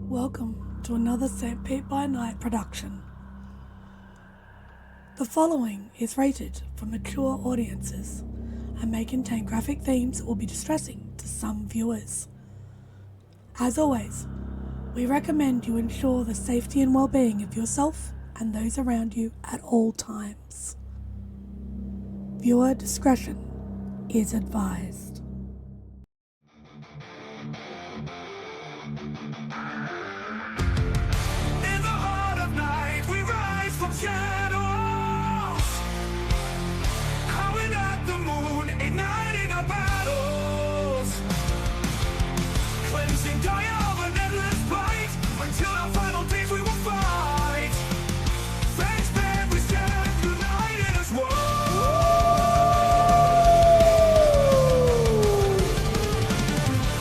Welcome to another St. Pete by Night production. The following is rated for mature audiences and may contain graphic themes that will be distressing to some viewers. As always, we recommend you ensure the safety and well-being of yourself and those around you at all times. Viewer discretion is advised. In the heart of night, we rise from shadows, calling at the moon, igniting our battles, cleansing Gaia of an endless fight, until our final days we will fight. Thanks, man, we stand united as one.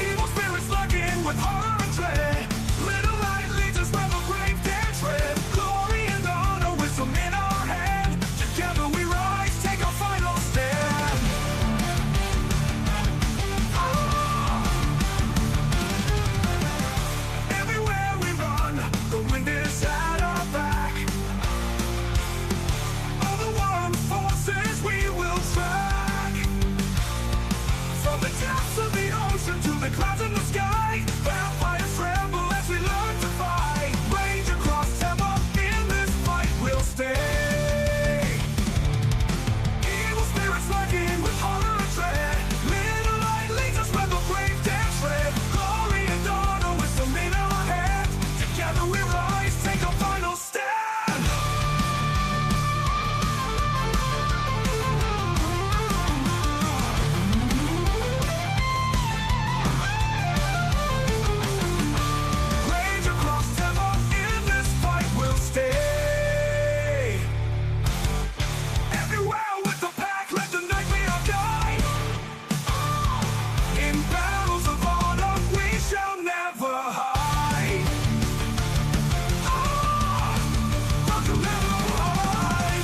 Evil spirits lurking with horror and dread. Little light leads us where the brave dare tread. Glory and honor, wisdom in our hand. Together we rise, take our final stand. Everywhere we run, the wind is at our back. All the warring forces we will track. From the depths of the ocean to the clouds in the sky, vampires tremble as we learn to fight. Rage across Tampa, in this fight we'll stay. Evil spirits lurking with horror and dread. Little light leads us where the brave dare tread. Glory and honor, wisdom in our hand. Together we rise, take our final stand. Rage across Tampa, in this fight we'll stay. Everywhere with the pack, let the night be our guide. In battles of honor, we shall never hide. Rock will never hide.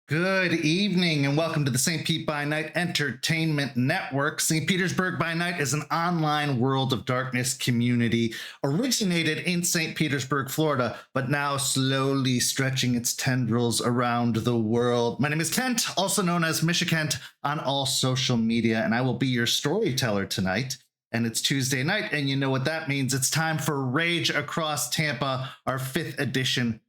Good evening and welcome to the St. Pete by Night Entertainment Network. St. Petersburg by Night is an online World of Darkness community originated in St. Petersburg, Florida, but now slowly stretching its tendrils around the world. My name is Kent, also known as Misha Kent on all social media, and I will be your storyteller tonight. And it's Tuesday night, and you know what that means. It's time for Rage Across Tampa, our 5th edition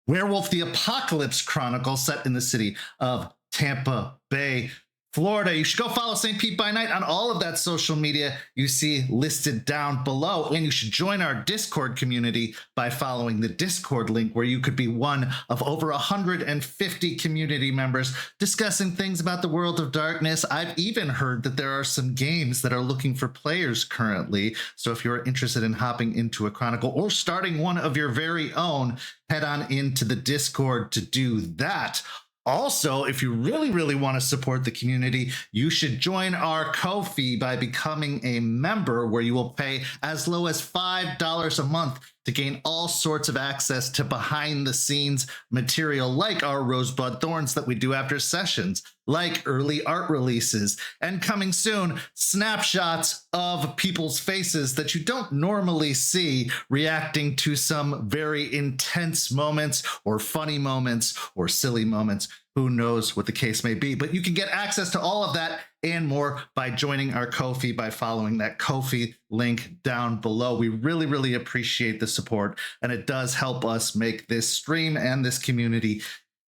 Werewolf the Apocalypse Chronicle set in the city of Tampa Bay, Florida. You should go follow St. Pete by Night on all of that social media you see listed down below. And you should join our Discord community by following the Discord link, where you could be one of over 150 community members discussing things about the world of darkness. I've even heard that there are some games that are looking for players currently. So if you're interested in hopping into a chronicle or starting one of your very own, head on into the Discord to do that. Also, if you really want to support the community, you should join our Ko-fi by becoming a member, where you will pay as low as $5 a month to gain all sorts of access to behind-the-scenes material, like our Rosebud Thorns that we do after sessions, like early art releases, and coming soon, snapshots of people's faces that you don't normally see reacting to some very intense moments or funny moments or silly moments. Who knows what the case may be, but you can get access to all of that and more by joining our Ko-fi, by following that Ko-fi link down below. We really appreciate the support, and it does help us make this stream and this community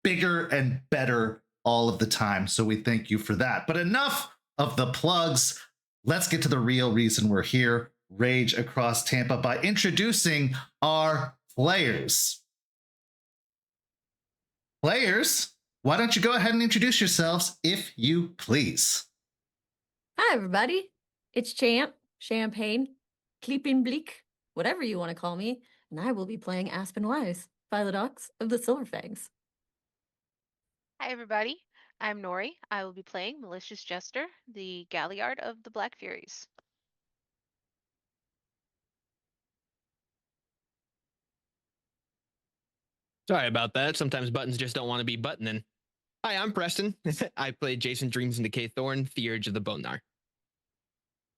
bigger and better all of the time. So we thank you for that. But enough of the plugs. Let's get to the real reason we're here, Rage Across Tampa, by introducing our players. Players, why don't you go ahead and introduce yourselves, if you please? Hi, everybody. It's Champ, Champagne, Kleeping Bleak, whatever you want to call me, and I will be playing Aspen Wise, Philodox of the Silverfangs. Hi everybody, I'm Nori. I will be playing Malicious Jester, the Galliard of the Black Furies. Sorry about that. Sometimes buttons just don't want to be buttoning. Hi, I'm Preston. I play Jason Dreams and Decay Thorn, the Urge of the Bonar.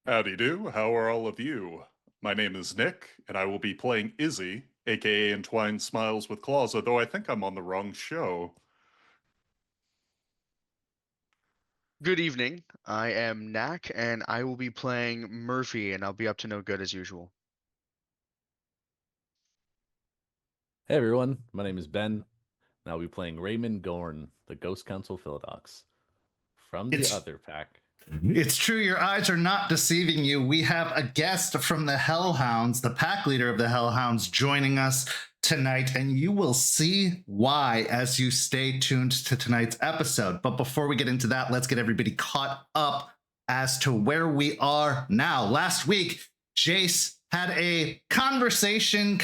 Howdy do, how are all of you? My name is Nick, and I will be playing Izzy, aka Entwined Smiles with Claws, although I think I'm on the wrong show. Good evening. I am Knack, and I will be playing Murphy, and I'll be up to no good as usual. Hey everyone, my name is Ben, and I'll be playing Raymond Gorn, the Ghost Council Philodox, from the other pack. It's true, your eyes are not deceiving you. We have a guest from the Hellhounds, the pack leader of the Hellhounds, joining us tonight, and you will see why as you stay tuned to tonight's episode. But before we get into that, let's get everybody caught up as to where we are now. Last week, Jace had a confrontation,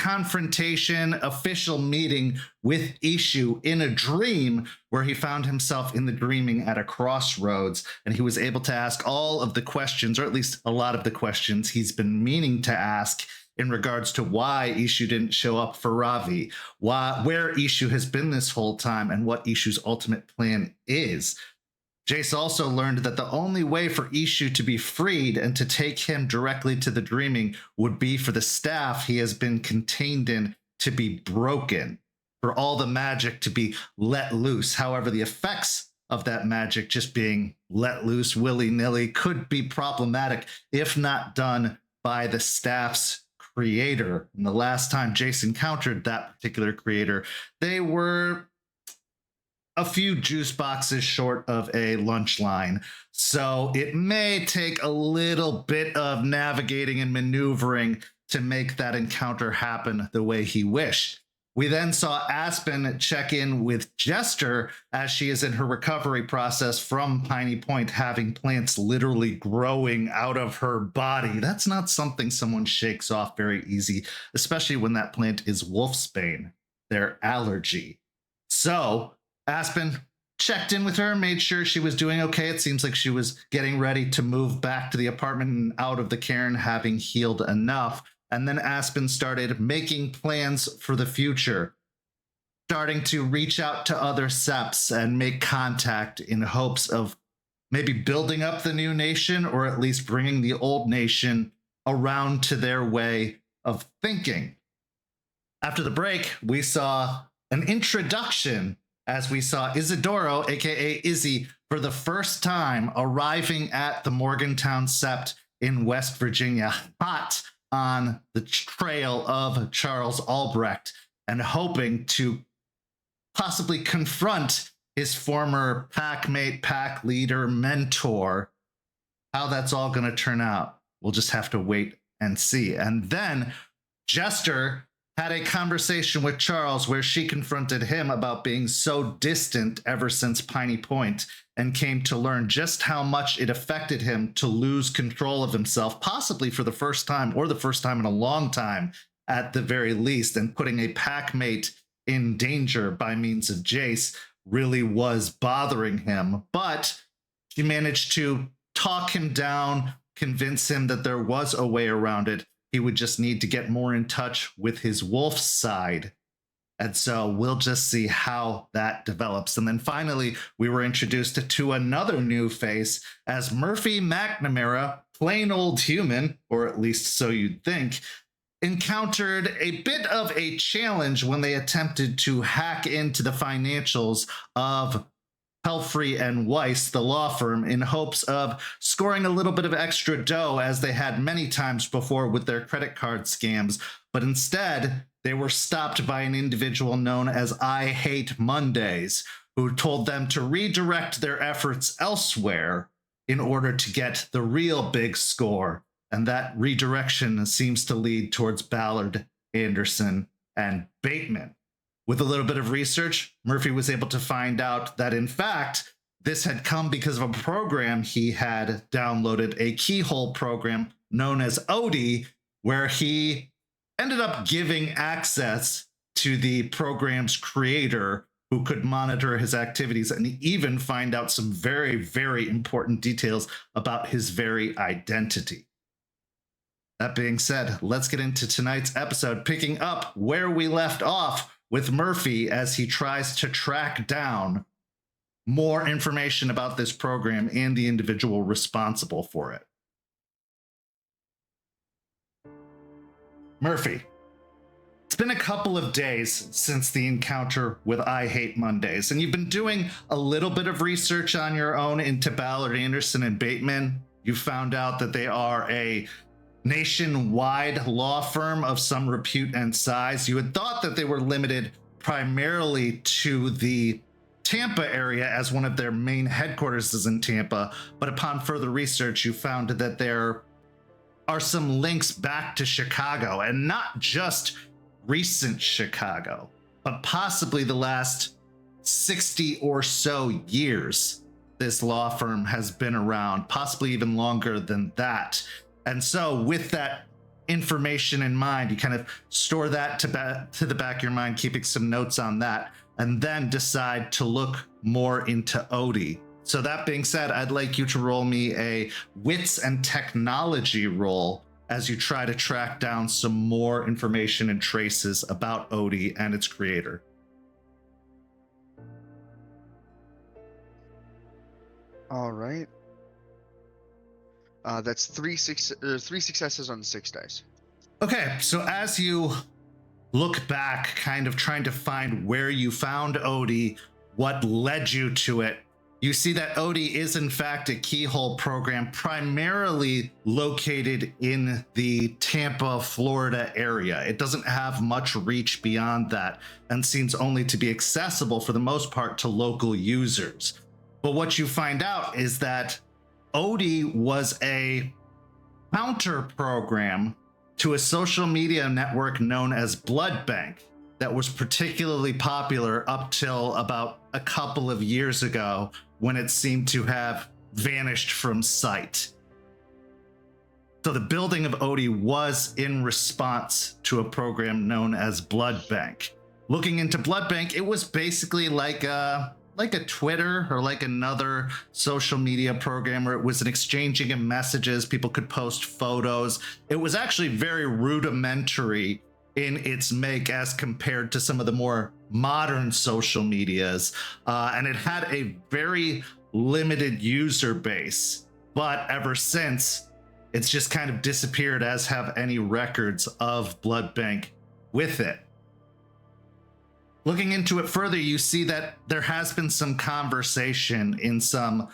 official meeting with Eshu in a dream where he found himself in the dreaming at a crossroads, and he was able to ask all of the questions, or at least a lot of the questions he's been meaning to ask in regards to why Eshu didn't show up for Ravi, where Eshu has been this whole time, and what Ishu's ultimate plan is. Jace also learned that the only way for Eshu to be freed and to take him directly to the dreaming would be for the staff he has been contained in to be broken, for all the magic to be let loose. However, the effects of that magic just being let loose willy-nilly could be problematic if not done by the staff's creator. And the last time Jace encountered that particular creator, they were a few juice boxes short of a lunch line. So it may take a little bit of navigating and maneuvering to make that encounter happen the way he wished. We then saw Aspen check in with Jester as she is in her recovery process from Piney Point, having plants literally growing out of her body. That's not something someone shakes off very easy, especially when that plant is wolfsbane, their allergy. So Aspen checked in with her, made sure she was doing okay. It seems like she was getting ready to move back to the apartment and out of the cairn, having healed enough. And then Aspen started making plans for the future, starting to reach out to other Septs and make contact in hopes of maybe building up the new nation, or at least bringing the old nation around to their way of thinking. After the break, we saw an introduction as we saw Isidoro, aka Izzy, for the first time arriving at the Morgantown Sept in West Virginia, hot on the trail of Charles Albrecht, and hoping to possibly confront his former packmate, pack leader, mentor. How that's all going to turn out, we'll just have to wait and see. And then Jester had a conversation with Charles where she confronted him about being so distant ever since Piney Point, and came to learn just how much it affected him to lose control of himself, possibly for the first time, or the first time in a long time at the very least, and putting a packmate in danger by means of Jace really was bothering him. But she managed to talk him down, convince him that there was a way around it. He would just need to get more in touch with his wolf side. And so we'll just see how that develops. And then finally, we were introduced to another new face as Murphy McNamara, plain old human, or at least so you'd think, encountered a bit of a challenge when they attempted to hack into the financials of Pelfrey and Weiss, the law firm, in hopes of scoring a little bit of extra dough, as they had many times before with their credit card scams. But instead, they were stopped by an individual known as I Hate Mondays, who told them to redirect their efforts elsewhere in order to get the real big score. And that redirection seems to lead towards Ballard, Anderson, and Bateman. With a little bit of research, Murphy was able to find out that, in fact, this had come because of a program he had downloaded, a keyhole program known as Odie, where he ended up giving access to the program's creator, who could monitor his activities and even find out some very, very important details about his very identity. That being said, let's get into tonight's episode, picking up where we left off with Murphy as he tries to track down more information about this program and the individual responsible for it. Murphy, it's been a couple of days since the encounter with I Hate Mondays, and you've been doing a little bit of research on your own into Ballard Anderson and Bateman. You found out that they are a nationwide law firm of some repute and size. You had thought that they were limited primarily to the Tampa area, as one of their main headquarters is in Tampa, but upon further research, you found that there are some links back to Chicago, and not just recent Chicago, but possibly the last 60 or so years. This law firm has been around, possibly even longer than that. And so with that information in mind, you kind of store that to the back of your mind, keeping some notes on that, and then decide to look more into Odie. So that being said, I'd like you to roll me a wits and technology roll as you try to track down some more information and traces about Odie and its creator. All right. That's three successes on 6 dice. Okay, so as you look back, kind of trying to find where you found Odie, what led you to it, you see that Odie is in fact a keyhole program primarily located in the Tampa, Florida area. It doesn't have much reach beyond that and seems only to be accessible for the most part to local users. But what you find out is that Odie was a counter program to a social media network known as Blood Bank that was particularly popular up till about a couple of years ago, when it seemed to have vanished from sight. So the building of Odie was in response to a program known as Blood Bank. Looking into Blood Bank, it was basically like a Twitter or like another social media program where it was an exchanging of messages. People could post photos. It was actually very rudimentary in its make as compared to some of the more modern social medias. And it had a very limited user base, but ever since, it's just kind of disappeared, as have any records of Blood Bank with it. Looking into it further, you see that there has been some conversation in some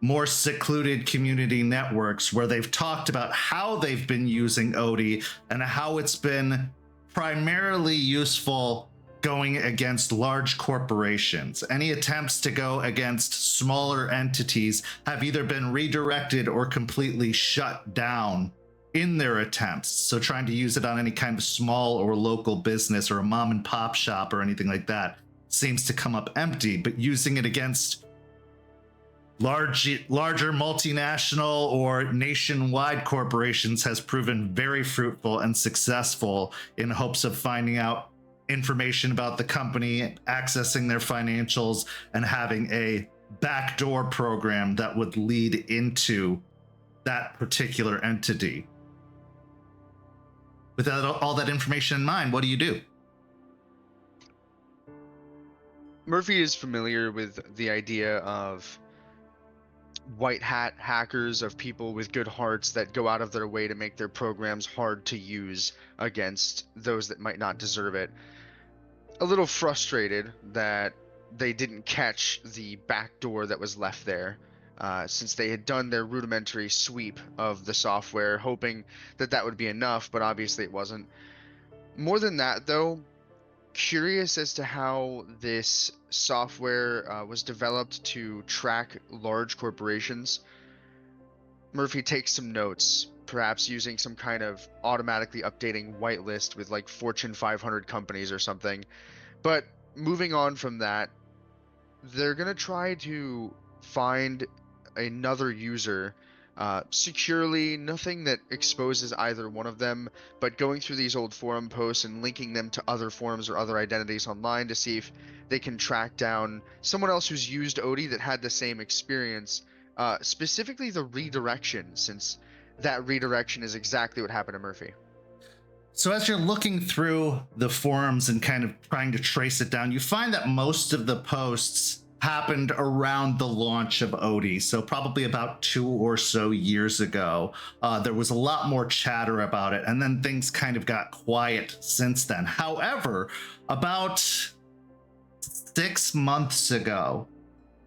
more secluded community networks where they've talked about how they've been using Odie and how it's been primarily useful going against large corporations. Any attempts to go against smaller entities have either been redirected or completely shut down in their attempts. So trying to use it on any kind of small or local business or a mom and pop shop or anything like that seems to come up empty, but using it against larger multinational or nationwide corporations has proven very fruitful and successful in hopes of finding out information about the company, accessing their financials, and having a backdoor program that would lead into that particular entity. With all that information in mind, what do you do? Murphy is familiar with the idea of white hat hackers, of people with good hearts that go out of their way to make their programs hard to use against those that might not deserve it. A little frustrated that they didn't catch the back door that was left there, since they had done their rudimentary sweep of the software, hoping that that would be enough, but obviously it wasn't. More than that, though, curious as to how this software was developed to track large corporations. Murphy takes some notes, perhaps using some kind of automatically updating whitelist with like Fortune 500 companies or something. But moving on from that, they're going to try to find another user securely, nothing that exposes either one of them, but going through these old forum posts and linking them to other forums or other identities online to see if they can track down someone else who's used Odie that had the same experience, specifically the redirection, since that redirection is exactly what happened to Murphy. So as you're looking through the forums and kind of trying to trace it down, you find that most of the posts happened around the launch of Odie. So probably about 2 or so years ago. There was a lot more chatter about it, and then things kind of got quiet since then. However, about 6 months ago,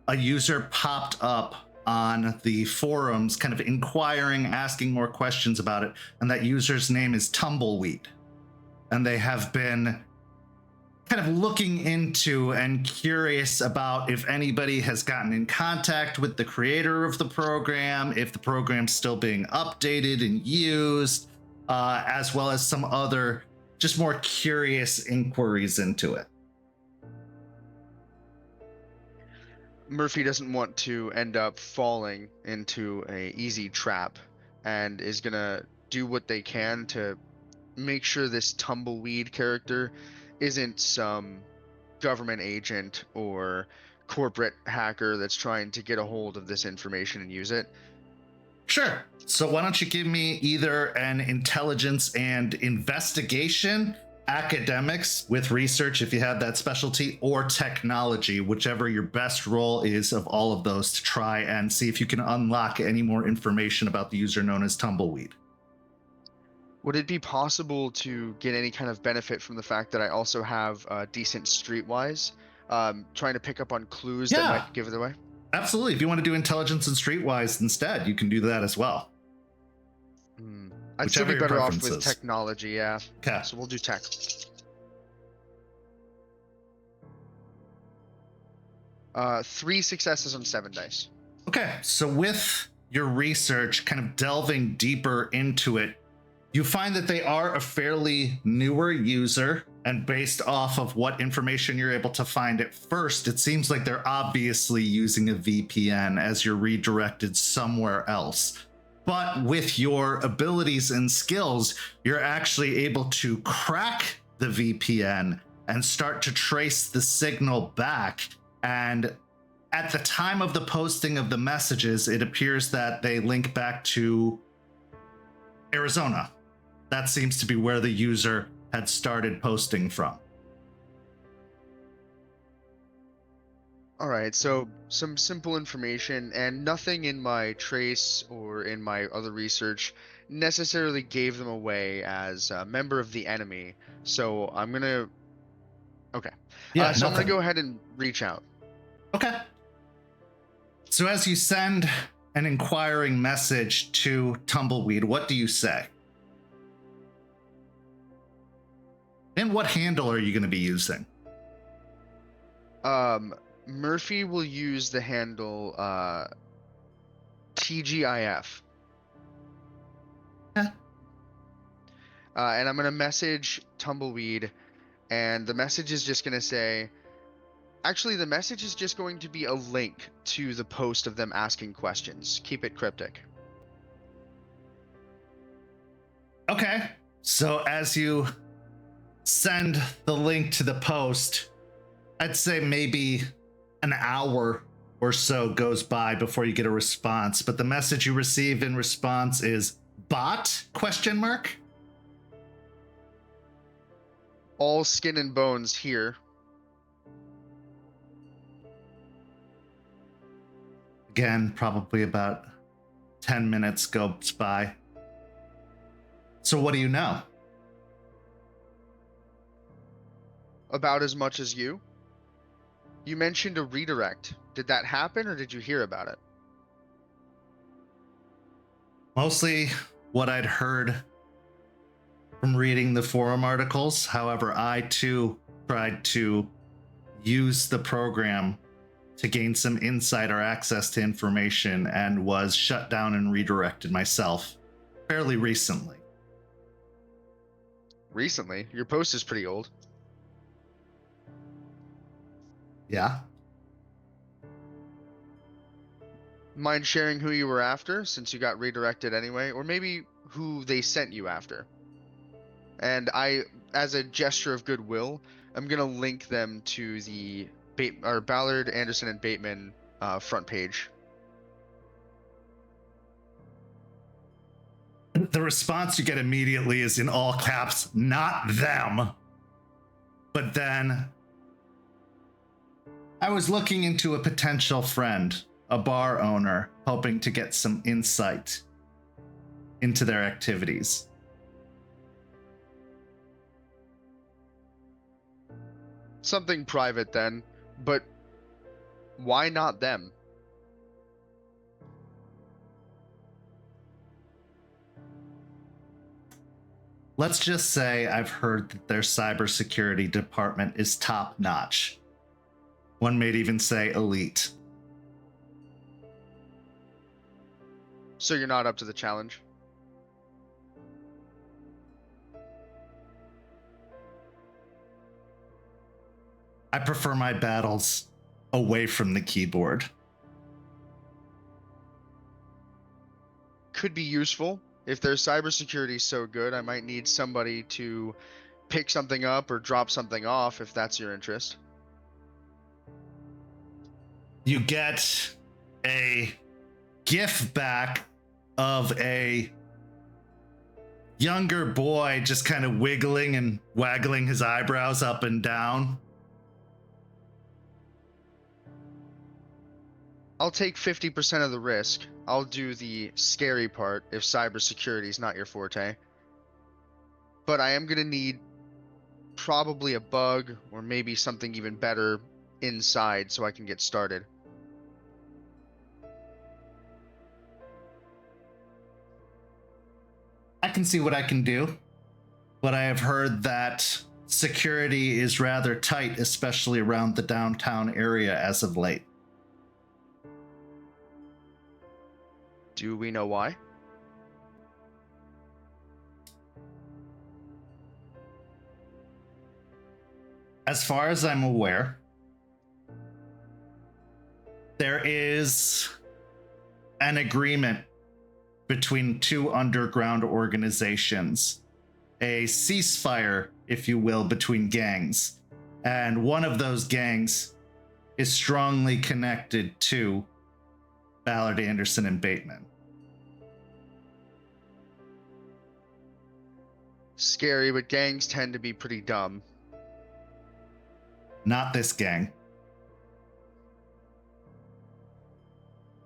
a user popped up on the forums kind of inquiring, asking more questions about it, and that user's name is Tumbleweed. And they have been kind of looking into and curious about if anybody has gotten in contact with the creator of the program, if the program's still being updated and used, as well as some other just more curious inquiries into it. Murphy doesn't want to end up falling into a easy trap and is gonna do what they can to make sure this Tumbleweed character isn't some government agent or corporate hacker that's trying to get a hold of this information and use it. Sure. So why don't you give me either an intelligence and investigation, academics with research if you have that specialty, or technology, whichever your best role is of all of those, to try and see if you can unlock any more information about the user known as Tumbleweed. Would it be possible to get any kind of benefit from the fact that I also have decent streetwise, trying to pick up on clues that might give it away? Absolutely. If you want to do intelligence and streetwise instead, you can do that as well. I'd still be Whichever your better off preference with is. technology, yeah. Okay. So we'll do tech. 3 successes on 7 dice. Okay, so with your research, kind of delving deeper into it, you find that they are a fairly newer user, and based off of what information you're able to find at first, it seems like they're obviously using a VPN as you're redirected somewhere else. But with your abilities and skills, you're actually able to crack the VPN and start to trace the signal back. And at the time of the posting of the messages, it appears that they link back to Arizona. That seems to be where the user had started posting from. All right, so some simple information, and nothing in my trace or in my other research necessarily gave them away as a member of the enemy. So I'm gonna. Okay. Yeah, so I'm nothing. gonna go ahead and reach out. Okay. So as you send an inquiring message to Tumbleweed, what do you say? And what handle are you going to be using? Murphy will use the handle TGIF. Yeah. And I'm gonna message Tumbleweed, and the message is just gonna say. Actually, the message is just going to be a link to the post of them asking questions. Keep it cryptic. Okay. So as you send the link to the post, I'd say maybe an hour or so goes by before you get a response. But the message you receive in response is bot ? All skin and bones here. Again, probably about 10 minutes goes by. So what do you know? About as much as you. You mentioned a redirect. Did that happen, or did you hear about it? Mostly what I'd heard from reading the forum articles. However, I too tried to use the program to gain some insider access to information and was shut down and redirected myself fairly recently. Recently? Your post is pretty old. Yeah. Mind sharing who you were after, since you got redirected anyway, or maybe who they sent you after? And I, as a gesture of goodwill, I'm gonna link them to the Ballard, Anderson, and Bateman front page. The response you get immediately is in all caps, not them. But then I was looking into a potential friend, a bar owner, hoping to get some insight into their activities. Something private then, but why not them? Let's just say I've heard that their cybersecurity department is top notch. One may even say elite. So you're not up to the challenge? I prefer my battles away from the keyboard. Could be useful. If their cybersecurity is so good, I might need somebody to pick something up or drop something off if that's your interest. You get a GIF back of a younger boy just kind of wiggling and waggling his eyebrows up and down. I'll take 50% of the risk. I'll do the scary part if cybersecurity is not your forte. But I am going to need probably a bug or maybe something even better inside so I can get started. I can see what I can do, but I have heard that security is rather tight, especially around the downtown area as of late. Do we know why? As far as I'm aware, there is an agreement between two underground organizations, a ceasefire, if you will, between gangs. And one of those gangs is strongly connected to Ballard, Anderson, and Bateman. Scary, but gangs tend to be pretty dumb. Not this gang.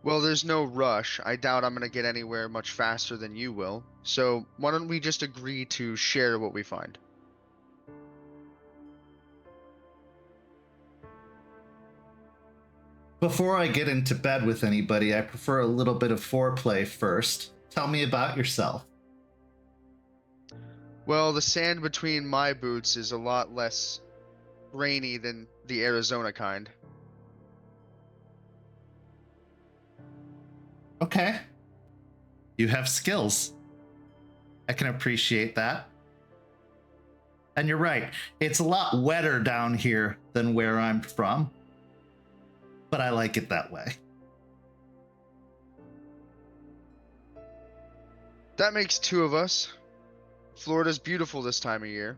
Well, there's no rush. I doubt I'm going to get anywhere much faster than you will. So why don't we just agree to share what we find? Before I get into bed with anybody, I prefer a little bit of foreplay first. Tell me about yourself. Well, the sand between my boots is a lot less grainy than the Arizona kind. Okay. You have skills. I can appreciate that. And you're right, it's a lot wetter down here than where I'm from. But I like it that way. That makes two of us. Florida's beautiful this time of year.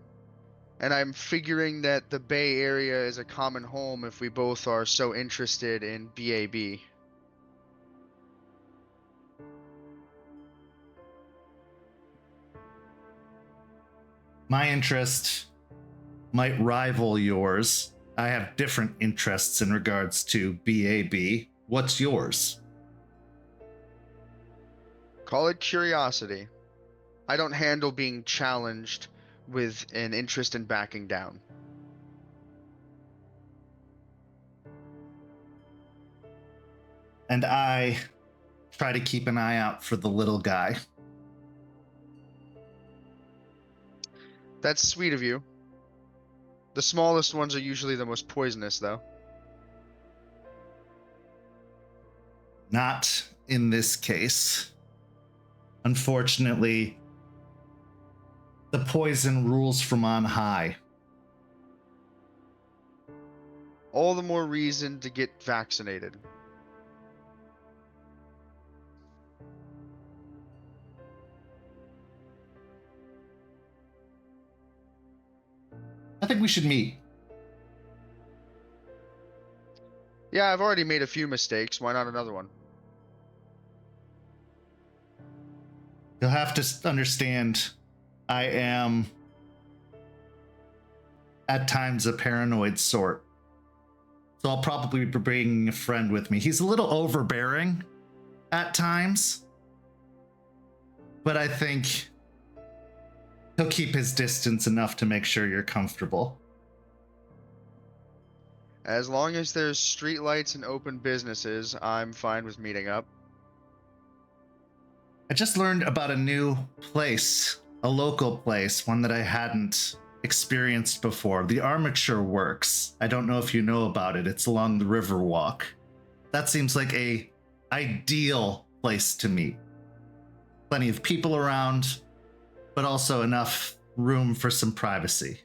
And I'm figuring that the Bay Area is a common home if we both are so interested in BAB. My interest might rival yours. I have different interests in regards to BAB. What's yours? Call it curiosity. I don't handle being challenged with an interest in backing down. And I try to keep an eye out for the little guy. That's sweet of you. The smallest ones are usually the most poisonous, though. Not in this case. Unfortunately, the poison rules from on high. All the more reason to get vaccinated. I think we should meet. Yeah, I've already made a few mistakes. Why not another one? You'll have to understand, I am at times a paranoid sort. So I'll probably be bringing a friend with me. He's a little overbearing at times, but I think he'll keep his distance enough to make sure you're comfortable. As long as there's streetlights and open businesses, I'm fine with meeting up. I just learned about a new place, a local place, one that I hadn't experienced before. The Armature Works. I don't know if you know about it. It's along the Riverwalk. That seems like a ideal place to meet. Plenty of people around, but also enough room for some privacy.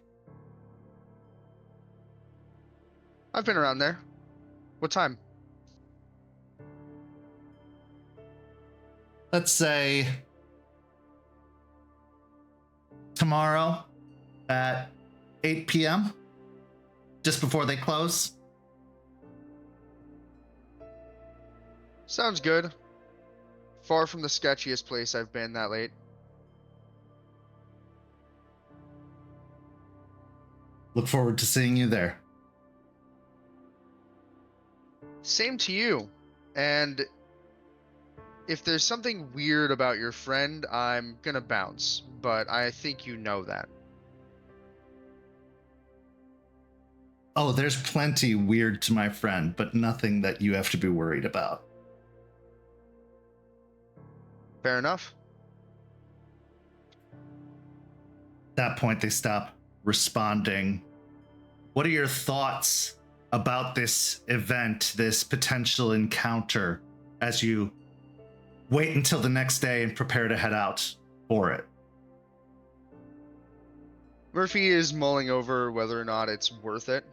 I've been around there. What time? Let's say tomorrow at 8 p.m., just before they close. Sounds good. Far from the sketchiest place I've been that late. Look forward to seeing you there. Same to you. And if there's something weird about your friend, I'm gonna bounce. But I think you know that. Oh, there's plenty weird to my friend, but nothing that you have to be worried about. Fair enough. At that point, they stop responding. What are your thoughts about this event, this potential encounter, as you wait until the next day and prepare to head out for it? Murphy is mulling over whether or not it's worth it.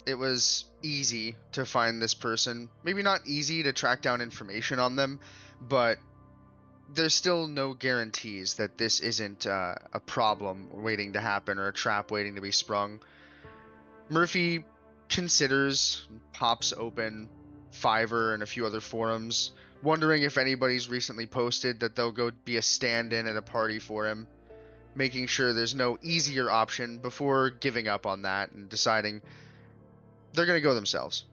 It was easy to find this person. Maybe not easy to track down information on them, but there's still no guarantees that this isn't a problem waiting to happen or a trap waiting to be sprung. Murphy considers, pops open Fiverr and a few other forums, wondering if anybody's recently posted that they'll go be a stand-in at a party for him, making sure there's no easier option before giving up on that and deciding they're going to go themselves.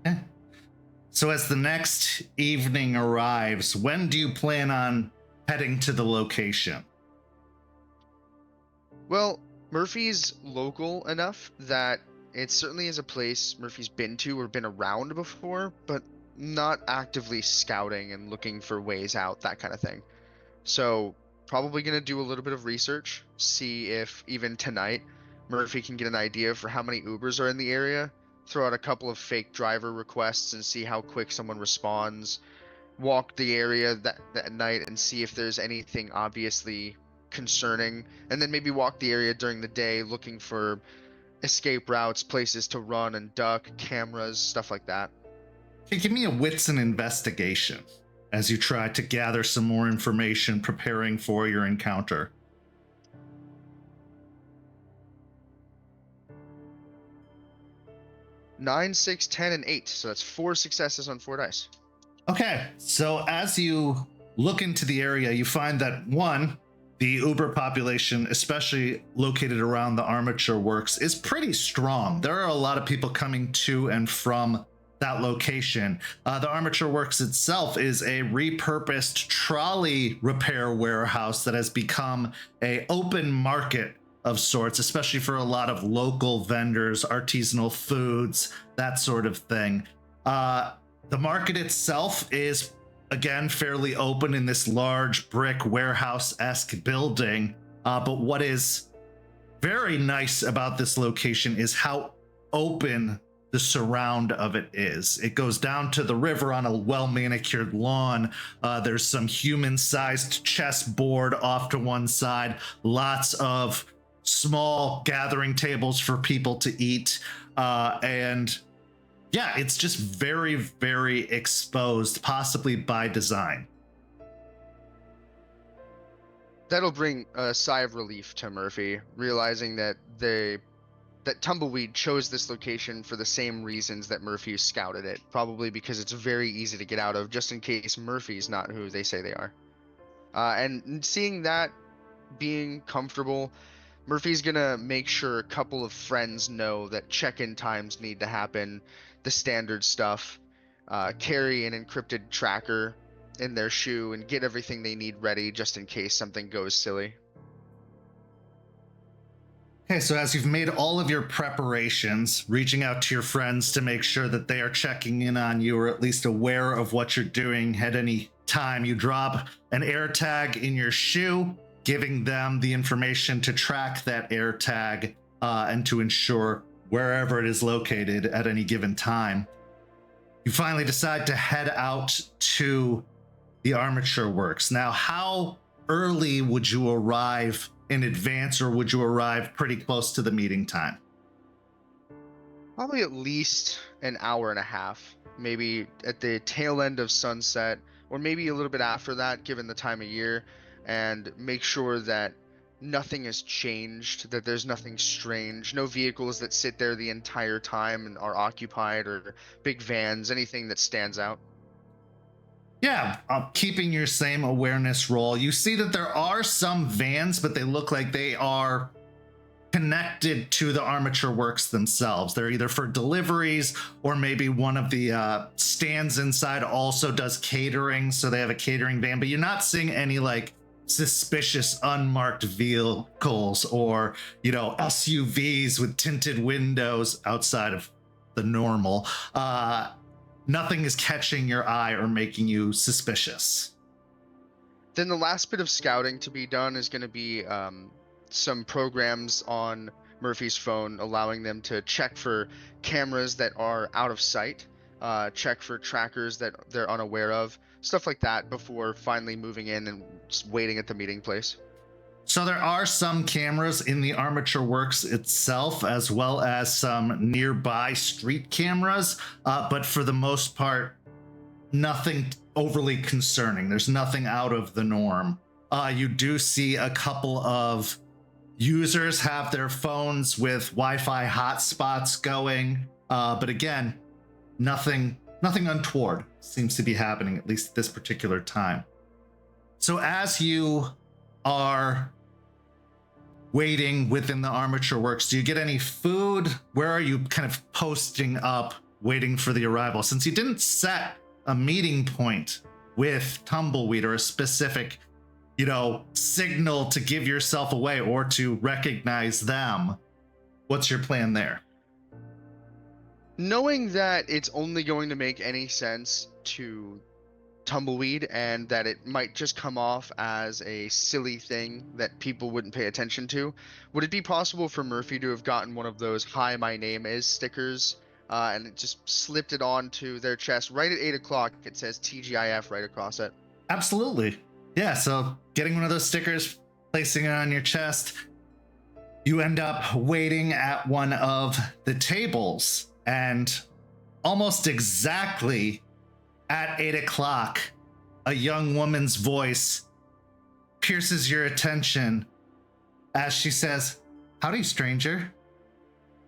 Yeah. So as the next evening arrives, when do you plan on heading to the location? Well, Murphy's local enough that it certainly is a place Murphy's been to or been around before, but not actively scouting and looking for ways out, that kind of thing. So probably going to do a little bit of research, see if even tonight Murphy can get an idea for how many Ubers are in the area, throw out a couple of fake driver requests and see how quick someone responds, walk the area that night and see if there's anything obviously concerning, and then maybe walk the area during the day looking for escape routes, places to run and duck, cameras, stuff like that. Okay, give me a wits and investigation as you try to gather some more information preparing for your encounter. 9, 6, 10, and 8. So that's 4 successes on 4 dice. Okay, so as you look into the area, you find that one, the Uber population, especially located around the Armature Works, is pretty strong. There are a lot of people coming to and from that location. The Armature Works itself is a repurposed trolley repair warehouse that has become an open market of sorts, especially for a lot of local vendors, artisanal foods, that sort of thing. The market itself is, again, fairly open in this large brick warehouse-esque building. But what is very nice about this location is how open the surround of it is. It goes down to the river on a well-manicured lawn. There's some human-sized chessboard off to one side, lots of small gathering tables for people to eat, and yeah, it's just very, very exposed, possibly by design. That'll bring a sigh of relief to Murphy, realizing that that Tumbleweed chose this location for the same reasons that Murphy scouted it, probably because it's very easy to get out of, just in case Murphy's not who they say they are. And seeing that, being comfortable, Murphy's gonna make sure a couple of friends know that check-in times need to happen, the standard stuff, carry an encrypted tracker in their shoe, and get everything they need ready just in case something goes silly. Okay, so as you've made all of your preparations, reaching out to your friends to make sure that they are checking in on you or at least aware of what you're doing at any time, you drop an air tag in your shoe, giving them the information to track that air tag and to ensure wherever it is located at any given time. You finally decide to head out to the armature works. Now, how early would you arrive in advance, or would you arrive pretty close to the meeting time? Probably at least an hour and a half, maybe at the tail end of sunset, or maybe a little bit after that, given the time of year, and make sure that nothing has changed, that there's nothing strange, no vehicles that sit there the entire time and are occupied, or big vans, anything that stands out. Yeah, keeping your same awareness roll. You see that there are some vans, but they look like they are connected to the armature works themselves. They're either for deliveries, or maybe one of the stands inside also does catering, so they have a catering van, but you're not seeing any like suspicious unmarked vehicles or, you know, SUVs with tinted windows outside of the normal. Nothing is catching your eye or making you suspicious. Then the last bit of scouting to be done is going to be some programs on Murphy's phone, allowing them to check for cameras that are out of sight, check for trackers that they're unaware of, stuff like that, before finally moving in and just waiting at the meeting place. So there are some cameras in the armature works itself, as well as some nearby street cameras, but for the most part, nothing overly concerning. There's nothing out of the norm. You do see a couple of users have their phones with Wi-Fi hotspots going, but again, nothing untoward seems to be happening, at least at this particular time. So as you are waiting within the armature works, do you get any food? Where are you kind of posting up, waiting for the arrival? Since you didn't set a meeting point with Tumbleweed or a specific, you know, signal to give yourself away or to recognize them, what's your plan there? Knowing that it's only going to make any sense to Tumbleweed, and that it might just come off as a silly thing that people wouldn't pay attention to, would it be possible for Murphy to have gotten one of those "Hi, my name is" stickers and it just slipped it onto their chest right at 8 o'clock? It says TGIF right across it. Absolutely. Yeah, so getting one of those stickers, placing it on your chest, you end up waiting at one of the tables, and almost exactly at 8 o'clock, a young woman's voice pierces your attention as she says, "Howdy, stranger."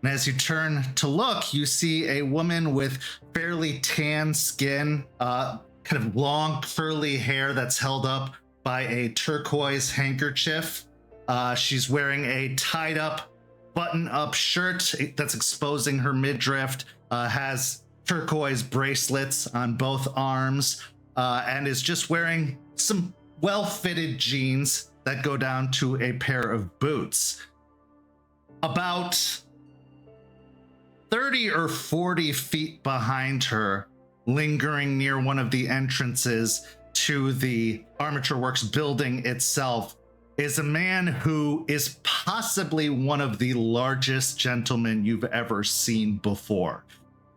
And as you turn to look, you see a woman with fairly tan skin, kind of long curly hair that's held up by a turquoise handkerchief. She's wearing a tied up, button up shirt that's exposing her midriff, has turquoise bracelets on both arms, and is just wearing some well-fitted jeans that go down to a pair of boots. About 30 or 40 feet behind her, lingering near one of the entrances to the armature works building itself, is a man who is possibly one of the largest gentlemen you've ever seen before.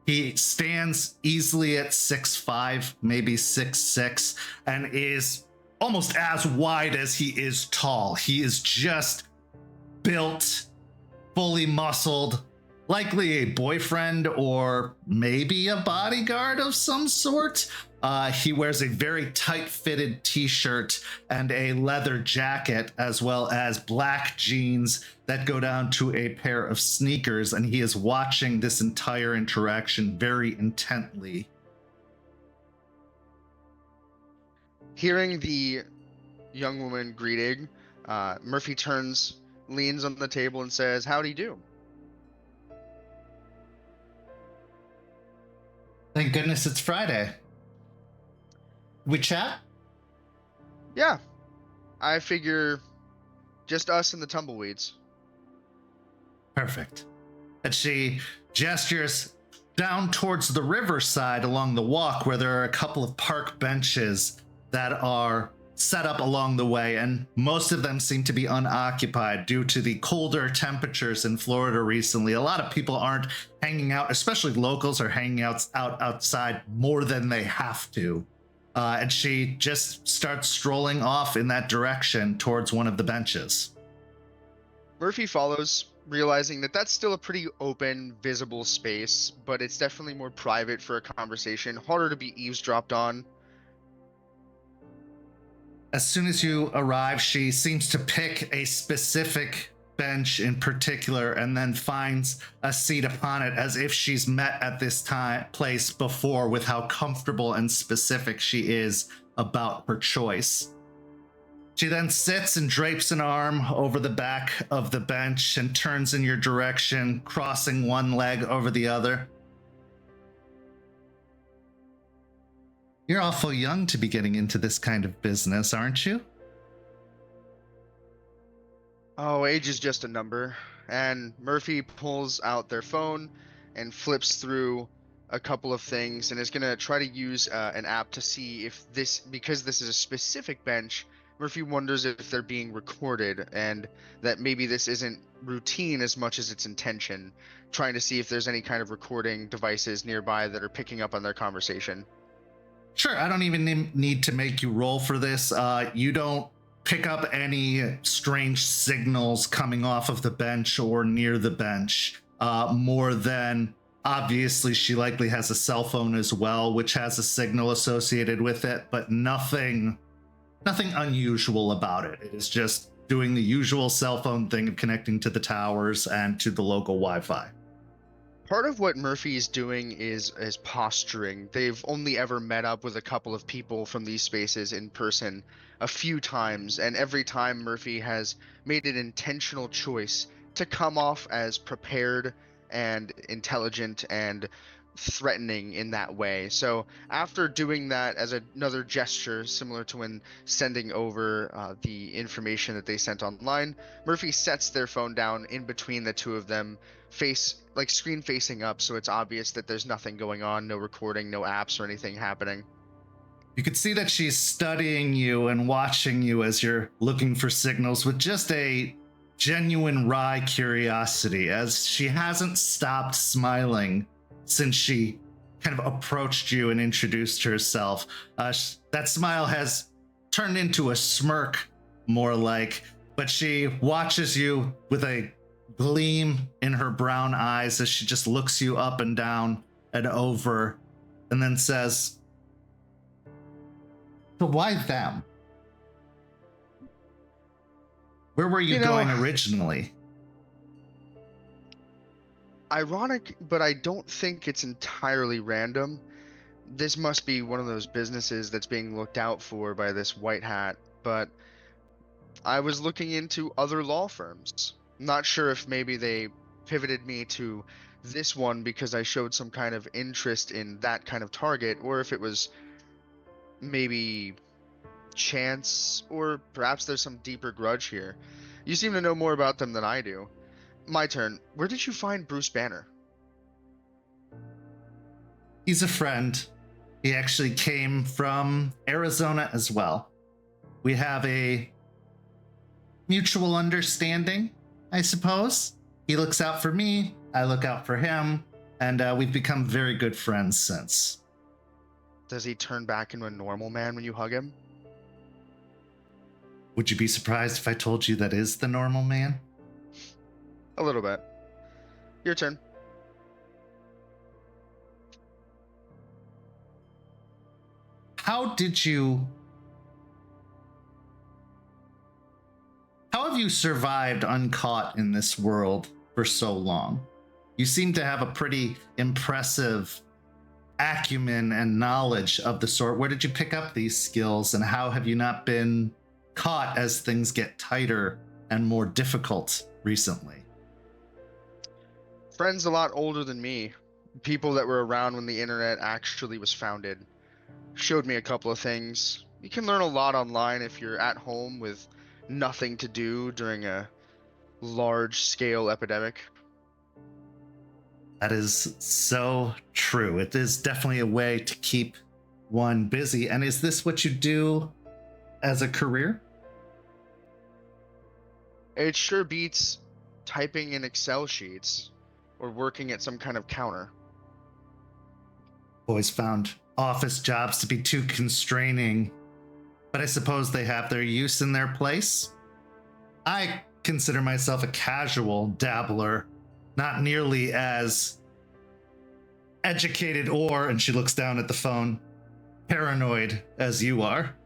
He stands easily at 6'5", maybe 6'6", and is almost as wide as he is tall. He is just built, fully muscled, likely a boyfriend or maybe a bodyguard of some sort. He wears a very tight-fitted t-shirt and a leather jacket, as well as black jeans that go down to a pair of sneakers, and he is watching this entire interaction very intently. Hearing the young woman greeting, Murphy turns leans on the table and says, "Howdy do." Thank goodness it's Friday. We chat? Yeah, I figure just us and the tumbleweeds. Perfect. And she gestures down towards the riverside along the walk where there are a couple of park benches that are set up along the way, and most of them seem to be unoccupied due to the colder temperatures in Florida recently. A lot of people aren't hanging out, especially locals are hanging out outside more than they have to. And she just starts strolling off in that direction towards one of the benches. Murphy follows, realizing that that's still a pretty open, visible space, but it's definitely more private for a conversation, harder to be eavesdropped on. As soon as you arrive, she seems to pick a specific bench in particular and then finds a seat upon it, as if she's met at this place before, with how comfortable and specific she is about her choice. She then sits and drapes an arm over the back of the bench and turns in your direction, crossing one leg over the other. You're awful young to be getting into this kind of business, aren't you? Oh, age is just a number. And Murphy pulls out their phone and flips through a couple of things and is going to try to use an app to see if because this is a specific bench, Murphy wonders if they're being recorded and that maybe this isn't routine as much as its intention, trying to see if there's any kind of recording devices nearby that are picking up on their conversation. Sure, I don't even need to make you roll for this. You don't pick up any strange signals coming off of the bench or near the bench, more than obviously she likely has a cell phone as well, which has a signal associated with it, but nothing unusual about it. It is just doing the usual cell phone thing of connecting to the towers and to the local Wi-Fi. Part of what Murphy's doing is posturing. They've only ever met up with a couple of people from these spaces in person a few times, and every time Murphy has made an intentional choice to come off as prepared and intelligent and threatening in that way. So after doing that as another gesture, similar to when sending over the information that they sent online, Murphy sets their phone down in between the two of them, screen facing up, so it's obvious that there's nothing going on, no recording, no apps or anything happening. You can see that she's studying you and watching you as you're looking for signals with just a genuine wry curiosity, as she hasn't stopped smiling since she kind of approached you and introduced herself. That smile has turned into a smirk, more like, but she watches you with a gleam in her brown eyes as she just looks you up and down and over, and then says, "So why them? Where were you going originally?" Ironic, but I don't think it's entirely random. This must be one of those businesses that's being looked out for by this white hat, but I was looking into other law firms. Not sure if maybe they pivoted me to this one because I showed some kind of interest in that kind of target, or if it was maybe chance, or perhaps there's some deeper grudge here. You seem to know more about them than I do. My turn. Where did you find Bruce Banner? He's a friend. He actually came from Arizona as well. We have a mutual understanding, I suppose. He looks out for me, I look out for him, and we've become very good friends since. Does he turn back into a normal man when you hug him? Would you be surprised if I told you that is the normal man? A little bit. Your turn. How have you survived uncaught in this world for so long? You seem to have a pretty impressive acumen and knowledge of the sort. Where did you pick up these skills, and how have you not been caught as things get tighter and more difficult recently? Friends a lot older than me, people that were around when the internet actually was founded, showed me a couple of things. You can learn a lot online if you're at home with nothing to do during a large-scale epidemic. That is so true. It is definitely a way to keep one busy. And is this what you do as a career? It sure beats typing in Excel sheets or working at some kind of counter. Always found office jobs to be too constraining, but I suppose they have their use in their place. I consider myself a casual dabbler, not nearly as educated or, and she looks down at the phone, paranoid as you are.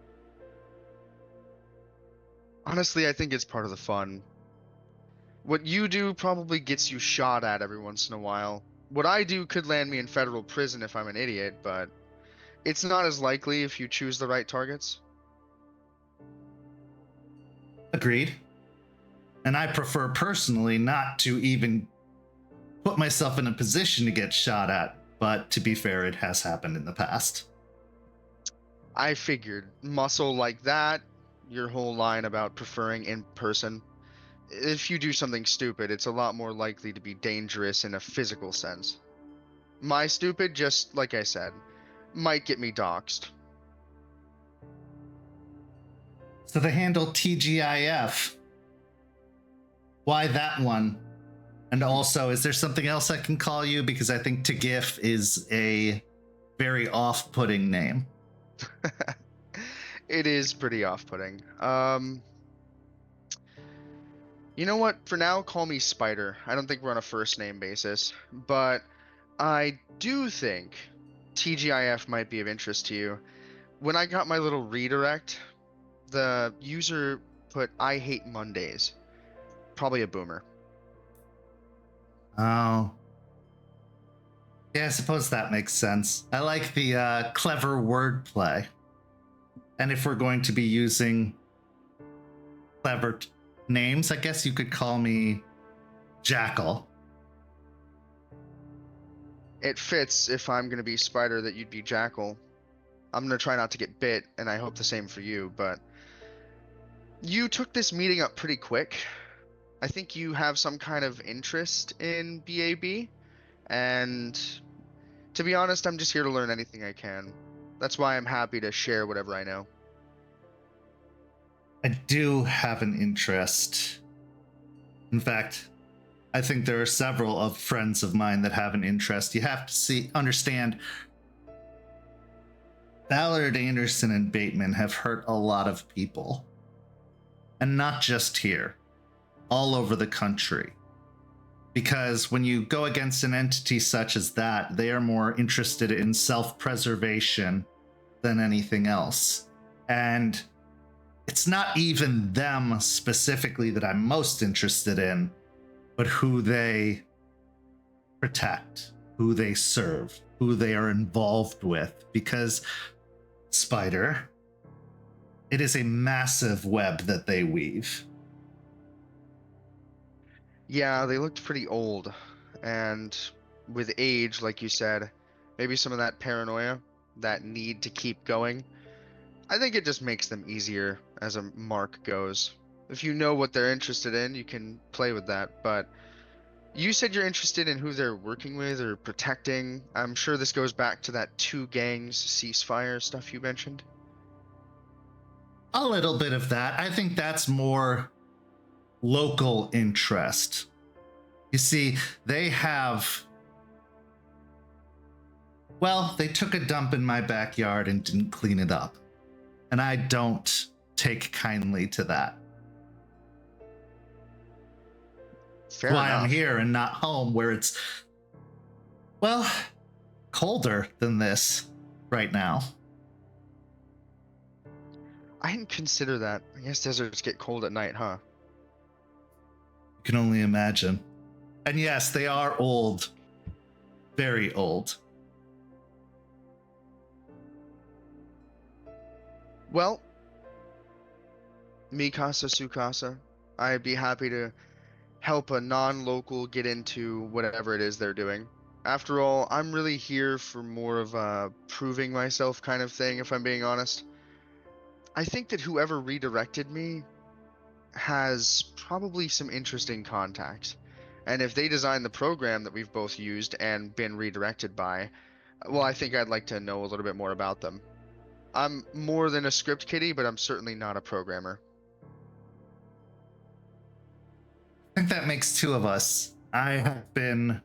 Honestly, I think it's part of the fun. What you do probably gets you shot at every once in a while. What I do could land me in federal prison if I'm an idiot, but it's not as likely if you choose the right targets. Agreed. And I prefer personally not to even put myself in a position to get shot at, but to be fair, it has happened in the past. I figured muscle like that, your whole line about preferring in person. If you do something stupid, it's a lot more likely to be dangerous in a physical sense. My stupid, just like I said, might get me doxxed. So the handle TGIF. Why that one? And also, is there something else I can call you? Because I think TGIF is a very off-putting name. It is pretty off-putting. You know what? For now, call me Spider. I don't think we're on a first name basis, but I do think TGIF might be of interest to you. When I got my little redirect, the user put "I hate Mondays." Probably a boomer. Oh. Yeah, I suppose that makes sense. I like the clever wordplay. And if we're going to be using clever names, I guess you could call me Jackal. It fits if I'm going to be Spider that you'd be Jackal. I'm going to try not to get bit, and I hope the same for you, but you took this meeting up pretty quick. I think you have some kind of interest in BAB, and to be honest, I'm just here to learn anything I can. That's why I'm happy to share whatever I know. I do have an interest. In fact, I think there are several of friends of mine that have an interest. You have to understand, Ballard, Anderson, and Bateman have hurt a lot of people. And not just here, all over the country. Because when you go against an entity such as that, they are more interested in self-preservation than anything else. And it's not even them specifically that I'm most interested in, but who they protect, who they serve, who they are involved with. Because, Spider, it is a massive web that they weave. Yeah, they looked pretty old, and with age, like you said, maybe some of that paranoia, that need to keep going. I think it just makes them easier as a mark goes. If you know what they're interested in, you can play with that, but you said you're interested in who they're working with or protecting. I'm sure this goes back to that 2 gangs ceasefire stuff you mentioned. A little bit of that. I think that's more local interest. You see, they have... Well, they took a dump in my backyard and didn't clean it up. And I don't take kindly to that. Fair Why enough. I'm here and not home where it's, well, colder than this right now. I didn't consider that. I guess deserts get cold at night, huh? You can only imagine. And yes, they are old. Very old. Well, mi casa su casa. I'd be happy to help a non-local get into whatever it is they're doing. After all, I'm really here for more of a proving myself kind of thing, if I'm being honest. I think that whoever redirected me has probably some interesting contacts. And if they designed the program that we've both used and been redirected by, well, I think I'd like to know a little bit more about them. I'm more than a script kiddie, but I'm certainly not a programmer. I think that makes two of us. I have been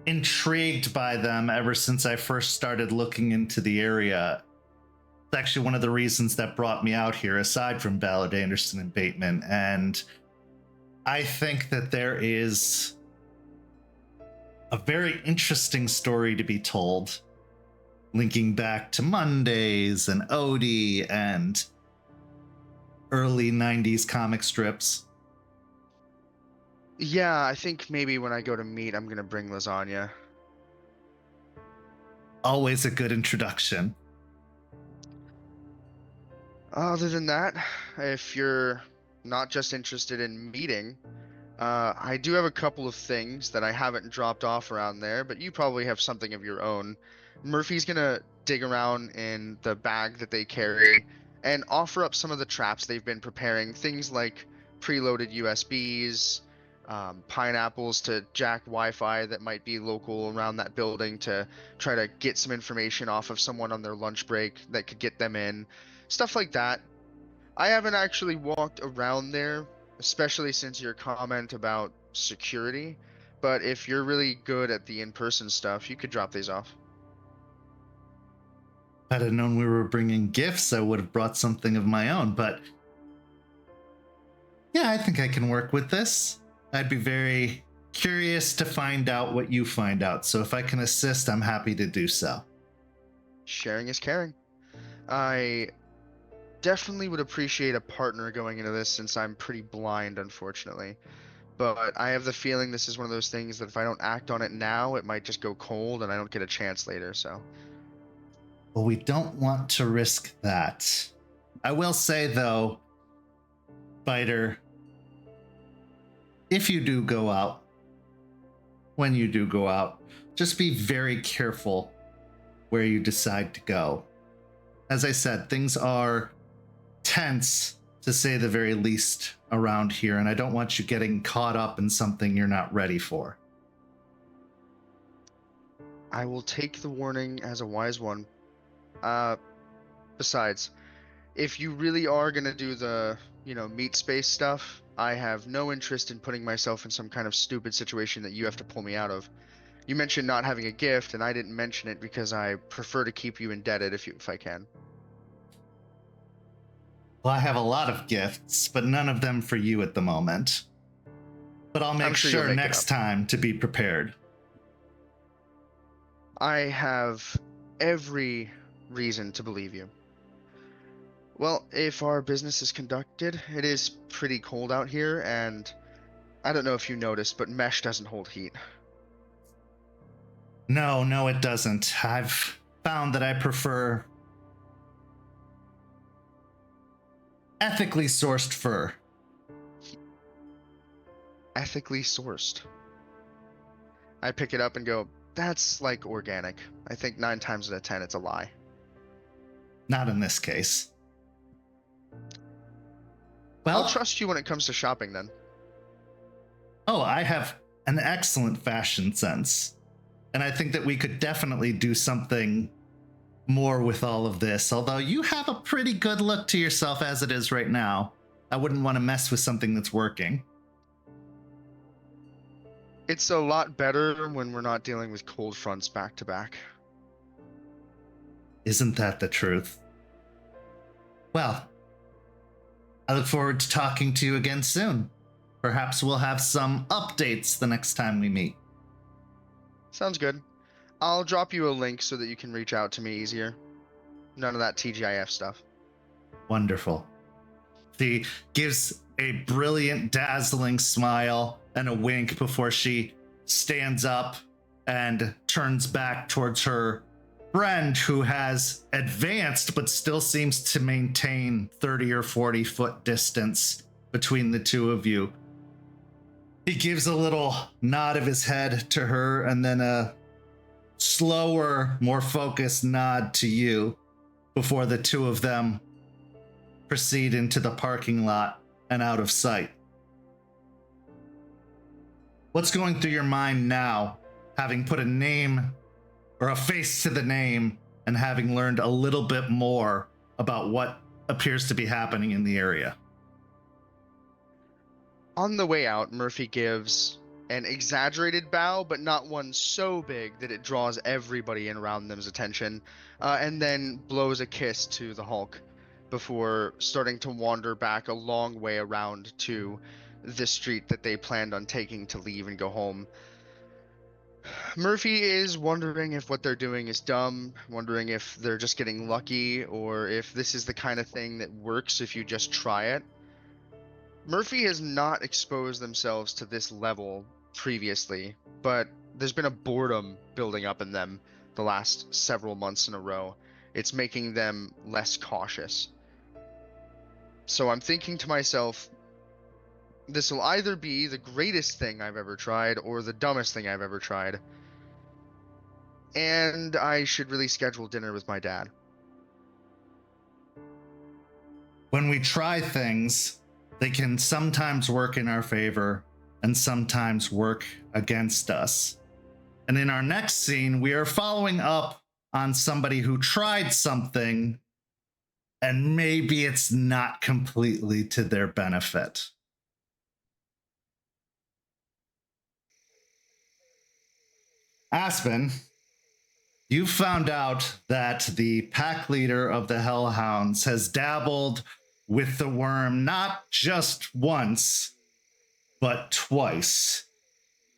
intrigued by them ever since I first started looking into the area. It's actually one of the reasons that brought me out here, aside from Ballard, Anderson, and Bateman. And I think that there is a very interesting story to be told, linking back to Mondays and Odie and early 90s comic strips. Yeah, I think maybe when I go to meet, I'm gonna bring lasagna. Always a good introduction. Other than that, if you're not just interested in meeting, I do have a couple of things that I haven't dropped off around there, but you probably have something of your own. Murphy's gonna dig around in the bag that they carry and offer up some of the traps they've been preparing. Things like preloaded USBs, pineapples to jack Wi-Fi that might be local around that building to try to get some information off of someone on their lunch break that could get them in. Stuff like that. I haven't actually walked around there, especially since your comment about security, but if you're really good at the in-person stuff, you could drop these off. If I'd have known we were bringing gifts, I would have brought something of my own, but yeah, I think I can work with this. I'd be very curious to find out what you find out, so if I can assist, I'm happy to do so. Sharing is caring. I definitely would appreciate a partner going into this since I'm pretty blind, unfortunately. But I have the feeling this is one of those things that if I don't act on it now, it might just go cold and I don't get a chance later, so. Well, we don't want to risk that. I will say, though, Biter, if you do go out, when you do go out, just be very careful where you decide to go. As I said, things are tense, to say the very least, around here, and I don't want you getting caught up in something you're not ready for. I will take the warning as a wise one. Besides, if you really are gonna do the, meat space stuff, I have no interest in putting myself in some kind of stupid situation that you have to pull me out of. You mentioned not having a gift, and I didn't mention it because I prefer to keep you indebted if I can. Well, I have a lot of gifts, but none of them for you at the moment. But I'll make sure you'll sure make it next up. time to be prepared. I have every reason to believe you. Well, if our business is conducted, it is pretty cold out here, and I don't know if you noticed, but mesh doesn't hold heat. No, it doesn't. I've found that I prefer ethically sourced fur. Ethically sourced. I pick it up and go, that's like organic. I think 9 times out of 10 it's a lie. Not in this case. Well, I'll trust you when it comes to shopping then. Oh, I have an excellent fashion sense. And I think that we could definitely do something more with all of this, although you have a pretty good look to yourself as it is right now. I wouldn't want to mess with something that's working. It's a lot better when we're not dealing with cold fronts back to back. Isn't that the truth? Well, I look forward to talking to you again soon. Perhaps we'll have some updates the next time we meet. Sounds good. I'll drop you a link so that you can reach out to me easier. None of that TGIF stuff. Wonderful. She gives a brilliant, dazzling smile and a wink before she stands up and turns back towards her friend, who has advanced but still seems to maintain 30 or 40 foot distance between the two of you. He gives a little nod of his head to her and then a slower, more focused nod to you before the two of them proceed into the parking lot and out of sight. What's going through your mind now, having put a name or a face to the name and having learned a little bit more about what appears to be happening in the area? On the way out, Murphy gives an exaggerated bow, but not one so big that it draws everybody in around them's attention, and then blows a kiss to the Hulk before starting to wander back a long way around to the street that they planned on taking to leave and go home. Murphy is wondering if what they're doing is dumb, wondering if they're just getting lucky, or if this is the kind of thing that works if you just try it. Murphy has not exposed themselves to this level previously, but there's been a boredom building up in them the last several months in a row. It's making them less cautious. So I'm thinking to myself, this will either be the greatest thing I've ever tried or the dumbest thing I've ever tried. And I should really schedule dinner with my dad. When we try things, they can sometimes work in our favor and sometimes work against us. And in our next scene, we are following up on somebody who tried something and maybe it's not completely to their benefit. Aspen, you found out that the pack leader of the Hellhounds has dabbled with the worm not just once, but twice.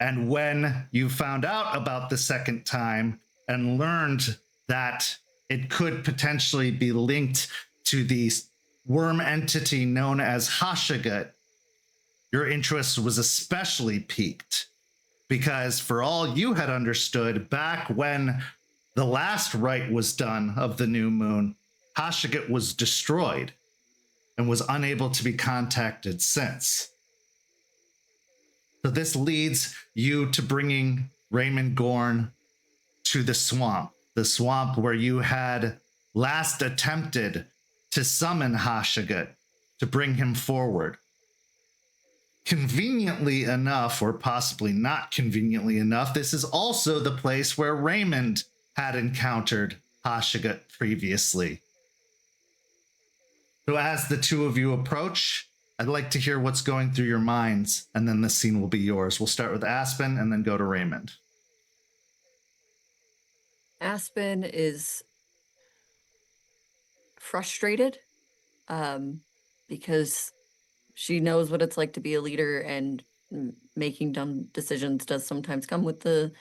And when you found out about the second time and learned that it could potentially be linked to the worm entity known as Hashugut, your interest was especially piqued. Because for all you had understood, back when the last rite was done of the new moon, Hashugut was destroyed and was unable to be contacted since. So this leads you to bringing Raymond Gorn to the swamp where you had last attempted to summon Hashugut to bring him forward. Conveniently enough, or possibly not conveniently enough, this is also the place where Raymond had encountered Hashugut previously. So as the two of you approach, I'd like to hear what's going through your minds, and then the scene will be yours. We'll start with Aspen and then go to Raymond. Aspen is frustrated because she knows what it's like to be a leader, and making dumb decisions does sometimes come with the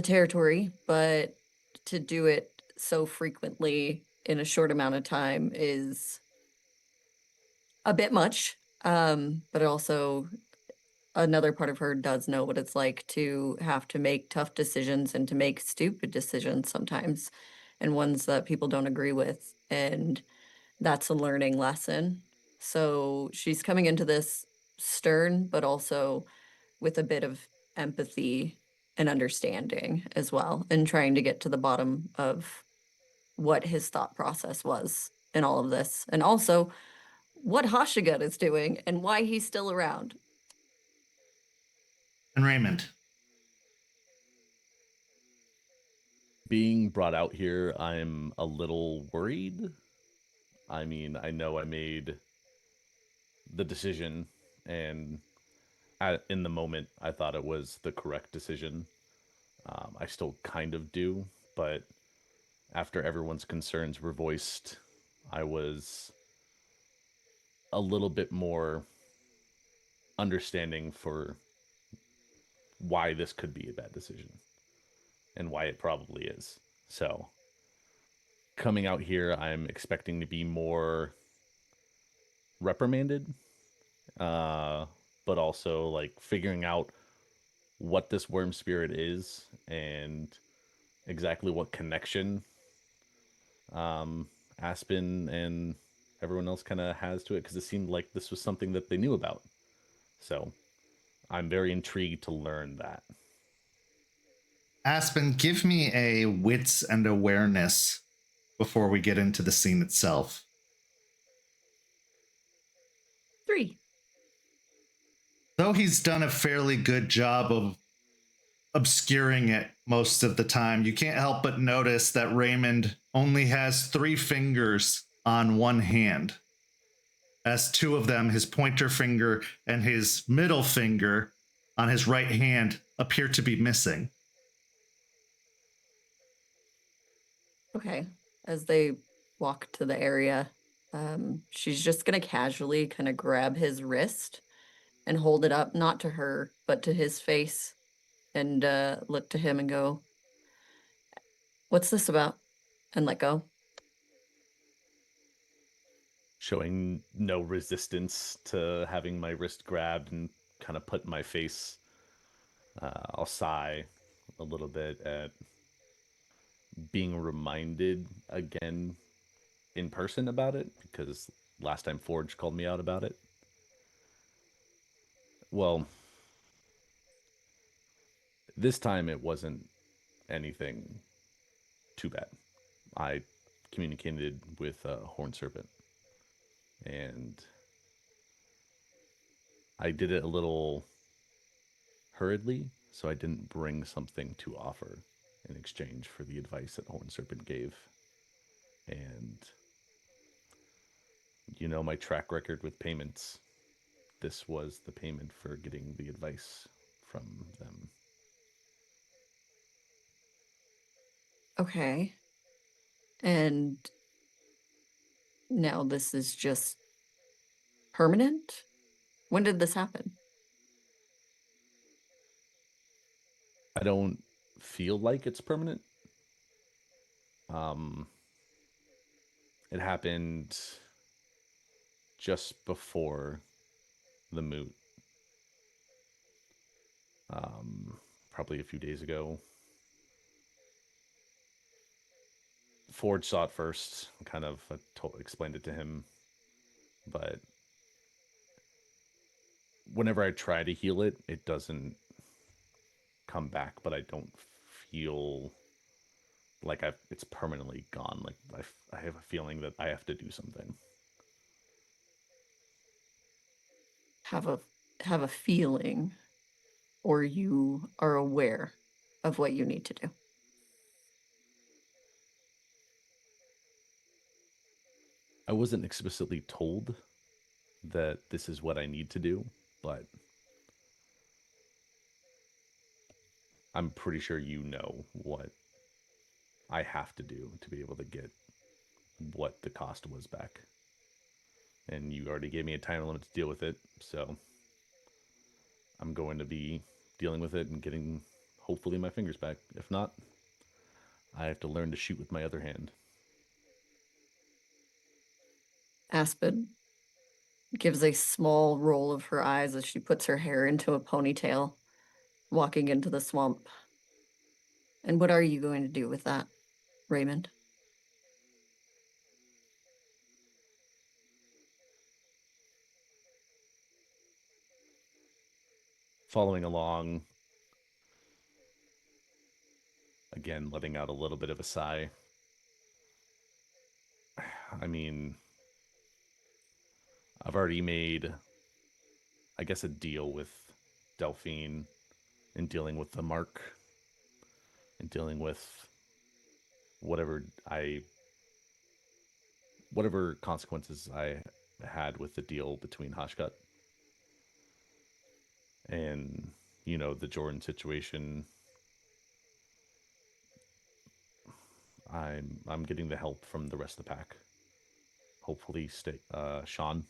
territory, but to do it so frequently in a short amount of time is a bit much. But also another part of her does know what it's like to have to make tough decisions and to make stupid decisions sometimes, and ones that people don't agree with. And that's a learning lesson. So she's coming into this stern, but also with a bit of empathy and understanding as well, and trying to get to the bottom of what his thought process was in all of this, and also what Hashugut is doing and why he's still around. And Raymond. Being brought out here, I'm a little worried. I mean, I know I made the decision, and in the moment, I thought it was the correct decision. I still kind of do, but after everyone's concerns were voiced, I was a little bit more understanding for why this could be a bad decision and why it probably is. So coming out here, I'm expecting to be more reprimanded, but also like figuring out what this worm spirit is and exactly what connection Aspen and everyone else kind of has to it, because it seemed like this was something that they knew about. So I'm very intrigued to learn that. Aspen, give me a wits and awareness before we get into the scene itself. 3. Though he's done a fairly good job of obscuring it most of the time, you can't help but notice that Raymond only has 3 fingers on one hand, as 2 of them, his pointer finger and his middle finger on his right hand, appear to be missing. Okay. As they walk to the area, she's just going to casually kind of grab his wrist and hold it up, not to her, but to his face, and look to him and go, "What's this about?" And let go. Showing no resistance to having my wrist grabbed and kind of put in my face. I'll sigh a little bit at being reminded again in person about it, because last time Forge called me out about it. Well, this time it wasn't anything too bad. I communicated with a horn serpent, and I did it a little hurriedly, so I didn't bring something to offer in exchange for the advice that Horn Serpent gave. And you know my track record with payments. This was the payment for getting the advice from them. Okay. And now this is just permanent? When did this happen? I don't feel like it's permanent. It happened just before the moot. Probably a few days ago. Forge saw it first, kind of explained it to him, but whenever I try to heal it, it doesn't come back, but I don't feel like it's permanently gone. Like I have a feeling that I have to do something. Have a feeling, or you are aware of what you need to do? I wasn't explicitly told that this is what I need to do, but I'm pretty sure you know what I have to do to be able to get what the cost was back. And you already gave me a time limit to deal with it, so I'm going to be dealing with it and getting, hopefully, my fingers back. If not, I have to learn to shoot with my other hand. Aspen gives a small roll of her eyes as she puts her hair into a ponytail, walking into the swamp. And what are you going to do with that, Raymond? Following along, again, letting out a little bit of a sigh. I mean, I've already made, I guess, a deal with Delphine in dealing with the mark and dealing with whatever consequences I had with the deal between Hashugut and, you know, the Jordan situation. I'm getting the help from the rest of the pack. Hopefully, Sean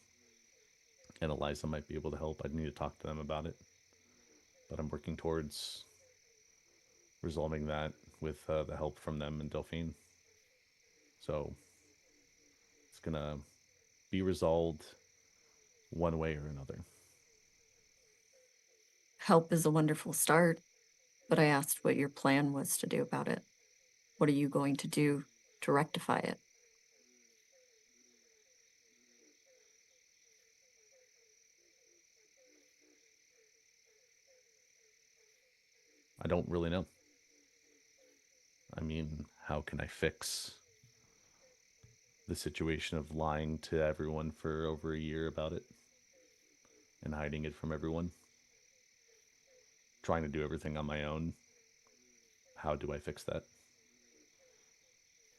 and Eliza might be able to help. I need to talk to them about it, but I'm working towards resolving that with the help from them and Delphine. So it's gonna be resolved one way or another. Help is a wonderful start, but I asked what your plan was to do about it. What are you going to do to rectify it? I don't really know. I mean, how can I fix the situation of lying to everyone for over a year about it and hiding it from everyone? Trying to do everything on my own. How do I fix that?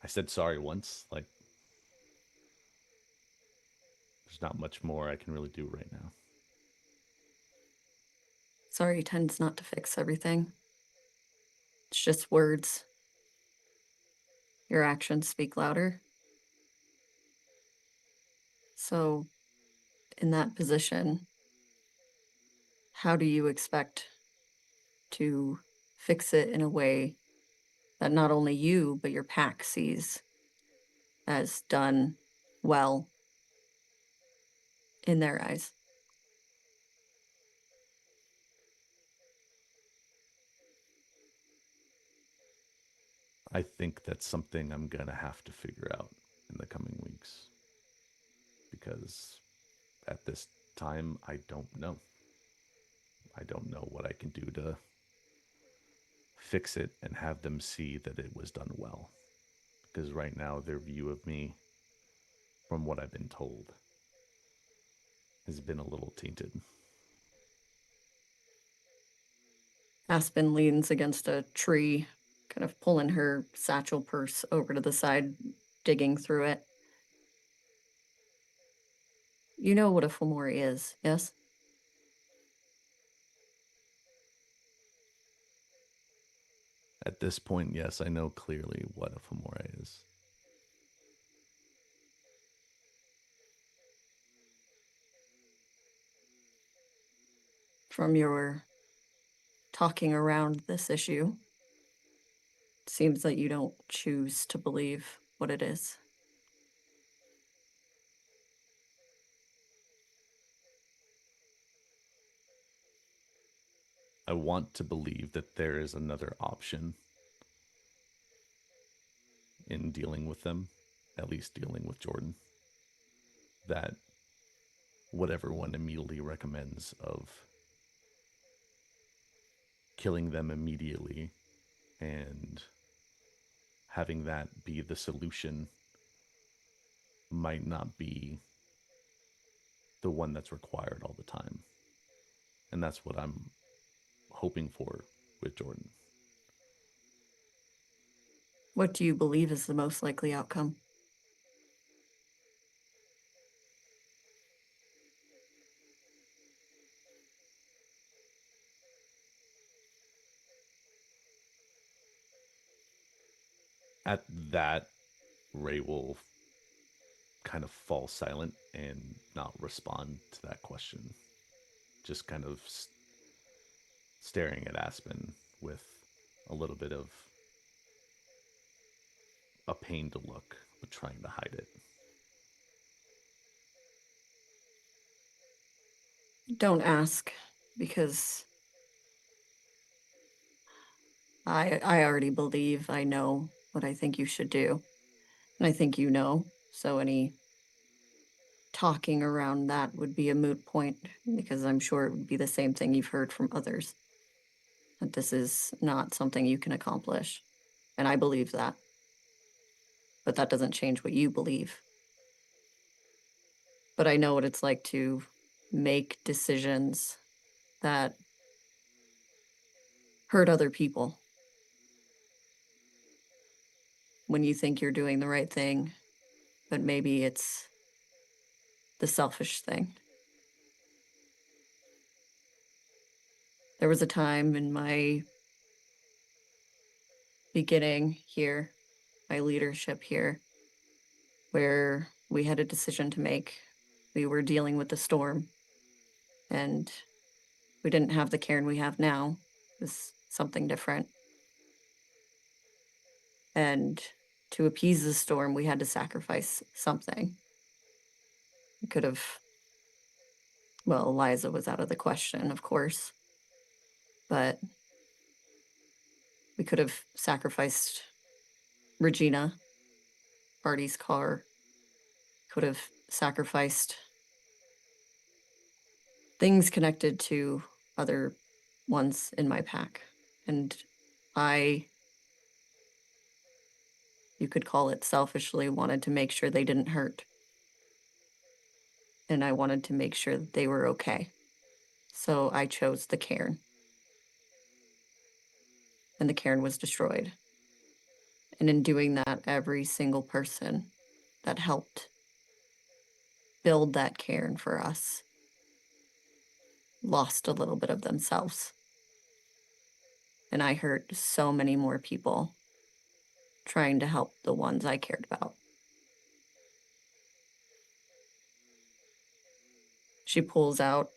I said sorry once. Like, there's not much more I can really do right now. Sorry tends not to fix everything. It's just words. Your actions speak louder. So, in that position, how do you expect to fix it in a way that not only you, but your pack sees as done well in their eyes? I think that's something I'm going to have to figure out in the coming weeks. Because at this time, I don't know. I don't know what I can do to fix it and have them see that it was done well. Because right now, their view of me, from what I've been told, has been a little tainted. Aspen leans against a tree, kind of pulling her satchel purse over to the side, digging through it. You know what a Fomori is, yes? At this point, yes, I know clearly what a Fomori is. From your talking around this issue, it seems that you don't choose to believe what it is. I want to believe that there is another option in dealing with them, at least dealing with Jordan, that what everyone immediately recommends of killing them immediately and having that be the solution might not be the one that's required all the time. And that's what I'm hoping for with Jordan. What do you believe is the most likely outcome? At that, Ray will kind of fall silent and not respond to that question. Just kind of staring at Aspen with a little bit of a pained look, but trying to hide it. Don't ask, because I already believe I know what I think you should do. And I think you know, so any talking around that would be a moot point, because I'm sure it would be the same thing you've heard from others. That this is not something you can accomplish. And I believe that. But that doesn't change what you believe. But I know what it's like to make decisions that hurt other people. When you think you're doing the right thing, but maybe it's the selfish thing. There was a time in my beginning here, my leadership here, where we had a decision to make. We were dealing with the storm, and we didn't have the cairn we have now. It was something different. And to appease the storm, we had to sacrifice something. We could have, well, Eliza was out of the question, of course, but we could have sacrificed Regina, Artie's car, could have sacrificed things connected to other ones in my pack. And you could call it selfishly, wanted to make sure they didn't hurt. And I wanted to make sure that they were okay. So I chose the cairn. And the cairn was destroyed. And in doing that, every single person that helped build that cairn for us lost a little bit of themselves. And I hurt so many more people trying to help the ones I cared about. She pulls out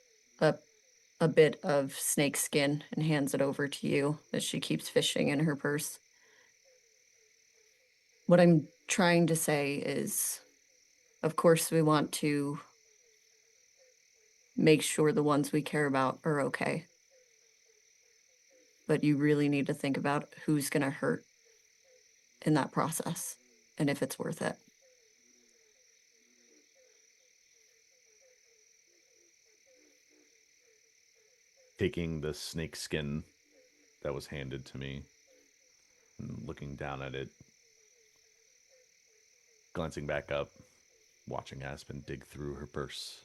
a bit of snake skin and hands it over to you as she keeps fishing in her purse. What I'm trying to say is, of course, we want to make sure the ones we care about are okay. But you really need to think about who's going to hurt in that process and if it's worth it. Taking the snake skin that was handed to me and looking down at it, glancing back up, watching Aspen dig through her purse.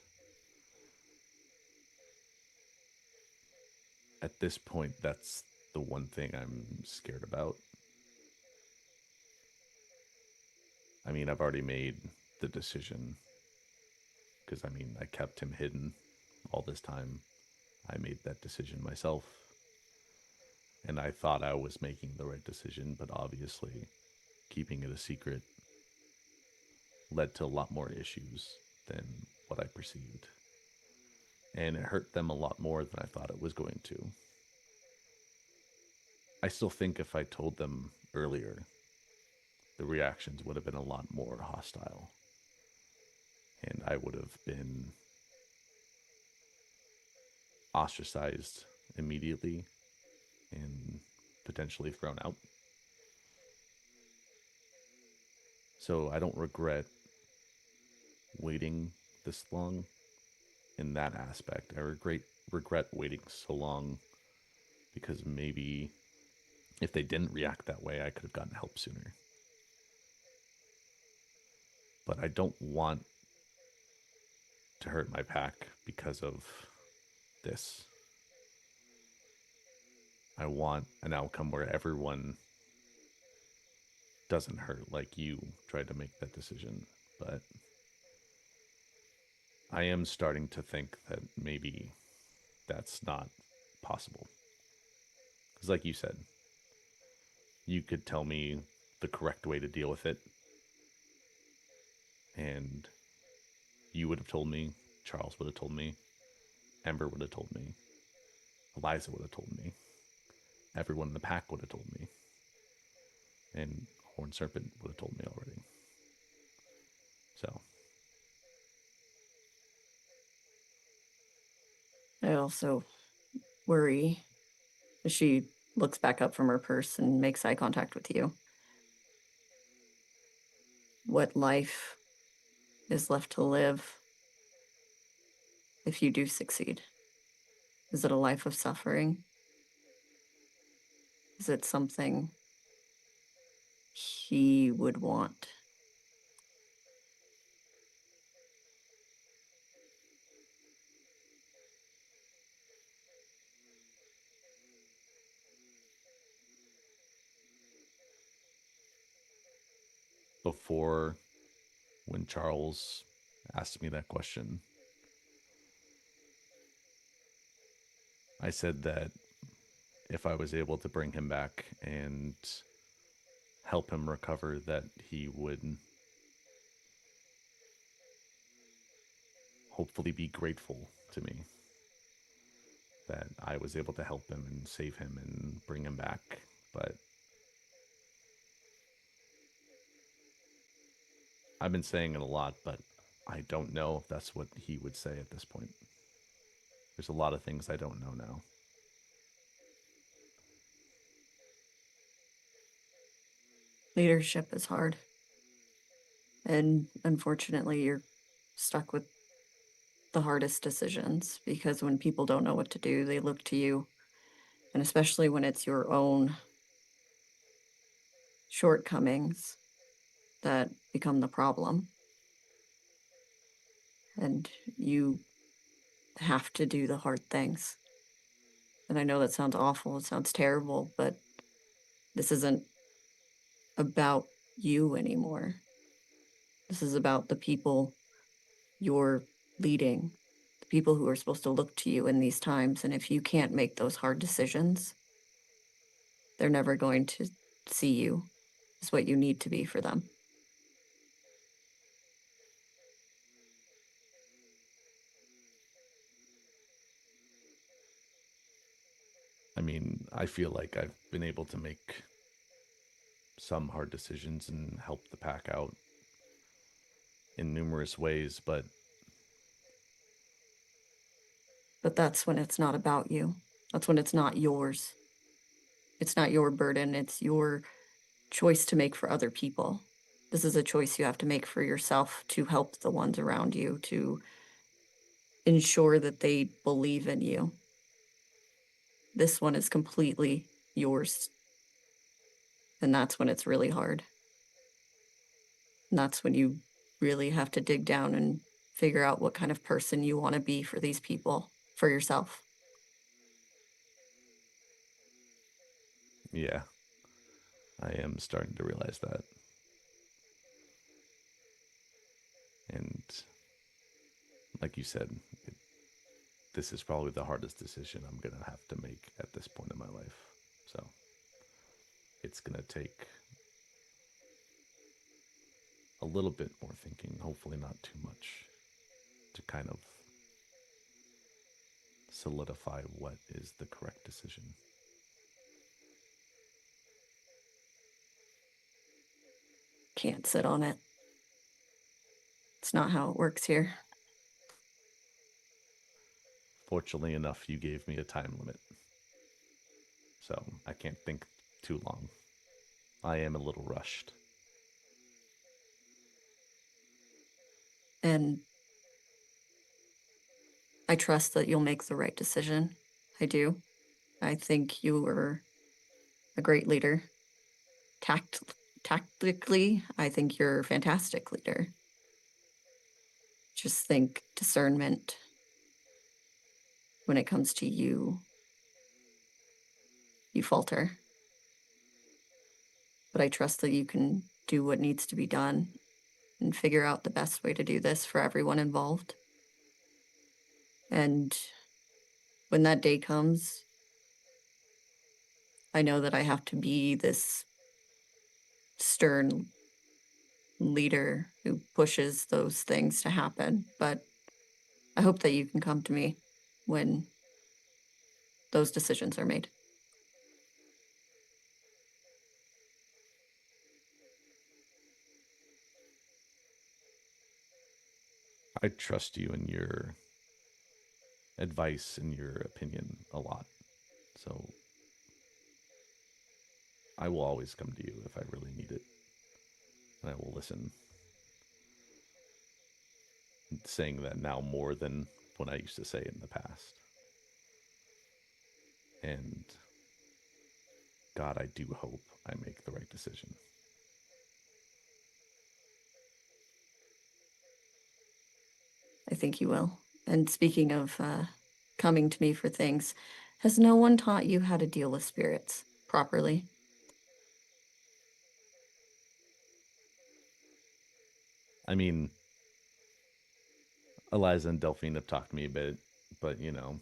At this point, that's the one thing I'm scared about. I mean, I've already made the decision because, I kept him hidden all this time. I made that decision myself. And I thought I was making the right decision, but obviously keeping it a secret led to a lot more issues than what I perceived. And it hurt them a lot more than I thought it was going to. I still think if I told them earlier, the reactions would have been a lot more hostile. And I would have been ostracized immediately and potentially thrown out. So I don't regret waiting this long in that aspect. I regret waiting so long because maybe if they didn't react that way, I could have gotten help sooner. But I don't want to hurt my pack because of this. I want an outcome where everyone doesn't hurt like you tried to make that decision. But I am starting to think that maybe that's not possible. Because like you said, you could tell me the correct way to deal with it. And you would have told me, Charles would have told me, Ember would have told me, Eliza would have told me, everyone in the pack would have told me, and Horned Serpent would have told me already. So I also worry as she looks back up from her purse and makes eye contact with you. What life is left to live if you do succeed? Is it a life of suffering? Is it something he would want? before, when Charles asked me that question, I said that if I was able to bring him back and help him recover, that he would hopefully be grateful to me that I was able to help him and save him and bring him back. But I've been saying it a lot, but I don't know if that's what he would say at this point. There's a lot of things I don't know now. Leadership is hard. And unfortunately, you're stuck with the hardest decisions because when people don't know what to do, they look to you And especially when it's your own shortcomings that become the problem. And you have to do the hard things. And I know that sounds awful, it sounds terrible, but this isn't about you anymore. This is about the people you're leading, the people who are supposed to look to you in these times. And if you can't make those hard decisions, they're never going to see you as what you need to be for them. I mean, I feel like I've been able to make some hard decisions and help the pack out in numerous ways, but that's when it's not about you. That's when it's not yours. It's not your burden. It's your choice to make for other people. This is a choice you have to make for yourself to help the ones around you, to ensure that they believe in you. This one is completely yours. And that's when it's really hard. And that's when you really have to dig down and figure out what kind of person you want to be for these people, for yourself. yeah, I am starting to realize that. And like you said, this is probably the hardest decision I'm going to have to make at this point in my life. So it's going to take a little bit more thinking, hopefully not too much, to kind of solidify what is the correct decision. Can't sit on it. It's not how it works here. Fortunately enough, you gave me a time limit, so I can't think too long. I am a little rushed. And I trust that you'll make the right decision. I do. I think you are a great leader. Tactically, I think you're a fantastic leader. Just think discernment when it comes to you, you falter. But I trust that you can do what needs to be done and figure out the best way to do this for everyone involved. And when that day comes, I know that I have to be this stern leader who pushes those things to happen. But I hope that you can come to me when those decisions are made. I trust you and your advice and your opinion a lot. So I will always come to you if I really need it. And I will listen. I'm saying that now more than when I used to say it in the past. And God, I do hope I make the right decision. I think you will. And speaking of coming to me for things, has no one taught you how to deal with spirits properly? I mean, Eliza and Delphine have talked to me a bit, but you know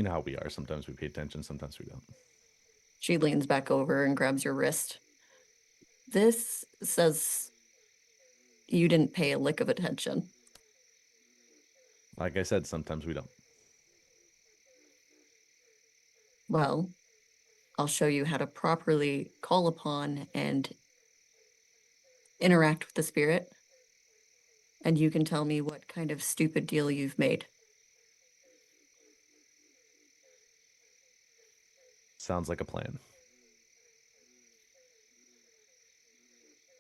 how we are. Sometimes we pay attention, sometimes we don't. She leans back over and grabs your wrist. This says you didn't pay a lick of attention. Like I said, sometimes we don't. Well, I'll show you how to properly call upon and interact with the spirit. And you can tell me what kind of stupid deal you've made. Sounds like a plan.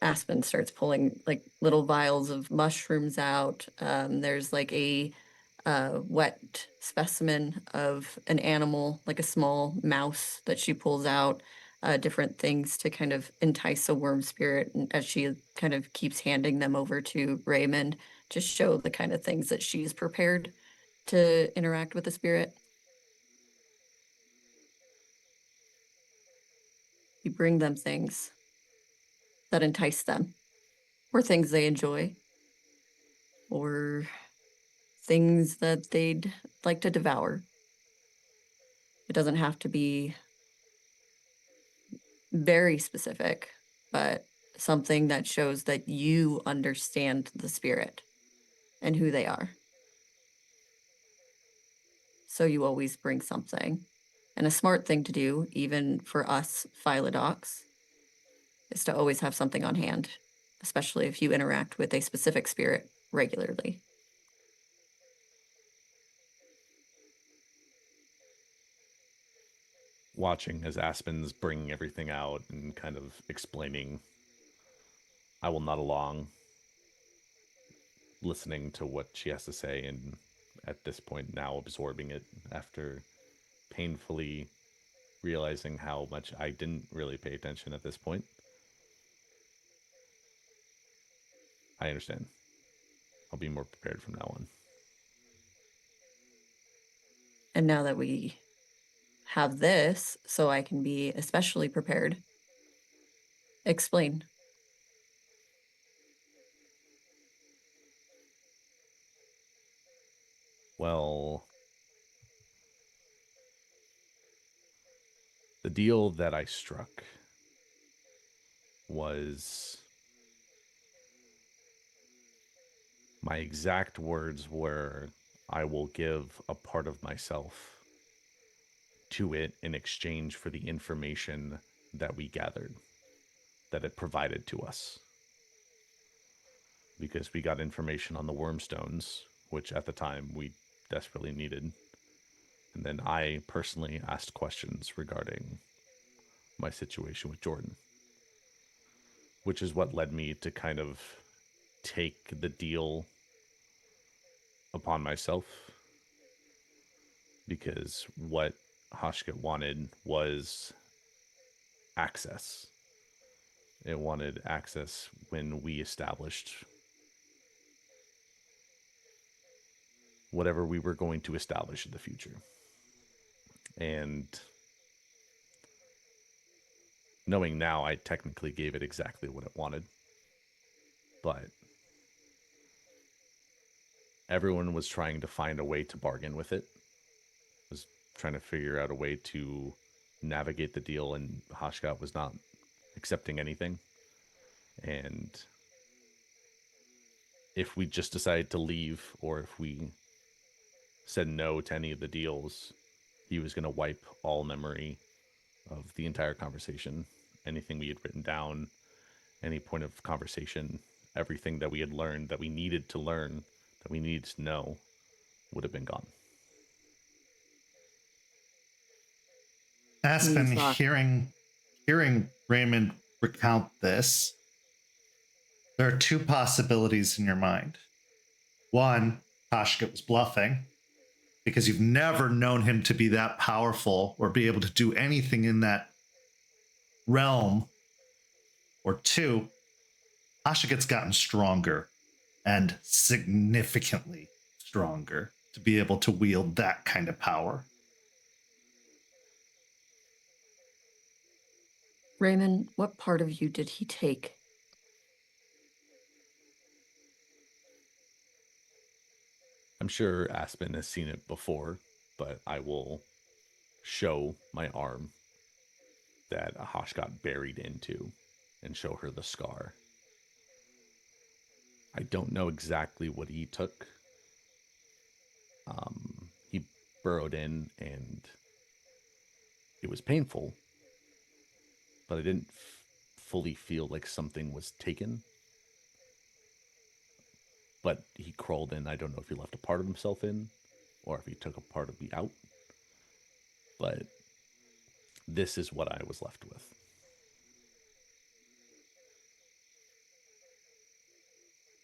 Aspen starts pulling like little vials of mushrooms out. There's like a wet specimen of an animal, like a small mouse that she pulls out, different things to kind of entice a worm spirit, and as she kind of keeps handing them over to Raymond to show the kind of things that she's prepared to interact with the spirit. You bring them things that entice them, or things they enjoy, or things that they'd like to devour. It doesn't have to be very specific, but something that shows that you understand the spirit and who they are. So you always bring something. And a smart thing to do, even for us Philodox, is to always have something on hand, especially if you interact with a specific spirit regularly. Watching as Aspen's bringing everything out and kind of explaining, I will nod along, listening to what she has to say, and at this point now absorbing it after painfully realizing how much I didn't really pay attention at this point. I understand. I'll be more prepared from now on. And now that we have this, so I can be especially prepared, explain. Well, the deal that I struck was, my exact words were, I will give a part of myself to it in exchange for the information that we gathered, that it provided to us. Because we got information on the wormstones, which at the time we desperately needed. And then I personally asked questions regarding my situation with Jordan, which is what led me to kind of take the deal upon myself, because what Hashugut wanted was access. It wanted access when we established whatever we were going to establish in the future. And knowing now, I technically gave it exactly what it wanted. But everyone was trying to find a way to bargain with it, was trying to figure out a way to navigate the deal, and Hashugut was not accepting anything. And if we just decided to leave, or if we said no to any of the deals, he was going to wipe all memory of the entire conversation, anything we had written down, any point of conversation, everything that we had learned, that we needed to learn, that we needed to know, would have been gone. Aspen, hearing Raymond recount this, there are two possibilities in your mind. One, Hashugut was bluffing, because you've never known him to be that powerful or be able to do anything in that realm. Or two, Hashugut's gotten stronger, and significantly stronger, to be able to wield that kind of power. Raymond, what part of you did he take? I'm sure Aspen has seen it before, but I will show my arm that a Hash got buried into and show her the scar. I don't know exactly what he took. He burrowed in and it was painful, but I didn't fully feel like something was taken. But he crawled in. I don't know if he left a part of himself in or if he took a part of me out. But this is what I was left with.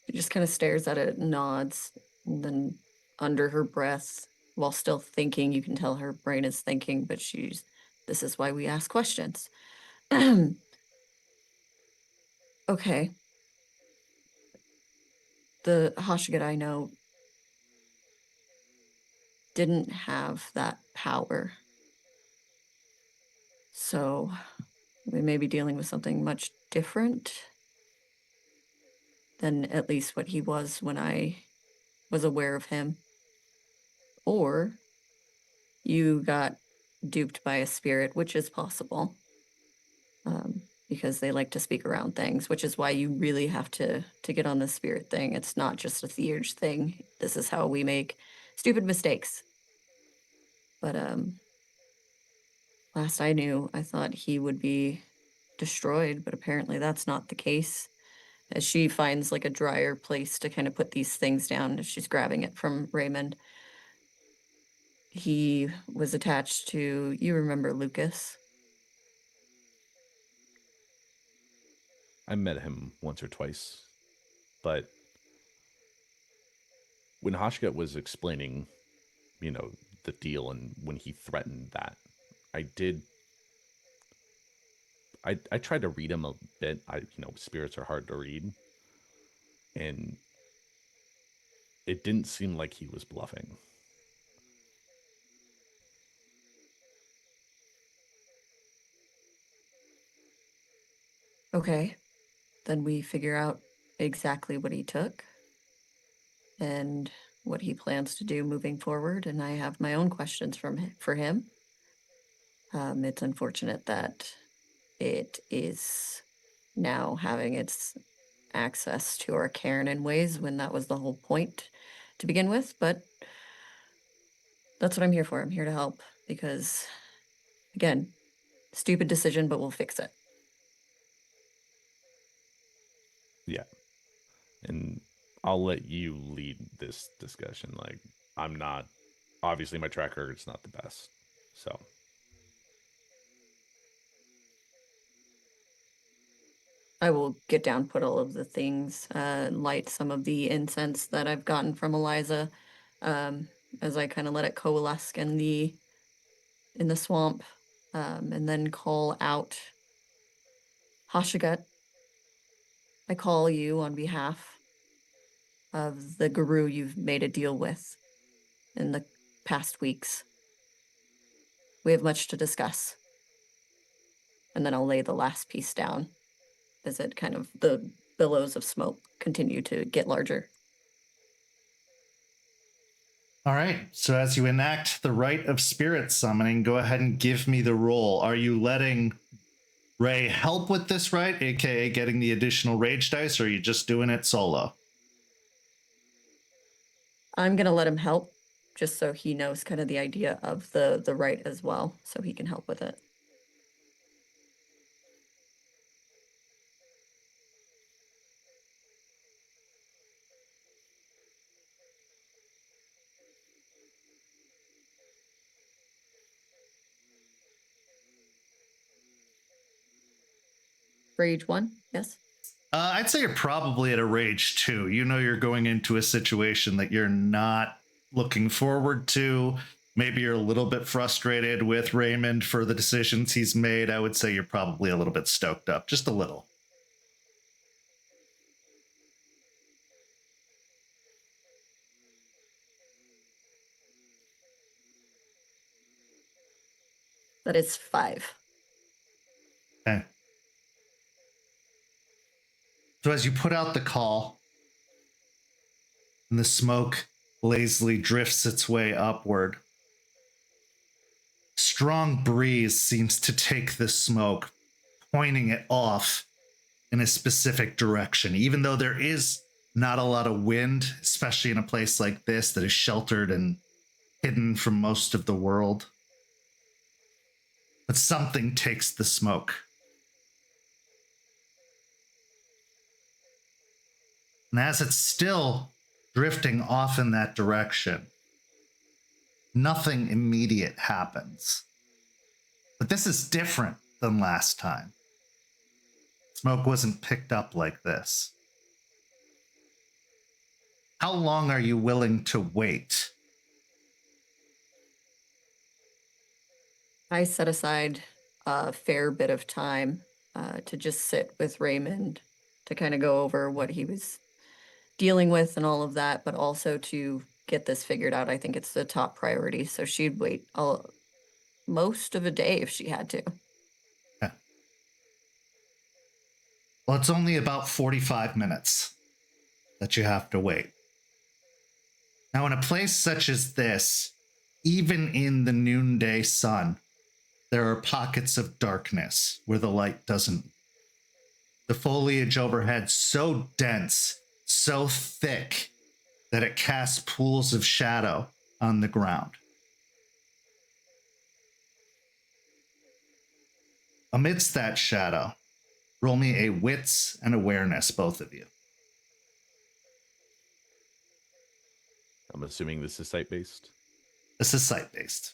He just kind of stares at it, nods, and then under her breath while still thinking. You can tell her brain is thinking, but this is why we ask questions. Okay. The Hashugut I know didn't have that power. So we may be dealing with something much different than at least what he was when I was aware of him. Or you got duped by a spirit, which is possible, because they like to speak around things, which is why you really have to get on the spirit thing. It's not just a theurge thing. This is how we make stupid mistakes. But last I knew, I thought he would be destroyed, but apparently that's not the case. As she finds like a drier place to kind of put these things down, as she's grabbing it from Raymond. He was attached to, you remember Lucas? I met him once or twice, but when Hashugut was explaining, the deal and when he threatened that, I tried to read him a bit. Spirits are hard to read, and it didn't seem like he was bluffing. Okay, then we figure out exactly what he took and what he plans to do moving forward, and I have my own questions for him. It's unfortunate that it is now having its access to our cairn in ways when that was the whole point to begin with, but that's what I'm here for. I'm here to help because, again, stupid decision, but we'll fix it. Yeah. And I'll let you lead this discussion. Like, I'm not, obviously my track record's not the best. So. I will get down, put all of the things, light some of the incense that I've gotten from Eliza, as I kind of let it coalesce in the swamp, and then call out Hashugut. I call you on behalf of the guru you've made a deal with in the past weeks. We have much to discuss. And then I'll lay the last piece down as it kind of, the billows of smoke continue to get larger. All right. So as you enact the rite of spirit summoning, go ahead and give me the roll. Are you letting Ray help with this rite, aka getting the additional rage dice, or are you just doing it solo? I'm gonna let him help, just so he knows kind of the idea of the rite as well, so he can help with it. Rage 1, yes? I'd say you're probably at a rage 2. You know you're going into a situation that you're not looking forward to. Maybe you're a little bit frustrated with Raymond for the decisions he's made. I would say you're probably a little bit stoked up, just a little. That is 5. Okay. So as you put out the call, and the smoke lazily drifts its way upward, strong breeze seems to take the smoke, pointing it off in a specific direction. Even though there is not a lot of wind, especially in a place like this that is sheltered and hidden from most of the world. But something takes the smoke. And as it's still drifting off in that direction, nothing immediate happens. But this is different than last time. Smoke wasn't picked up like this. How long are you willing to wait? I set aside a fair bit of time to just sit with Raymond to kind of go over what he was dealing with and all of that, but also to get this figured out. I think it's the top priority. So she'd wait most of a day if she had to. Okay. Well, it's only about 45 minutes that you have to wait. Now, in a place such as this, even in the noonday sun, there are pockets of darkness where the light doesn't. The foliage overhead so dense, so thick, that it casts pools of shadow on the ground. Amidst that shadow, roll me a wits and awareness, both of you. I'm assuming this is site-based. This is site-based.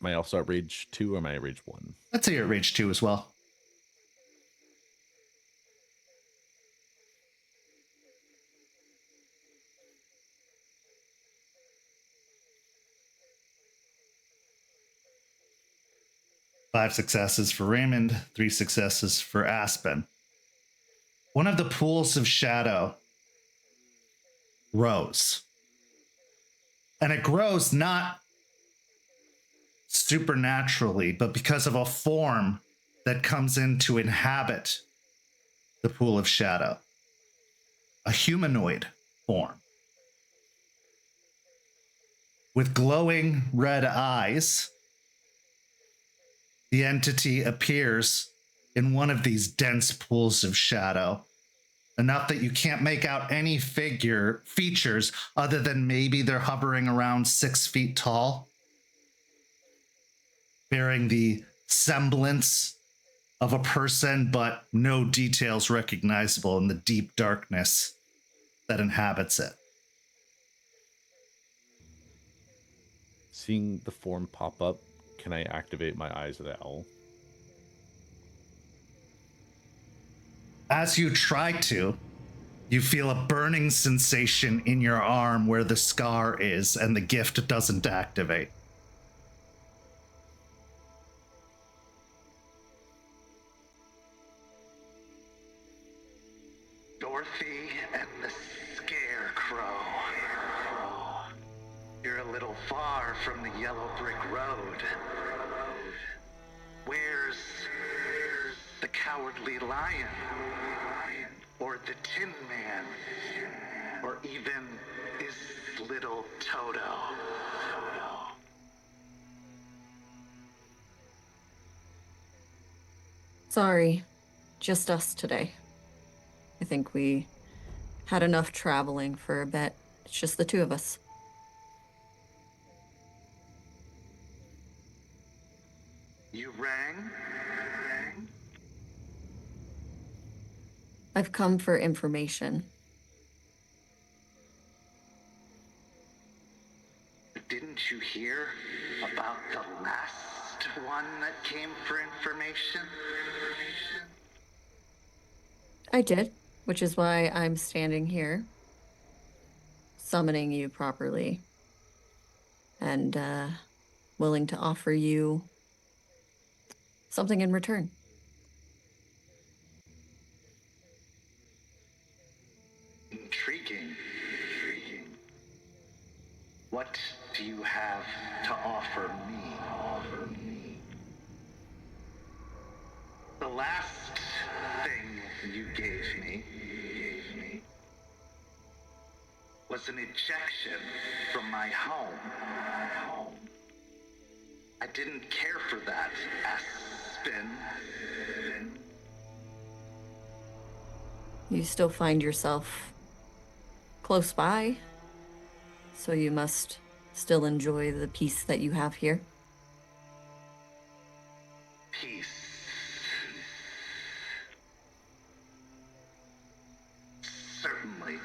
Am I also at Rage 2 or am I at Rage 1? Let's say you're at Rage 2 as well. Five successes for Raymond, 3 successes for Aspen. One of the pools of shadow grows. And it grows not supernaturally, but because of a form that comes in to inhabit the pool of shadow. A humanoid form. With glowing red eyes, the entity appears in one of these dense pools of shadow, enough that you can't make out any features other than maybe they're hovering around 6 feet tall, bearing the semblance of a person, but no details recognizable in the deep darkness that inhabits it. Seeing the form pop up, can I activate my Eyes of the Owl? As you try to, you feel a burning sensation in your arm where the scar is, and the gift doesn't activate. Dorothy and the Scarecrow. You're a little far from the yellow brick road. Where's the Cowardly Lion? Or the Tin Man? Or even is little Toto? Sorry, just us today. I think we had enough traveling for a bit. It's just the two of us. You rang? I've come for information. Didn't you hear about the last one that came for information? I did, which is why I'm standing here, summoning you properly, and willing to offer you something in return. Intriguing. What do you have to offer me? The last thing you gave me was an ejection from my home. I didn't care for that, Aspen. You still find yourself close by, so you must still enjoy the peace that you have here. Peace. Certainly.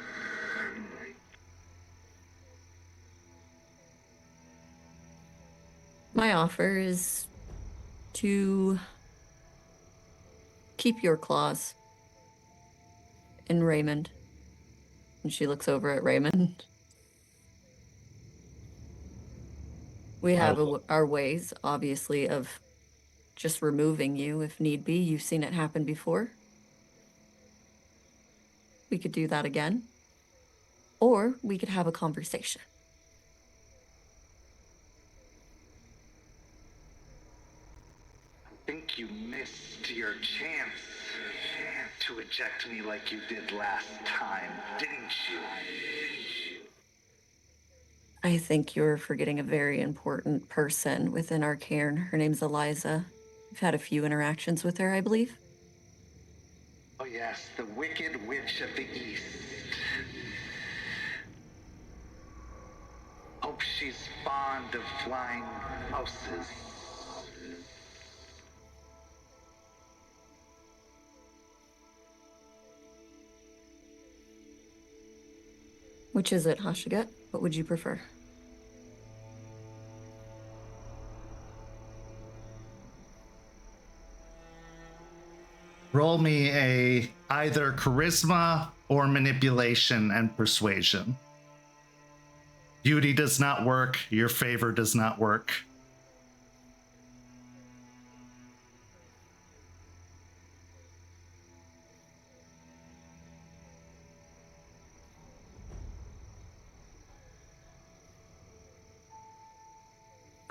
My offer is to keep your claws. in Raymond. And she looks over at Raymond. We have our ways, obviously, of just removing you if need be. You've seen it happen before. We could do that again. Or we could have a conversation. I think you missed your chance to eject me like you did last time, didn't you? I think you're forgetting a very important person within our cairn. Her name's Eliza. We've had a few interactions with her, I believe. Oh yes, the Wicked Witch of the East. Hope she's fond of flying houses. Which is it, Hashugut? What would you prefer? Roll me a either charisma or manipulation and persuasion. Beauty does not work. Your favor does not work.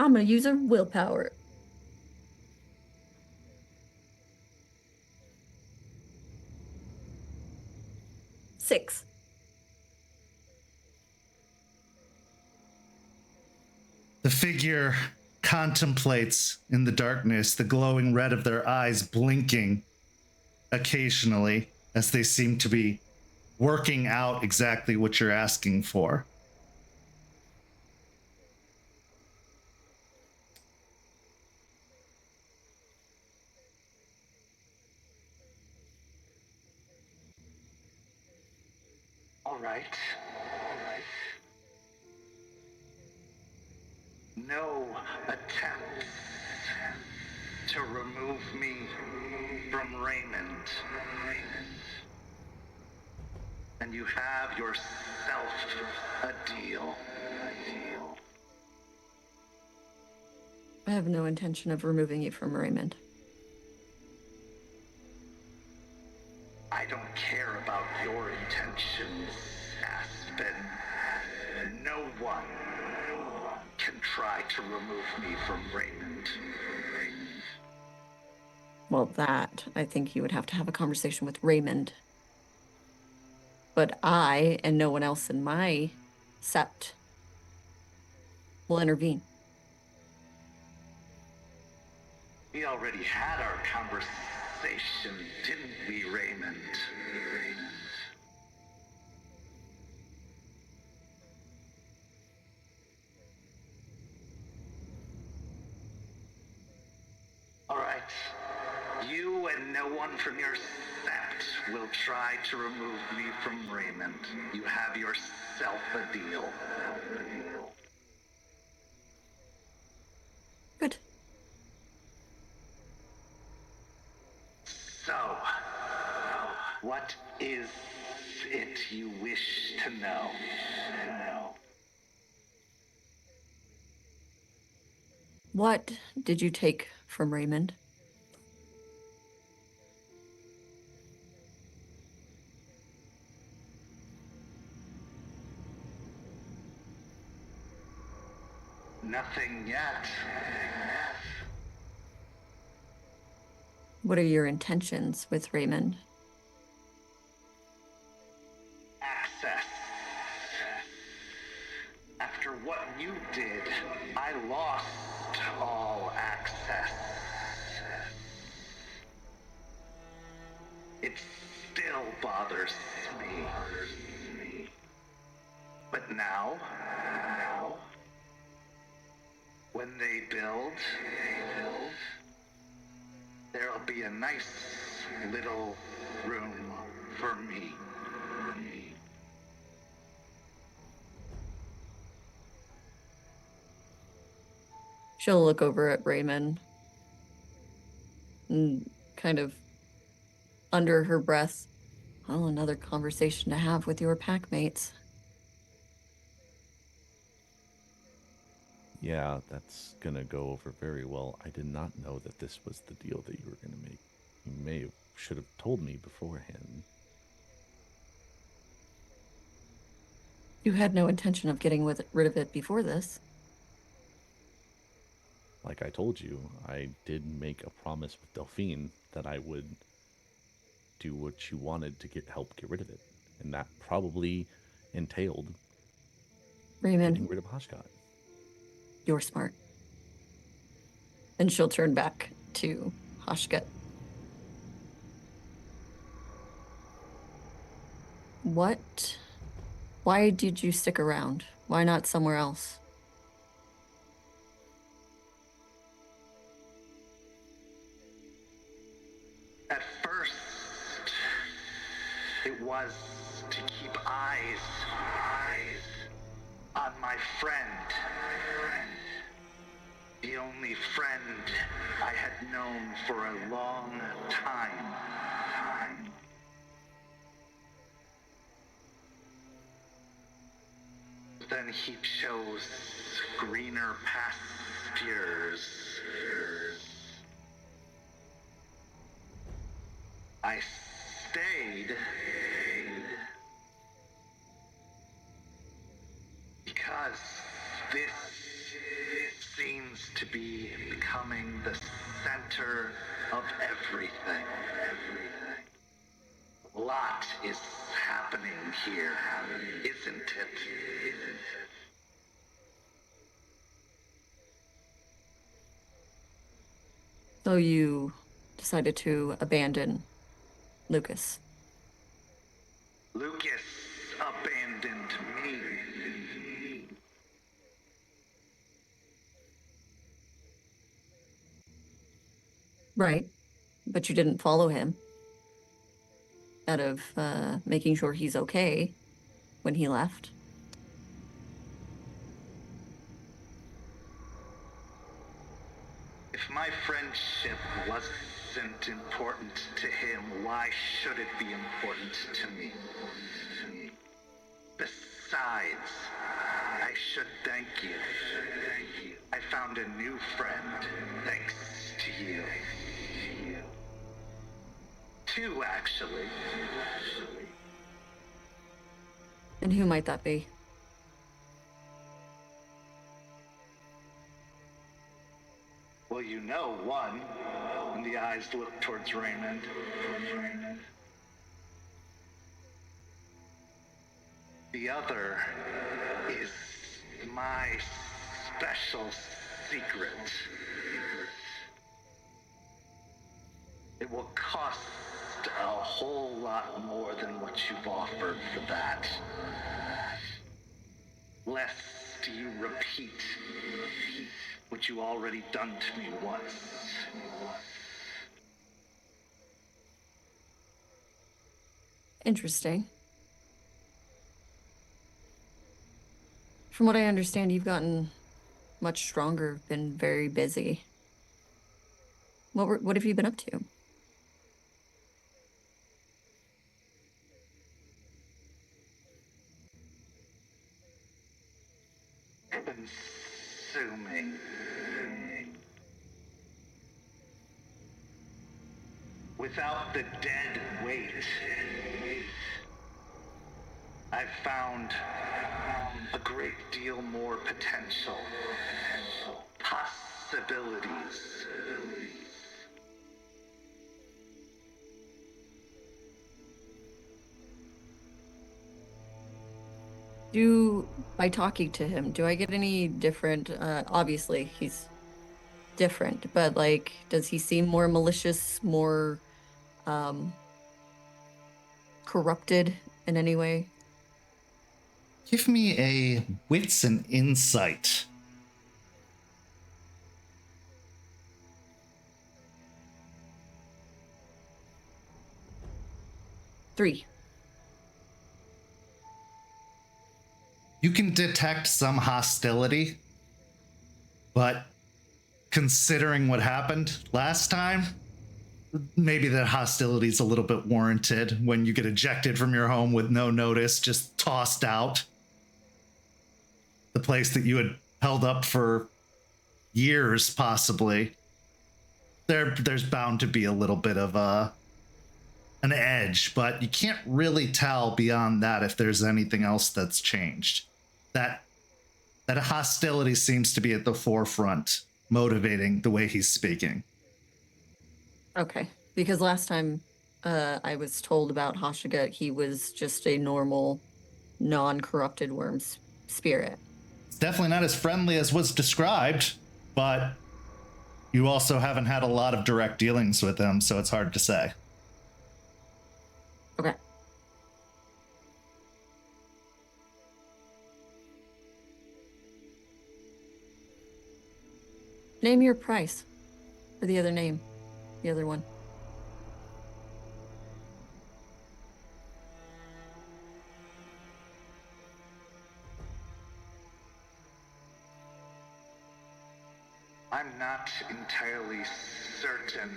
I'm gonna use her willpower. Six. The figure contemplates in the darkness, the glowing red of their eyes blinking occasionally as they seem to be working out exactly what you're asking for. All right. No attempts to remove me from Raymond. And you have yourself a deal. I have no intention of removing you from Raymond. I don't care about your intentions, Aspen. No one can try to remove me from Raymond. Well, that, I think you would have to have a conversation with Raymond. But I, and no one else in my sept, will intervene. We already had our conversation, didn't we, Raymond? All right. You and no one from your sept will try to remove me from Raymond. You have yourself a deal. Good. So, what is it you wish to know? What did you take from Raymond? Nothing yet. What are your intentions with Raymond? Access. After what you did, I lost all access. It still bothers me. But now, when they build, there'll be a nice little room for me. She'll look over at Raymond and kind of under her breath, Well, another conversation to have with your pack mates. Yeah, that's gonna go over very well. I did not know that this was the deal that you were gonna make. You should have told me beforehand. You had no intention of getting rid of it before this. Like I told you, I did make a promise with Delphine that I would do what you wanted to help get rid of it. And that probably entailed Raymond, getting rid of Hashugut. you're smart. And she'll turn back to Hashugut. Why did you stick around? Why not somewhere else? At first, it was to keep eyes on my friend. The only friend I had known for a long time. Then he chose greener pastures. I stayed because this seems to be becoming the center of everything. A lot is happening here, isn't it? So you decided to abandon Lucas. Lucas abandoned me. Right. But you didn't follow him. Out of making sure he's okay when he left. If my friendship wasn't important to him, why should it be important to me? Besides, I should thank you. I found a new friend, thanks to you. Two, actually. And who might that be? Well, you know one, when the eyes look towards Raymond. The other is my special secret. It will cost a whole lot more than what you've offered for that. Lest you repeat what you already done to me once. Interesting. From what I understand, you've gotten much stronger, been very busy. What have you been up to? Consuming. Without the dead weight, I've found a great deal more potential. Possibilities. By talking to him, do I get any different, obviously he's different, but like, does he seem more malicious, more, corrupted in any way? Give me a wits and insight. Three. You can detect some hostility, but considering what happened last time, maybe the hostility's a little bit warranted when you get ejected from your home with no notice, just tossed out. The place that you had held up for years, possibly. There's bound to be a little bit of an edge, but you can't really tell beyond that if there's anything else that's changed. That hostility seems to be at the forefront, motivating the way he's speaking. Okay, because last time I was told about Hashugut, he was just a normal, non-corrupted worm's spirit. It's definitely not as friendly as was described, but you also haven't had a lot of direct dealings with him, so it's hard to say. Okay. Name your price for the other name, the other one. I'm not entirely certain.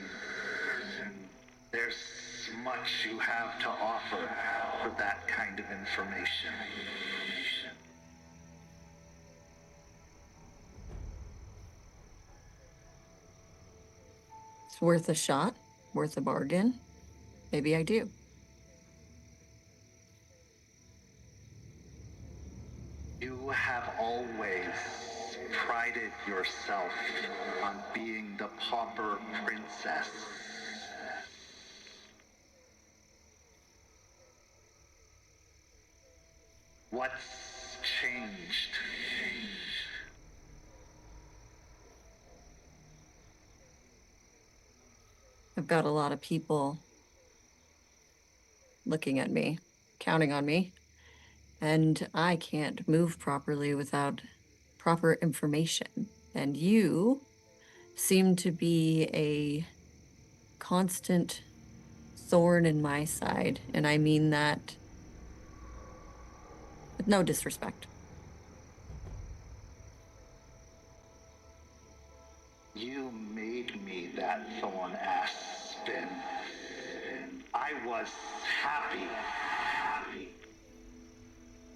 There's much you have to offer for that kind of information. It's worth a shot, worth a bargain. Maybe I do. You have always prided yourself on being the pauper princess. What's changed? I've got a lot of people looking at me, counting on me, and I can't move properly without proper information. And you seem to be a constant thorn in my side, and I mean that with no disrespect. You made me that thorn, Aspen. I was happy.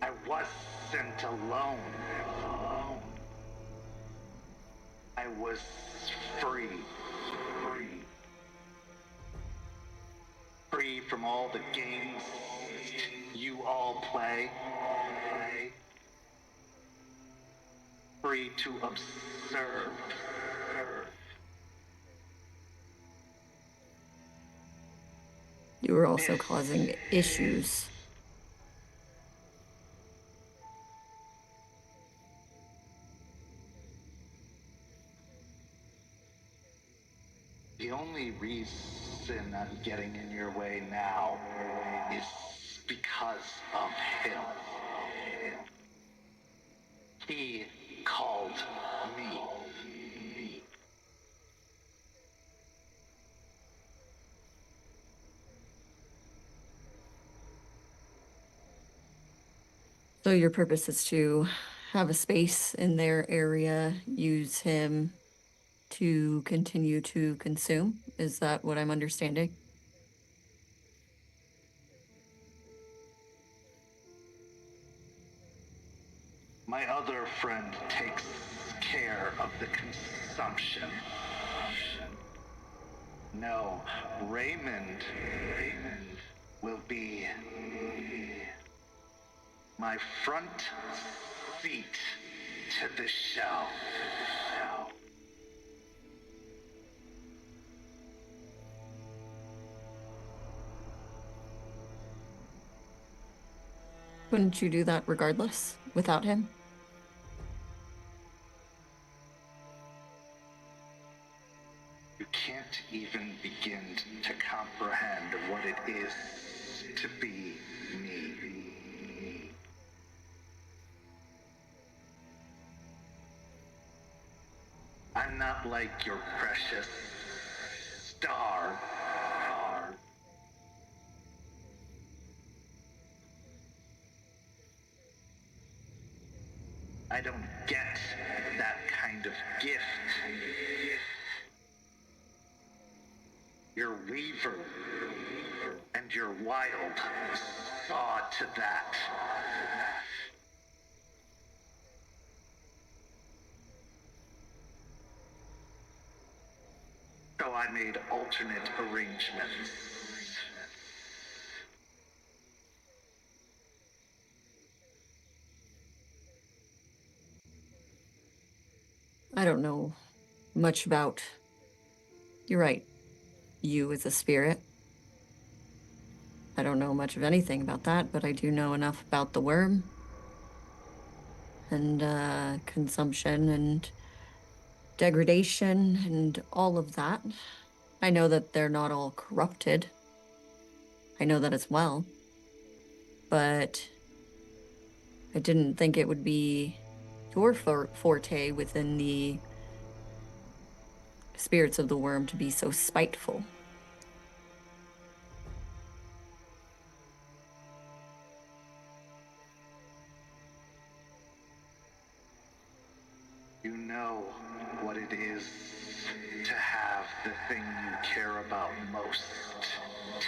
I wasn't alone. I was free. Free from all the games you all play. Free to observe. You were also causing issues. The only reason I'm getting in your way now is because of him. He called me. So your purpose is to have a space in their area, use him to continue to consume? Is that what I'm understanding? My other friend takes care of the consumption. No, Raymond will be my front seat to the show. Wouldn't you do that regardless, without him? You can't even begin to comprehend what it is to be me. I'm not like your precious star. I don't get that kind of gift. Your weaver and your wild saw to that. So I made alternate arrangements. I don't know much about. You're right. You as a spirit. I don't know much of anything about that, but I do know enough about the worm and consumption and degradation and all of that. I know that they're not all corrupted. I know that as well. But I didn't think it would be your forte within the spirits of the worm to be so spiteful. You know what it is to have the thing you care about most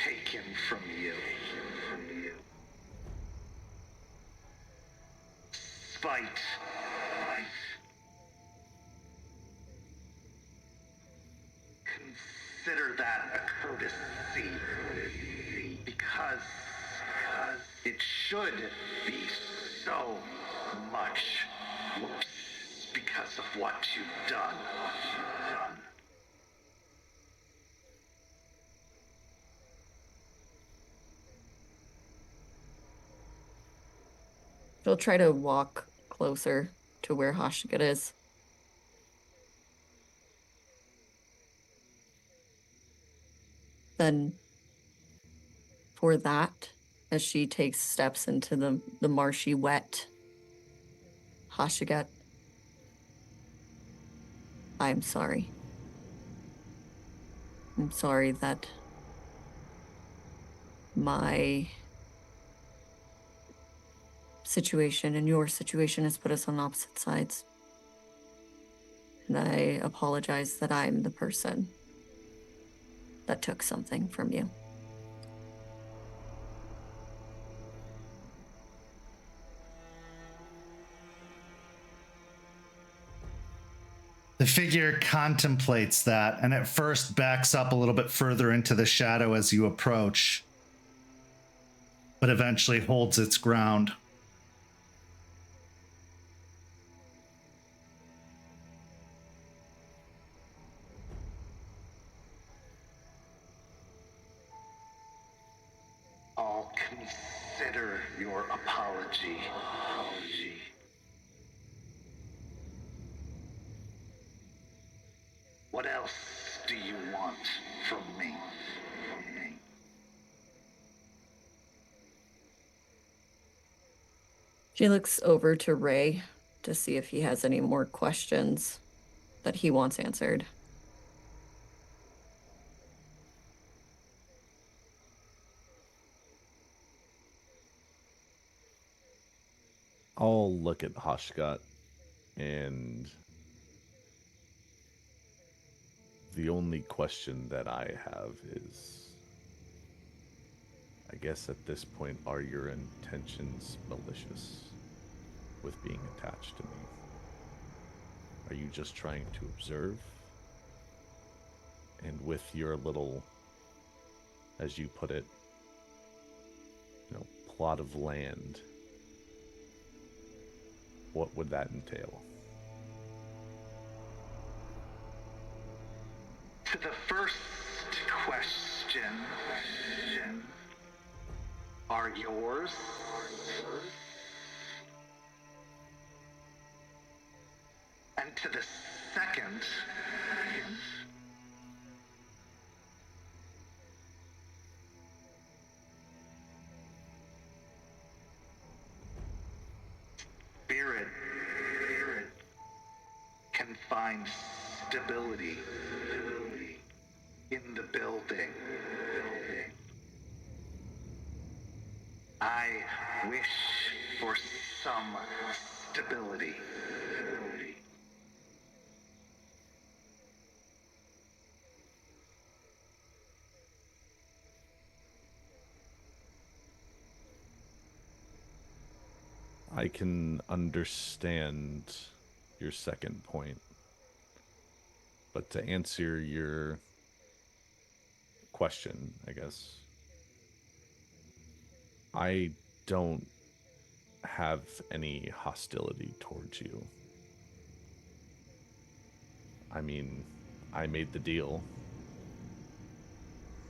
taken from you. Spite. Consider that a courtesy, because it should be so much worse because of what you've done. She'll try to walk closer to where Hashugut is. Then, for that, as she takes steps into the marshy, wet Hashugut, I'm sorry. I'm sorry that my situation and your situation has put us on opposite sides. And I apologize that I'm the person that took something from you. The figure contemplates that and at first backs up a little bit further into the shadow as you approach, but eventually holds its ground. I'll consider your apology. What else do you want from me? She looks over to Ray to see if he has any more questions that he wants answered. I'll look at Hashugut, and the only question that I have is, I guess at this point, are your intentions malicious with being attached to me? Are you just trying to observe? And with your little, as you put it, plot of land, what would that entail? To the first question, are yours? And to the second, spirit can find stability in the building. I wish for some stability. I can understand your second point. But to answer your question, I guess, I don't have any hostility towards you. I mean, I made the deal.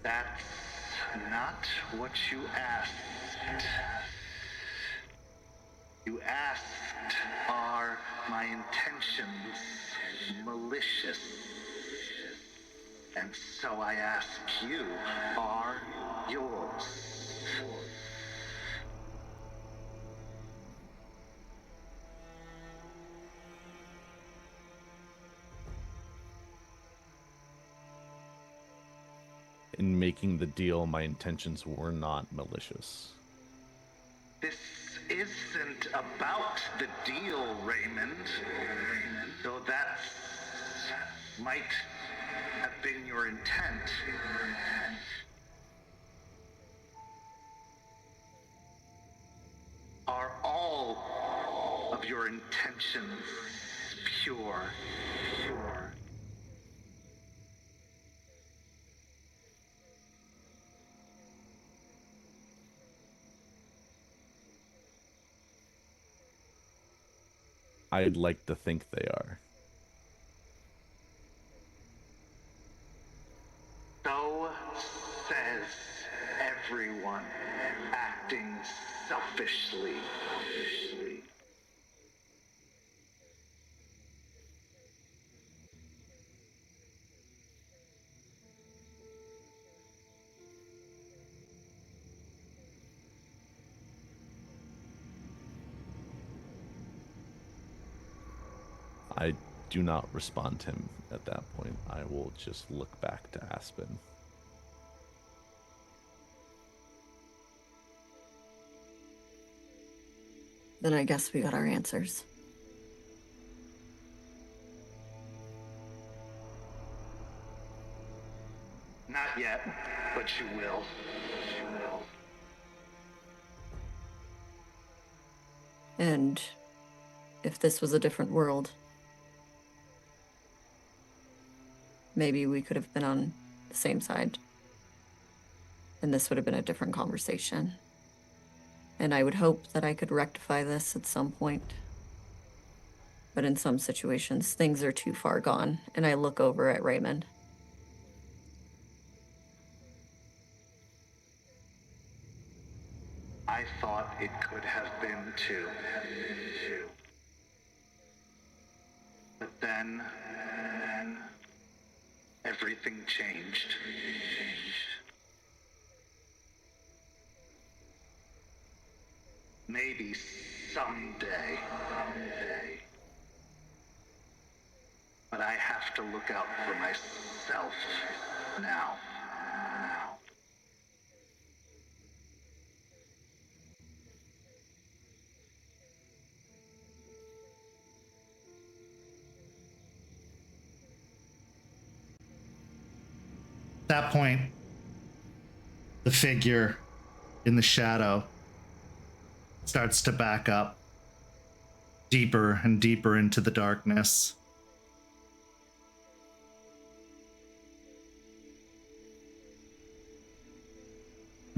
That's not what you asked. You asked, are my intentions malicious? And so I ask you, are yours? In making the deal, my intentions were not malicious. This isn't about the deal, Raymond. Though that might have been your intent. Are all of your intentions pure? I'd like to think they are. So says everyone acting selfishly. I do not respond to him at that point. I will just look back to Aspen. Then I guess we got our answers. Not yet, but you will. And if this was a different world, maybe we could have been on the same side. And this would have been a different conversation. And I would hope that I could rectify this at some point. But in some situations, things are too far gone. And I look over at Raymond. I thought it could have been too. But then everything changed. Maybe someday. But I have to look out for myself now. At that point, the figure in the shadow starts to back up deeper and deeper into the darkness.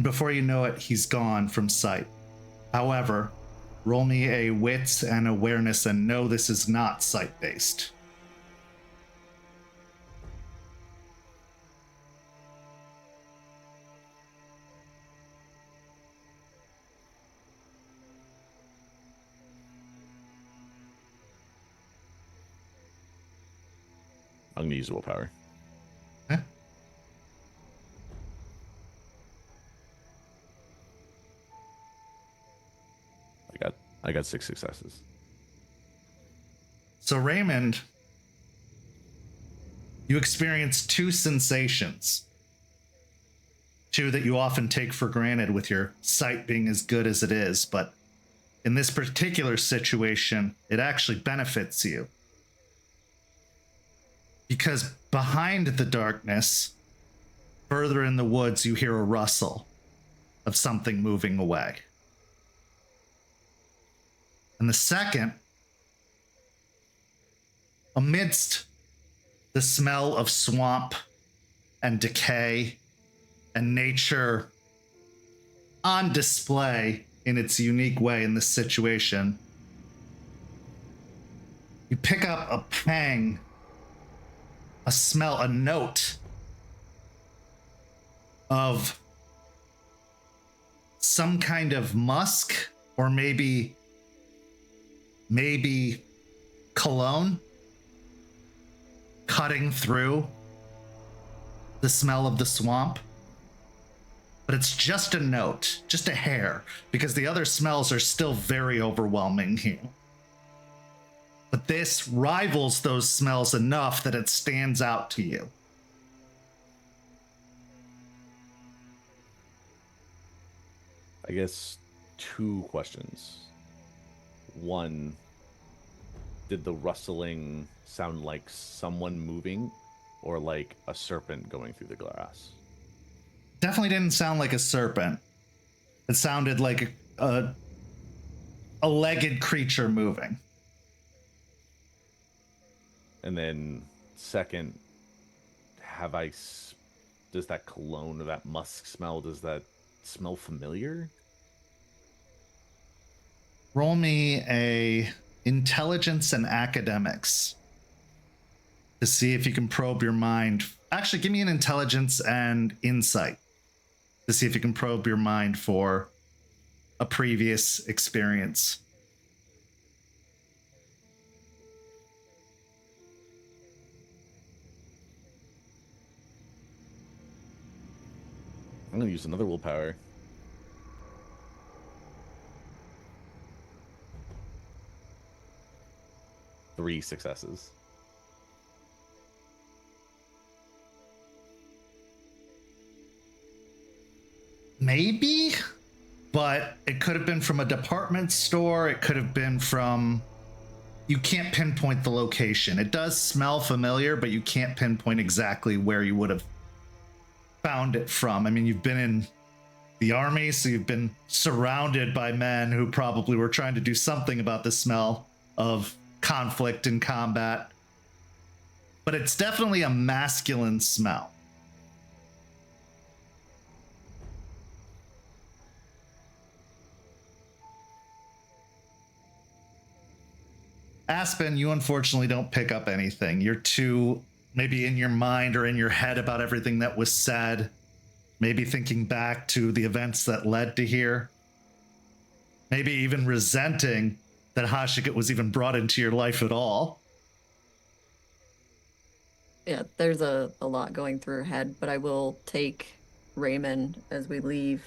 Before you know it, he's gone from sight. However, roll me a wits and awareness and know this is not sight-based. I'm gonna use willpower. Okay. I got 6 successes. So Raymond, you experience two sensations. Two that you often take for granted with your sight being as good as it is, but in this particular situation, it actually benefits you. Because behind the darkness, further in the woods, you hear a rustle of something moving away. And the second, amidst the smell of swamp and decay and nature on display in its unique way in this situation, you pick up a pang, a smell, a note of some kind of musk, or maybe cologne, cutting through the smell of the swamp. But it's just a note, just a hair, because the other smells are still very overwhelming here. But this rivals those smells enough that it stands out to you. I guess 2 questions. One, did the rustling sound like someone moving or like a serpent going through the grass? Definitely didn't sound like a serpent. It sounded like a legged creature moving. And then second, does that cologne or that musk smell, does that smell familiar? Roll me a intelligence and academics to see if you can probe your mind. Actually, give me an intelligence and insight to see if you can probe your mind for a previous experience. I'm going to use another willpower. Three successes. Maybe, but it could have been from a department store. It could have been from... You can't pinpoint the location. It does smell familiar, but you can't pinpoint exactly where you would have found it from. I mean, you've been in the army, so you've been surrounded by men who probably were trying to do something about the smell of conflict and combat. But it's definitely a masculine smell. Aspen, you unfortunately don't pick up anything. You're too maybe in your mind or in your head about everything that was said, maybe thinking back to the events that led to here, maybe even resenting that Hashugut was even brought into your life at all. Yeah, there's a lot going through her head, but I will take Raymond as we leave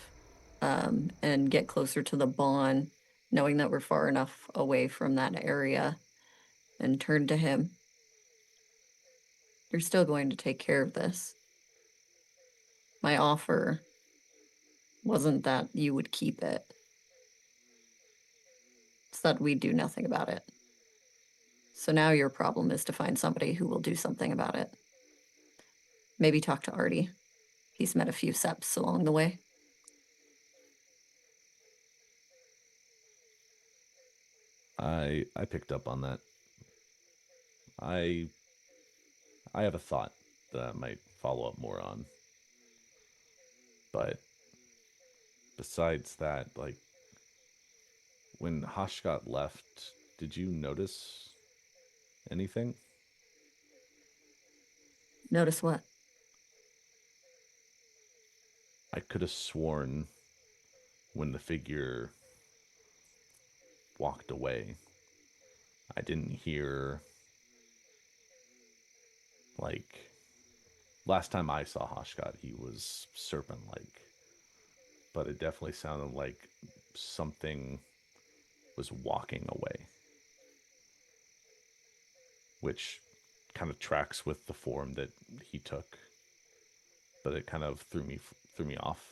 and get closer to the barn, knowing that we're far enough away from that area, and turn to him. You're still going to take care of this. My offer wasn't that you would keep it. It's that we do nothing about it. So now your problem is to find somebody who will do something about it. Maybe talk to Artie. He's met a few Seps along the way. I picked up on that. I have a thought that I might follow up more on. But besides that, like, when Hashugut left, did you notice anything? Notice what? I could have sworn when the figure walked away, I didn't hear, like, last time I saw Hashugut, he was serpent-like, but it definitely sounded like something was walking away, which kind of tracks with the form that he took, but it kind of threw me off.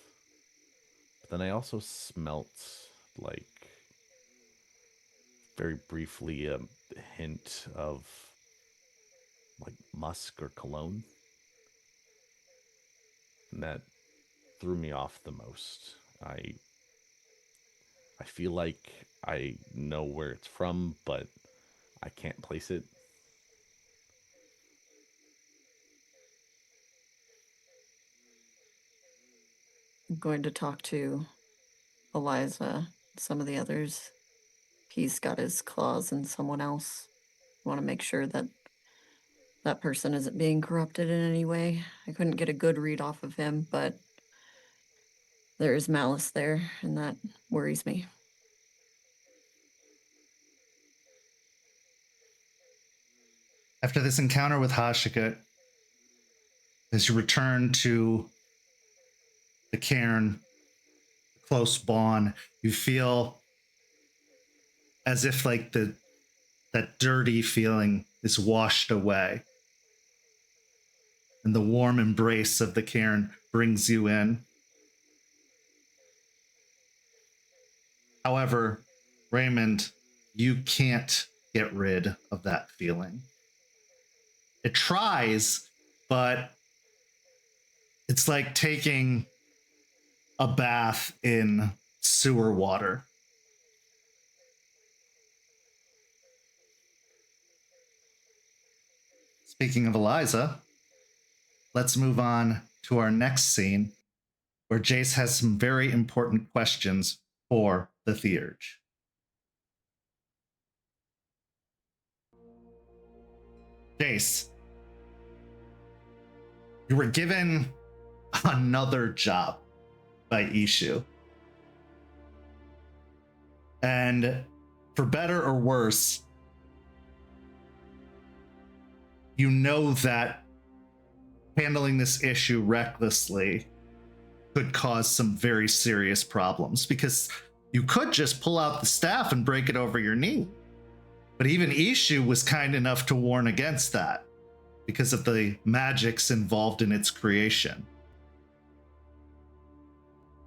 But then I also smelt, like, very briefly a hint of like musk or cologne, and that threw me off the most. I I feel like I know where it's from, but I can't place it. I'm going to talk to Eliza, some of the others. He's got his claws in someone else. I want to make sure that that person isn't being corrupted in any way. I couldn't get a good read off of him, but there is malice there, and that worries me. After this encounter with Hashugut, as you return to the cairn, close bond, you feel as if like that dirty feeling is washed away. And the warm embrace of the cairn brings you in. However, Raymond, you can't get rid of that feeling. It tries, but it's like taking a bath in sewer water. Speaking of Eliza, let's move on to our next scene where Jace has some very important questions for the Theurge. Jace, you were given another job by Eshu. And for better or worse, you know that handling this issue recklessly could cause some very serious problems, because you could just pull out the staff and break it over your knee. But even Eshu was kind enough to warn against that because of the magics involved in its creation.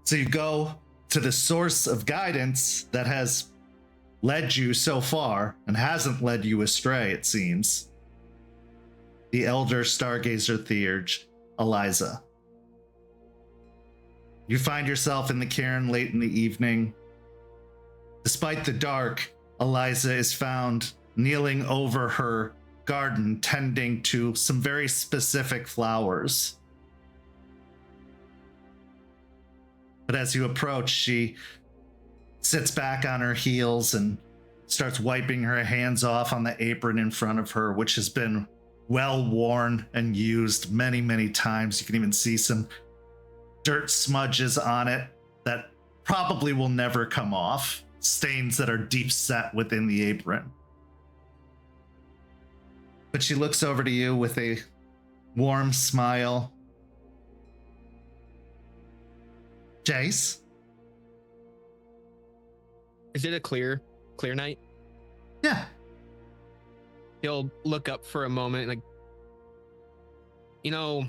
So you go to the source of guidance that has led you so far and hasn't led you astray, it seems. The Elder Stargazer Theurge, Eliza. You find yourself in the cairn late in the evening. Despite the dark, Eliza is found kneeling over her garden, tending to some very specific flowers. But as you approach, she sits back on her heels and starts wiping her hands off on the apron in front of her, which has been well worn and used many, many times. You can even see some dirt smudges on it that probably will never come off, stains that are deep set within the apron. But she looks over to you with a warm smile. Jace? Is it a clear night? Yeah. He'll look up for a moment, like, you know,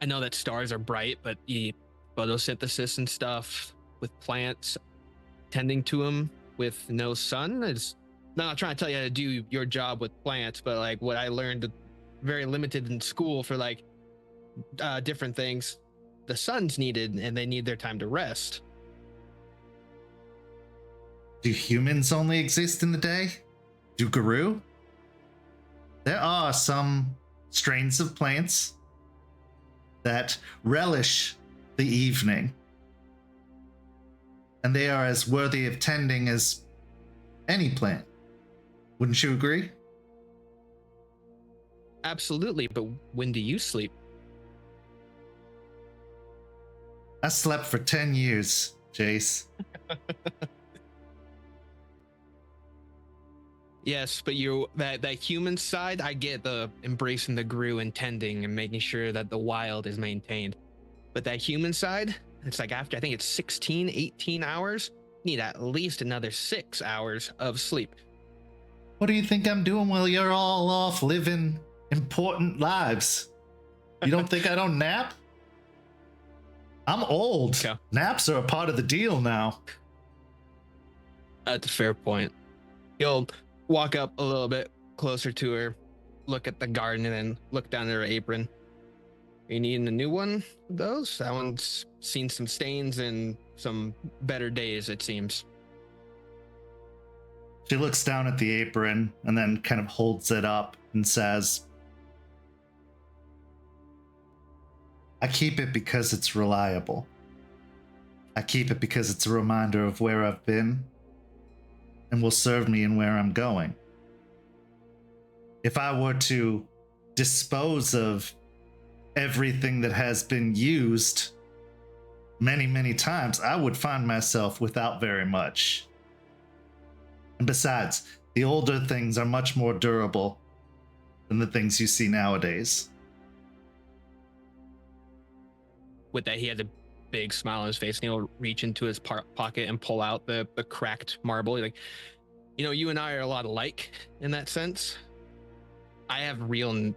I know that stars are bright, but the photosynthesis and stuff with plants, tending to them with no sun is not trying to tell you how to do your job with plants, but like what I learned very limited in school for like different things, the sun's needed and they need their time to rest. Do humans only exist in the day? Do Guru? There are some strains of plants that relish the evening, and they are as worthy of tending as any plant. Wouldn't you agree? Absolutely, but when do you sleep? I slept for 10 years, Jace. Yes, but that human side, I get the embracing the Gru and tending and making sure that the wild is maintained. But that human side, it's like after, I think it's 16, 18 hours, you need at least another 6 hours of sleep. What do you think I'm doing while you're all off living important lives? You don't think I don't nap? I'm old. Okay. Naps are a part of the deal now. That's a fair point. You'll walk up a little bit closer to her, look at the garden, and then look down at her apron. You needing a new one of those? That one's seen some stains and some better days, it seems. She looks down at the apron and then kind of holds it up and says, I keep it because it's reliable. I keep it because it's a reminder of where I've been and will serve me in where I'm going. If I were to dispose of everything that has been used many, many times, I would find myself without very much. And besides, the older things are much more durable than the things you see nowadays. With that, he has a big smile on his face, and he'll reach into his pocket and pull out the cracked marble. He's like, you know, you and I are a lot alike in that sense. I have real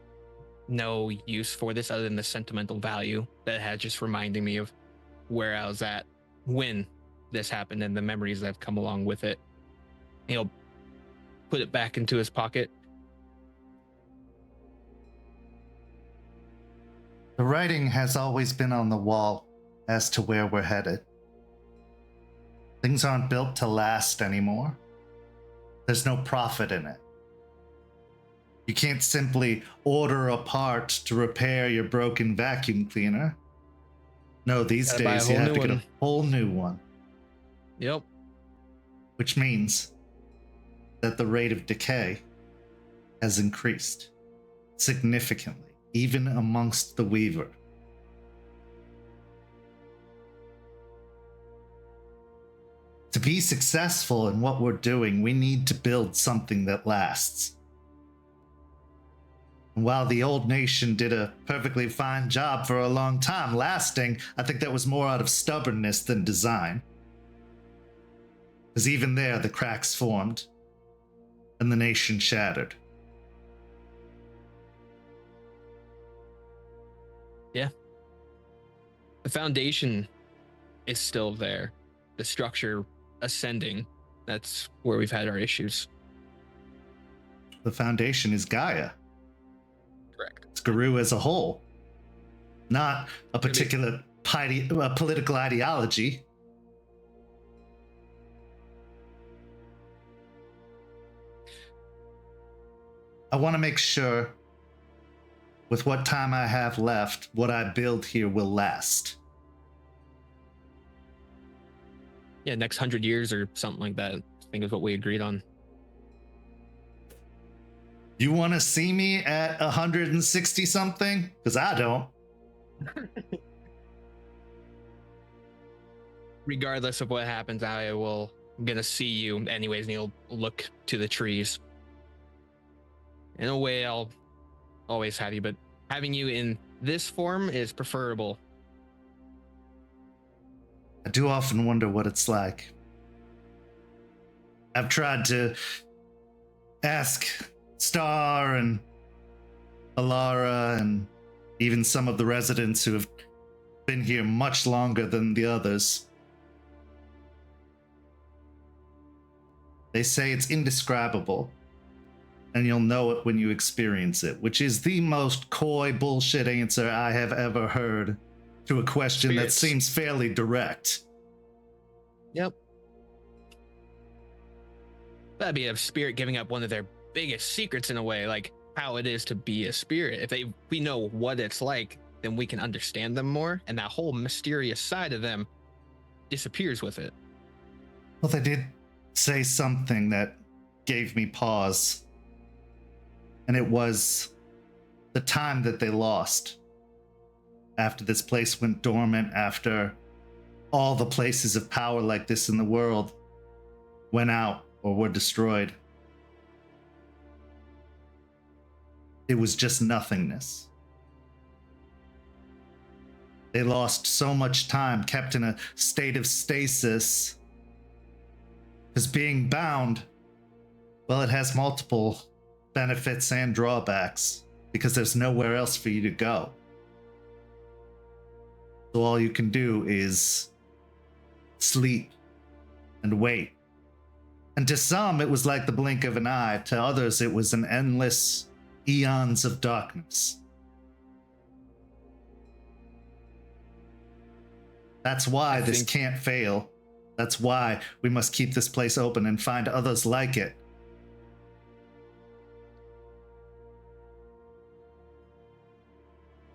no use for this other than the sentimental value that it has, just reminding me of where I was at when this happened and the memories that have come along with it. He'll put it back into his pocket. The writing has always been on the wall as to where we're headed. Things aren't built to last anymore. There's no profit in it. You can't simply order a part to repair your broken vacuum cleaner. No, these days you have to get a whole new one. Yep. Which means that the rate of decay has increased significantly, even amongst the Weaver. To be successful in what we're doing, we need to build something that lasts. And while the old nation did a perfectly fine job for a long time lasting, I think that was more out of stubbornness than design. Because even there, the cracks formed, and the nation shattered. Yeah. The foundation is still there. The structure ascending. That's where we've had our issues. The foundation is Gaia. Correct. It's Guru as a whole. Not a particular political ideology. I want to make sure, with what time I have left, what I build here will last. Yeah, next 100 years or something like that, I think is what we agreed on. You want to see me at 160 something? Because I don't. Regardless of what happens, I'm gonna see you anyways, and he'll look to the trees. In a way, I'll always have you, but having you in this form is preferable. I do often wonder what it's like. I've tried to ask Star and Alara and even some of the residents who have been here much longer than the others. They say it's indescribable, and you'll know it when you experience it, which is the most coy bullshit answer I have ever heard to a question that seems fairly direct. Yep. That'd be a spirit giving up one of their biggest secrets in a way, like how it is to be a spirit. If we know what it's like, then we can understand them more, and that whole mysterious side of them disappears with it. Well, they did say something that gave me pause, and it was the time that they lost after this place went dormant, after all the places of power like this in the world went out or were destroyed. It was just nothingness. They lost so much time, kept in a state of stasis. Because being bound, well, it has multiple benefits and drawbacks, because there's nowhere else for you to go. So all you can do is sleep and wait. And to some, it was like the blink of an eye. To others, it was an endless eons of darkness. That's why I this think- can't fail. That's why we must keep this place open and find others like it.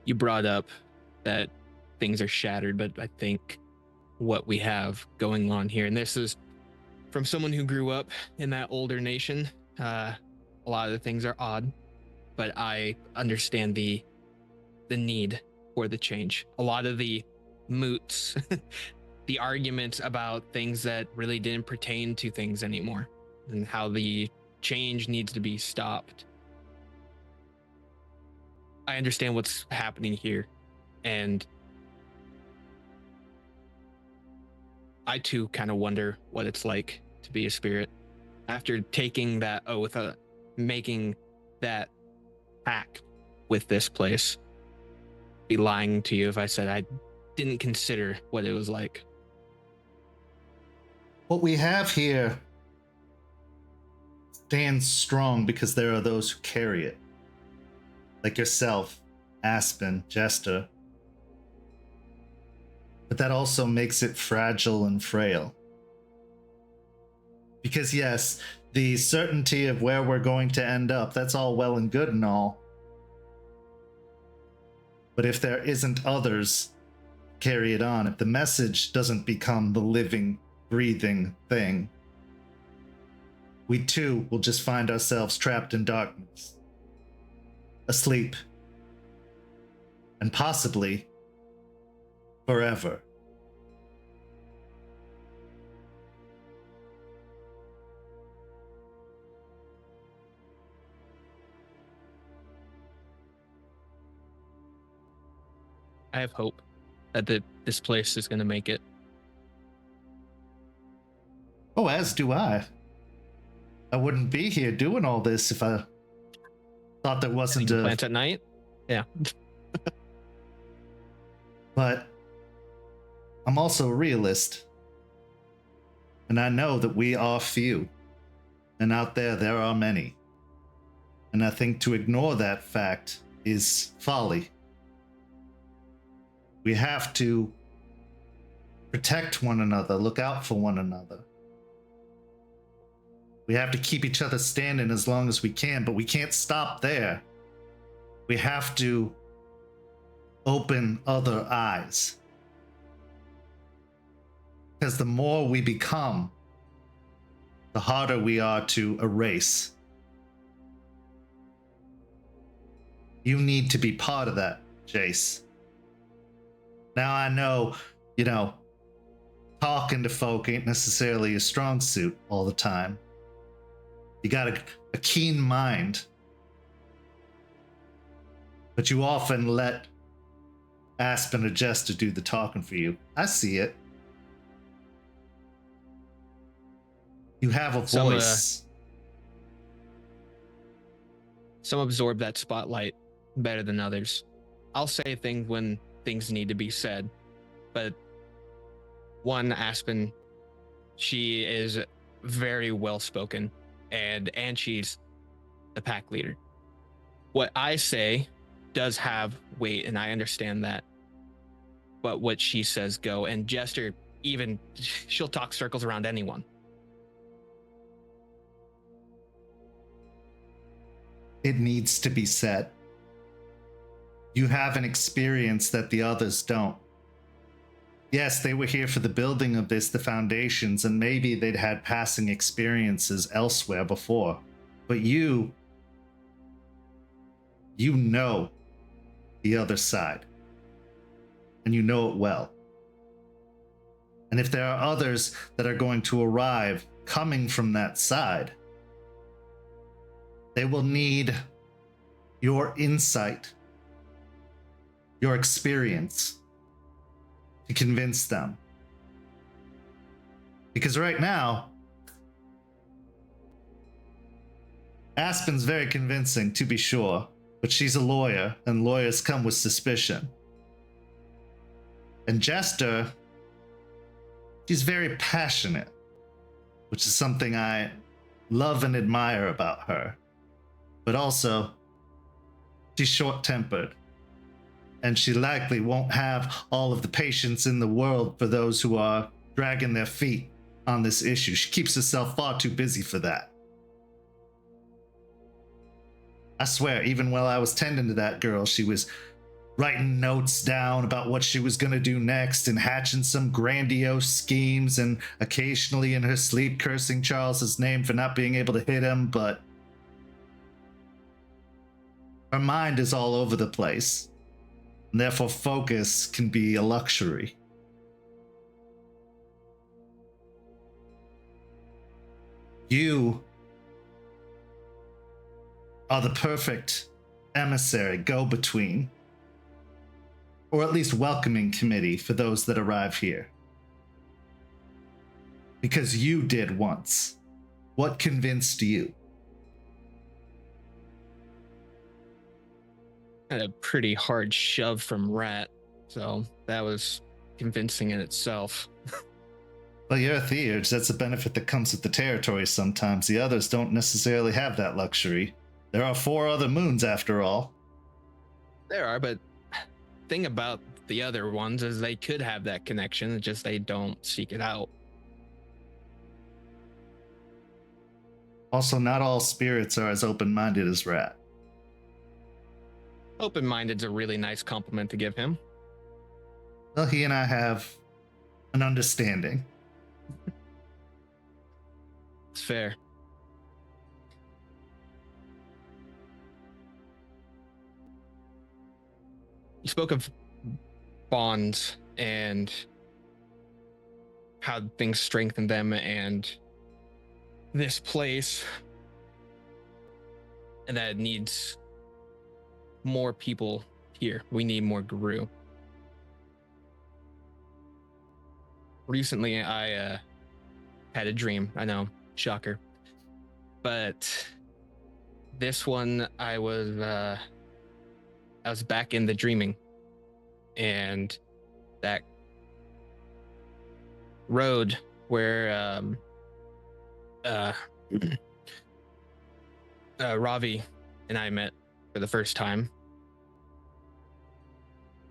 You brought up that things are shattered, but I think what we have going on here, and this is from someone who grew up in that older nation, a lot of the things are odd, but I understand the need for the change. A lot of the moots, the arguments about things that really didn't pertain to things anymore, and how the change needs to be stopped. I understand what's happening here, and I too kind of wonder what it's like to be a spirit after taking that oath, making that pact with this place. Be lying to you if I said I didn't consider what it was like. What we have here stands strong because there are those who carry it. Like yourself, Aspen, Jester. But that also makes it fragile and frail. Because yes, the certainty of where we're going to end up, that's all well and good and all. But if there isn't others carry it on, if the message doesn't become the living, breathing thing, we too will just find ourselves trapped in darkness, asleep, and possibly forever. I have hope that this place is going to make it. Oh, as do I. I wouldn't be here doing all this if I thought there wasn't a... Plants at night? Yeah. But I'm also a realist. And I know that we are few. And out there are many. And I think to ignore that fact is folly. We have to protect one another, look out for one another. We have to keep each other standing as long as we can, but we can't stop there. We have to open other eyes. Because the more we become, the harder we are to erase. You need to be part of that, Jace. Now I know, talking to folk ain't necessarily a strong suit all the time. You got a keen mind. But you often let Aspen or Jester do the talking for you. I see it. You have a voice. Some absorb that spotlight better than others. I'll say things when things need to be said, but one, Aspen, she is very well spoken, and she's the pack leader. What I say does have weight, and I understand that, but what she says go. And Jester, even she'll talk circles around anyone. It needs to be said. You have an experience that the others don't. Yes, they were here for the building of this, the foundations, and maybe they'd had passing experiences elsewhere before. But you know the other side. And you know it well. And if there are others that are going to arrive coming from that side, they will need your insight, your experience to convince them. Because right now, Aspen's very convincing, to be sure, but she's a lawyer, and lawyers come with suspicion. And Jester, she's very passionate, which is something I love and admire about her. But also, she's short-tempered. and she likely won't have all of the patience in the world for those who are dragging their feet on this issue. She keeps herself far too busy for that. I swear, even while I was tending to that girl, she was writing notes down about what she was going to do next and hatching some grandiose schemes, and occasionally in her sleep cursing Charles's name for not being able to hit him, but her mind is all over the place, and therefore focus can be a luxury. You are the perfect emissary, go-between, or at least welcoming committee for those that arrive here. Because you did once. What convinced you? Had a pretty hard shove from Rat, so that was convincing in itself. Well, you're a theurge. That's a benefit that comes with the territory sometimes. The others don't necessarily have that luxury. There are 4 other moons, after all. There are, but thing about the other ones is they could have that connection, it's just they don't seek it out. Also, not all spirits are as open-minded as Rat. Open-minded's a really nice compliment to give him. Well, he and I have an understanding. It's fair. You spoke of bonds and how things strengthen them, and this place, and that it needs more people here. We need more guru. Recently, I had a dream. I know, shocker. But this one, I was back in the dreaming, and that road where Ravi and I met for the first time,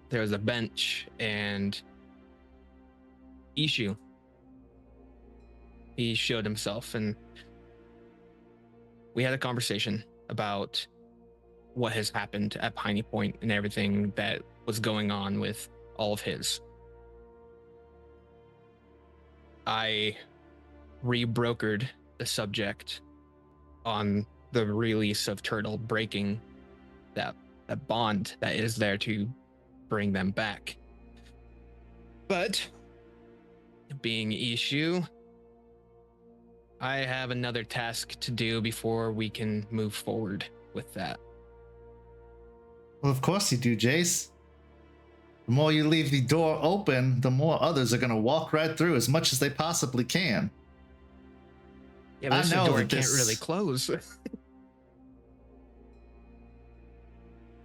there was a bench, and Eshu, he showed himself, and we had a conversation about what has happened at Piney Point and everything that was going on with all of his. I rebrokered the subject on the release of Turtle, breaking that bond that is there to bring them back. But being Eshu, I have another task to do before we can move forward with that. Well, of course you do, Jace. The more you leave the door open, the more others are going to walk right through as much as they possibly can. Yeah, but this I know door that can't this- really close.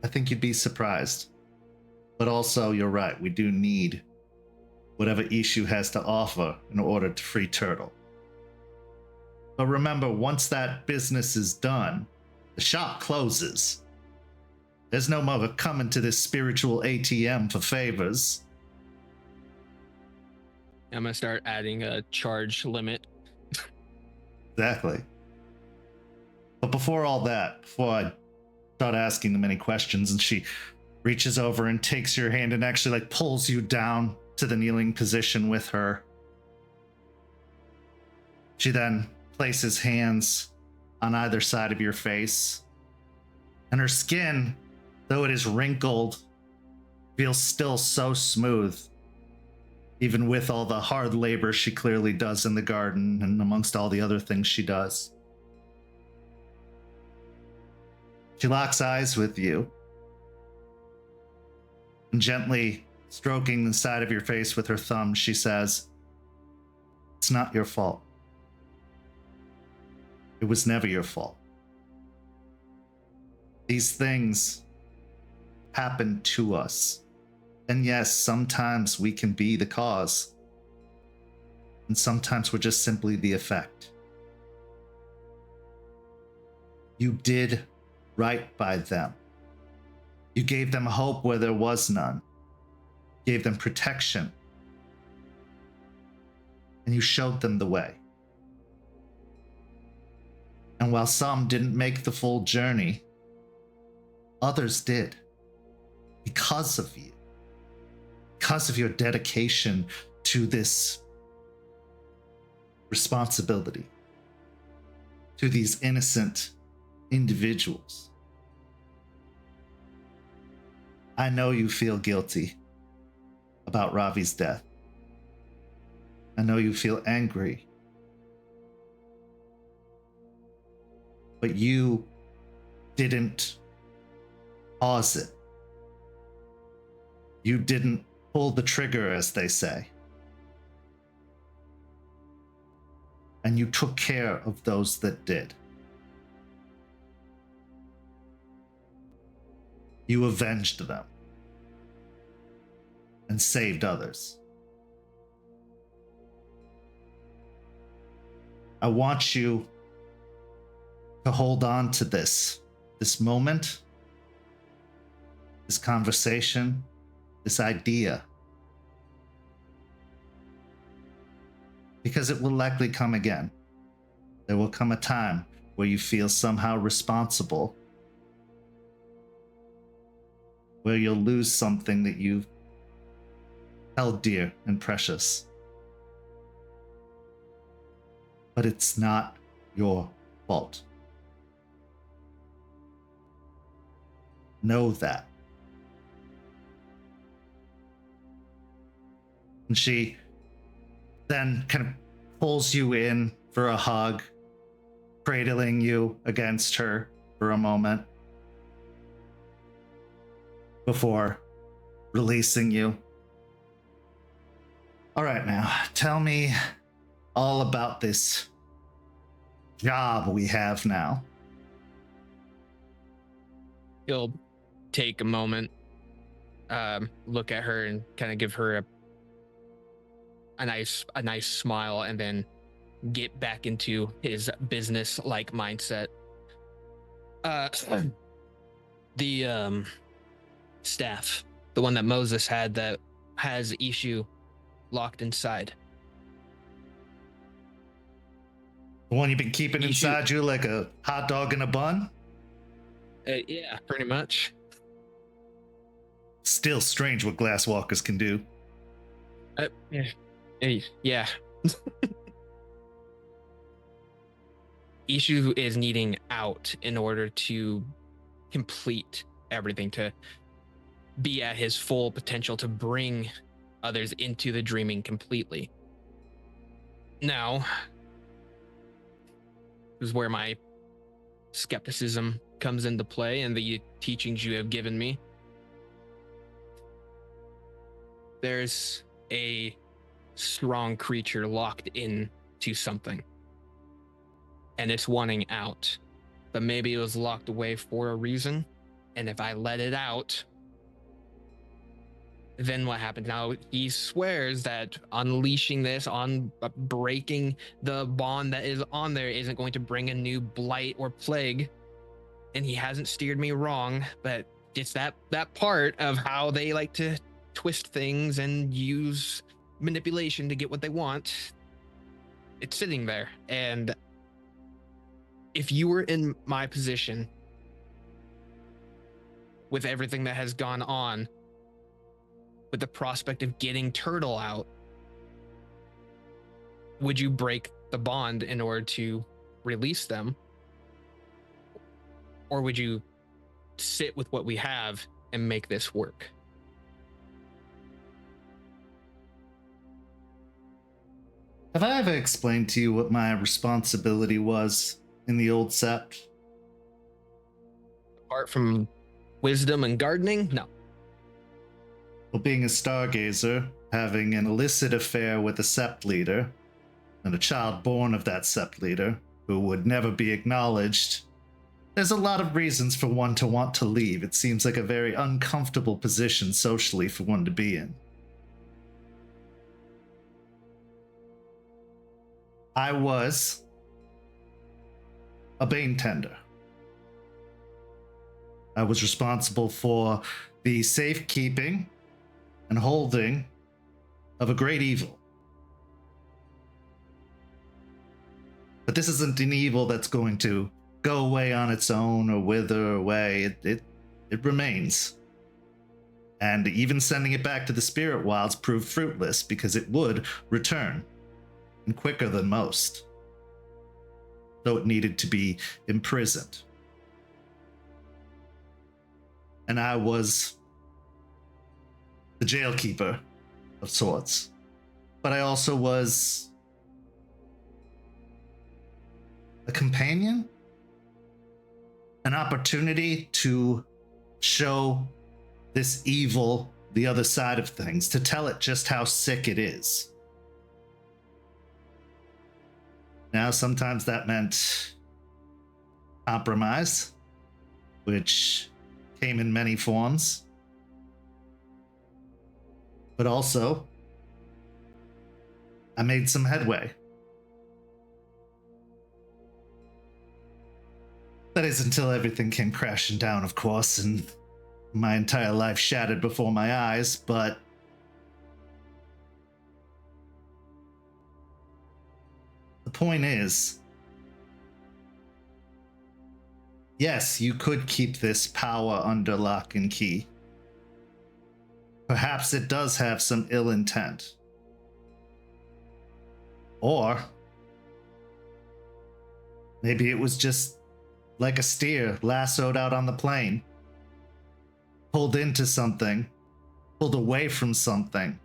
I think you'd be surprised. But also, you're right. We do need whatever Eshu has to offer in order to free Turtle. But remember, once that business is done, the shop closes. There's no more coming to this spiritual ATM for favors. I'm gonna start adding a charge limit. Exactly. But before all that, before I start asking them any questions, and she reaches over and takes your hand and actually pulls you down to the kneeling position with her. She then places hands on either side of your face, and her skin, though it is wrinkled, feels still so smooth, even with all the hard labor she clearly does in the garden and amongst all the other things she does. She locks eyes with you, and gently stroking the side of your face with her thumb, she says, "It's not your fault. It was never your fault. These things happen to us. And yes, sometimes we can be the cause. And sometimes we're just simply the effect. You did right by them. You gave them hope where there was none. Gave them protection. And you showed them the way. And while some didn't make the full journey, others did. Because of you. Because of your dedication to this responsibility. To these innocent individuals. I know you feel guilty about Ravi's death. I know you feel angry. But you didn't pause it. You didn't pull the trigger, as they say. And you took care of those that did. You avenged them and saved others. I want you to hold on to this moment, this conversation, this idea, because it will likely come again. There will come a time where you feel somehow responsible, where you'll lose something that you've held dear and precious. But it's not your fault. Know that. And she then kind of pulls you in for a hug, cradling you against her for a moment before releasing you. All right, now, tell me all about this job we have now. He'll take a moment, look at her and kind of give her a nice smile, and then get back into his business-like mindset. The staff, the one that Moses had that has Eshu locked inside. The one you've been keeping Eshu. inside you like a hot dog in a bun? Yeah, pretty much. Still strange what glasswalkers can do. Yeah. Eshu is needing out in order to complete everything, to be at his full potential, to bring others into the dreaming completely. Now, this is where my skepticism comes into play and the teachings you have given me. There's a strong creature locked into something, and it's wanting out, but maybe it was locked away for a reason, and if I let it out, then what happens? Now he swears that unleashing this, on breaking the bond that is on there, isn't going to bring a new blight or plague, and he hasn't steered me wrong, but it's that part of how they like to twist things and use manipulation to get what they want. It's sitting there, and if you were in my position with everything that has gone on, with the prospect of getting Turtle out, would you break the bond in order to release them? Or would you sit with what we have and make this work? Have I ever explained to you what my responsibility was in the old Sept? Apart from wisdom and gardening? No. Well, being a stargazer, having an illicit affair with a Sept leader, and a child born of that Sept leader, who would never be acknowledged, there's a lot of reasons for one to want to leave. It seems like a very uncomfortable position socially for one to be in. I was a Bane tender. I was responsible for the safekeeping and holding of a great evil. But this isn't an evil that's going to go away on its own or wither away. It remains. And even sending it back to the spirit wilds proved fruitless because it would return, and quicker than most. Though it needed to be imprisoned. And I was the jailkeeper of sorts. But I also was a companion, an opportunity to show this evil the other side of things, to tell it just how sick it is. Now, sometimes that meant compromise, which came in many forms, but also I made some headway. That is until everything came crashing down, of course, and my entire life shattered before my eyes, but the point is, yes, you could keep this power under lock and key. Perhaps it does have some ill intent. Or maybe it was just like a steer lassoed out on the plain, pulled into something, pulled away from something,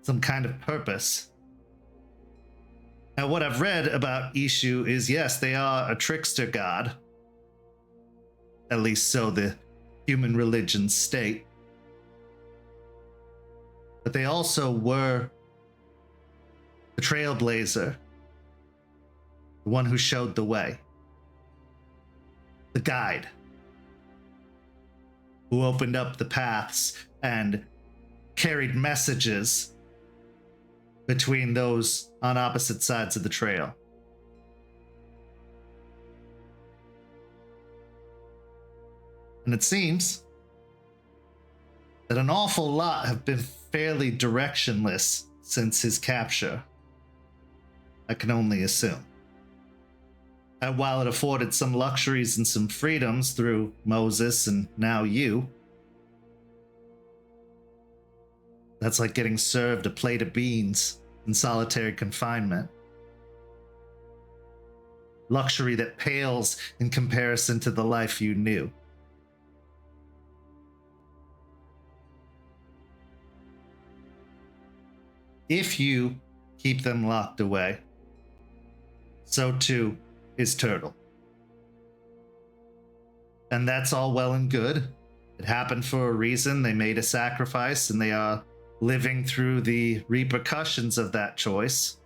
some kind of purpose. Now, what I've read about Eshu is, yes, they are a trickster god. At least so the human religions state. But they also were the trailblazer, the one who showed the way, the guide, who opened up the paths and carried messages between those on opposite sides of the trail. And it seems that an awful lot have been fairly directionless since his capture. I can only assume. And while it afforded some luxuries and some freedoms through Moses and now you, that's like getting served a plate of beans in solitary confinement. Luxury that pales in comparison to the life you knew. If you keep them locked away, so too is Turtle. And that's all well and good. It happened for a reason. They made a sacrifice and they are living through the repercussions of that choice.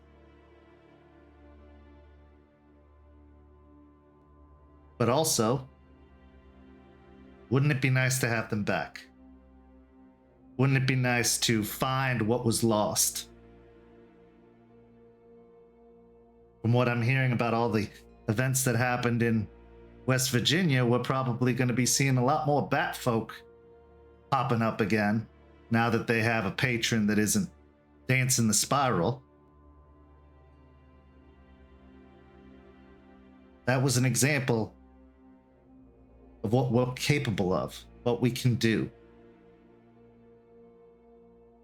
But also, wouldn't it be nice to have them back? Wouldn't it be nice to find what was lost? From what I'm hearing about all the events that happened in West Virginia, we're probably going to be seeing a lot more bat folk popping up again now that they have a patron that isn't dancing the spiral. That was an example of what we're capable of, what we can do.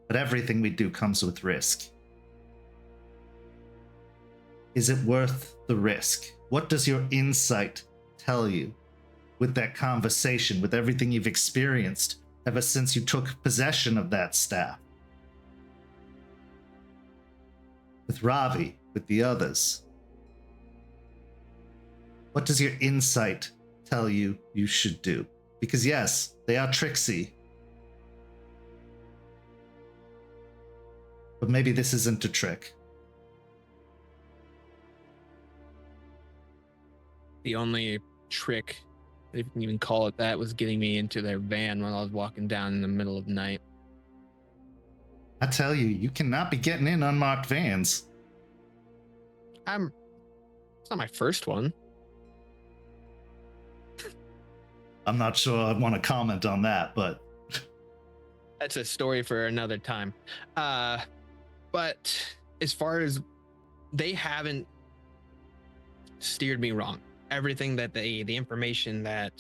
But everything we do comes with risk. Is it worth the risk? What does your insight tell you with that conversation, with everything you've experienced ever since you took possession of that staff? With Ravi, with the others? What does your insight tell you you should do? Because yes, they are tricksy. But maybe this isn't a trick. The only trick, if you can even call it that, was getting me into their van while I was walking down in the middle of the night. I tell you, you cannot be getting in unmarked vans. It's not my first one. I'm not sure I want to comment on that, but That's a story for another time. But as far as they haven't steered me wrong, everything that the information that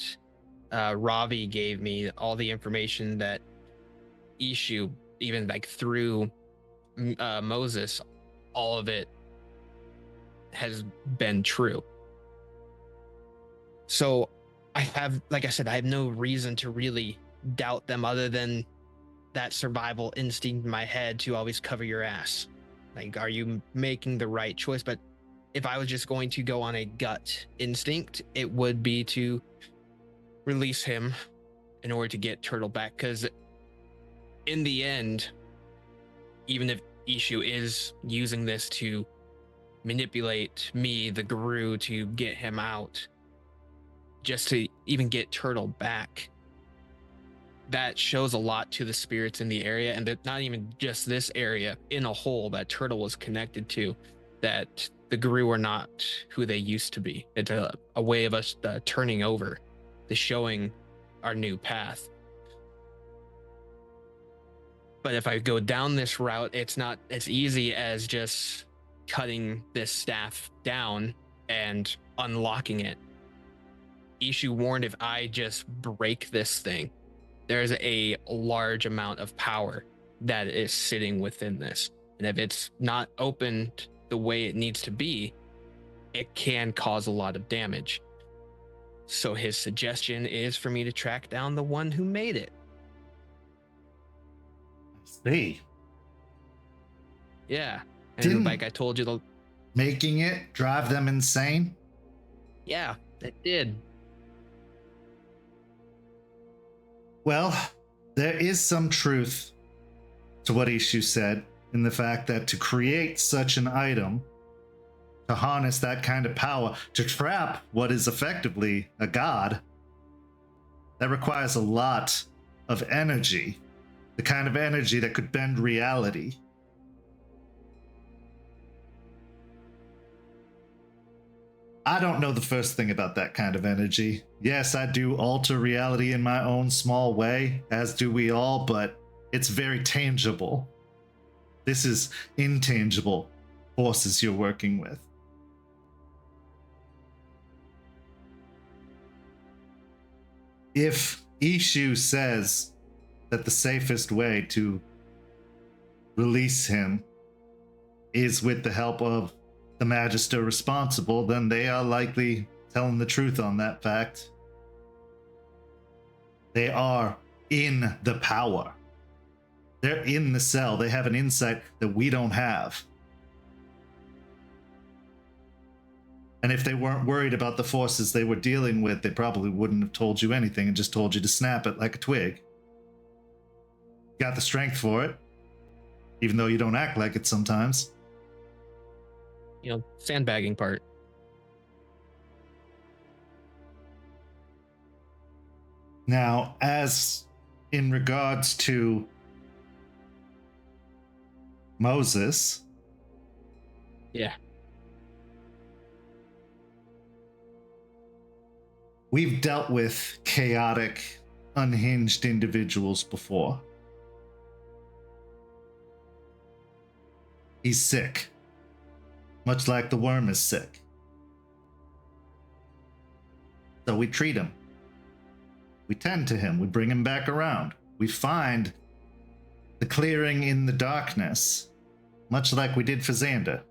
Ravi gave me, all the information that Eshu, even like through Moses, all of it has been true. So I have, like I said, I have no reason to really doubt them other than that survival instinct in my head to always cover your ass. Like, are you making the right choice? But if I was just going to go on a gut instinct, it would be to release him in order to get Turtle back. Because in the end, even if Eshu is using this to manipulate me, the guru, to get him out, just to even get Turtle back, that shows a lot to the spirits in the area, and that not even just this area, in a whole, that Turtle was connected to, that the guru are not who they used to be. It's a way of us turning over, the showing our new path. But if I go down this route, it's not as easy as just cutting this staff down and unlocking it. Eshu warned, if I just break this thing, there's a large amount of power that is sitting within this. And if it's not opened the way it needs to be, it can cause a lot of damage. So his suggestion is for me to track down the one who made it. see. Yeah. And Didn't like I told you, making it drive them insane? yeah, it did. Well, there is some truth to what Eshu said in the fact that to create such an item, to harness that kind of power, to trap what is effectively a god, that requires a lot of energy, the kind of energy that could bend reality. I don't know the first thing about that kind of energy. Yes, I do alter reality in my own small way, as do we all, but it's very tangible. This is intangible forces you're working with. If Eshu says that the safest way to release him is with the help of the Magister responsible, then they are likely telling the truth on that fact. They are in the power. They're in the cell. They have an insight that we don't have. And if they weren't worried about the forces they were dealing with, they probably wouldn't have told you anything and just told you to snap it like a twig. Got the strength for it, even though you don't act like it sometimes. You know, sandbagging part. Now, as in regards to Moses, Yeah. we've dealt with chaotic, unhinged individuals before. He's sick, much like the worm is sick. So we treat him. We tend to him. We bring him back around. We find the clearing in the darkness, much like we did for Xander.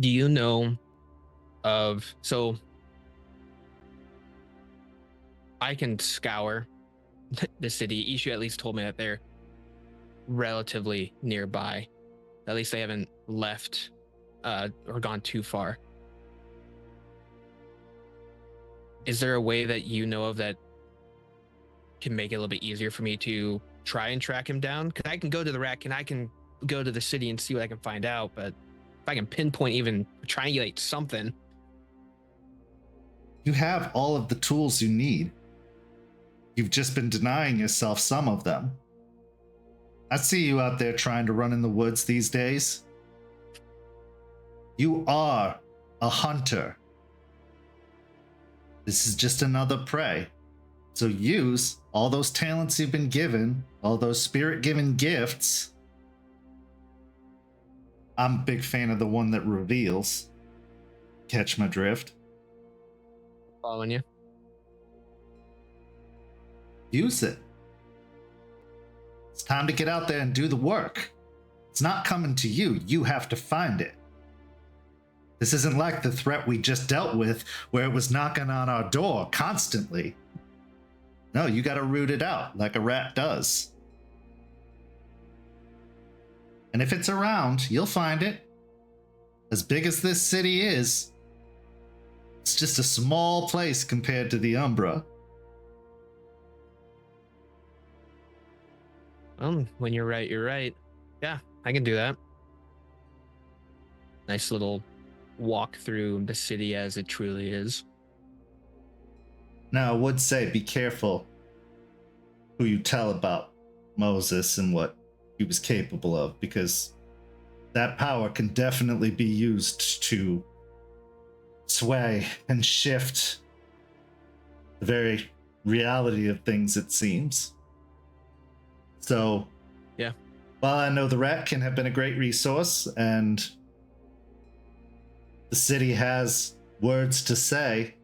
Do you know of, so I can scour the city. Eshu at least told me that they're relatively nearby. At least they haven't left or gone too far. Is there a way that you know of that can make it a little bit easier for me to try and track him down? Because I can go to the rack and I can go to the city and see what I can find out, but if I can pinpoint, even triangulate something. You have all of the tools you need. You've just been denying yourself some of them. I see you out there trying to run in the woods these days. You are a hunter. This is just another prey. So use all those talents you've been given, all those spirit-given gifts. I'm a big fan of the one that reveals. Catch my drift. Following you. Use it. It's time to get out there and do the work. It's not coming to you. You have to find it. This isn't like the threat we just dealt with, where it was knocking on our door constantly. No, you gotta root it out like a rat does. And if it's around, you'll find it. As big as this city is, it's just a small place compared to the Umbra. When you're right, you're right. Yeah, I can do that. Nice little walk through the city as it truly is. Now, I would say be careful who you tell about Moses and what he was capable of, because that power can definitely be used to sway and shift the very reality of things, it seems. So, yeah. While I know the rat can have been a great resource and the city has words to say,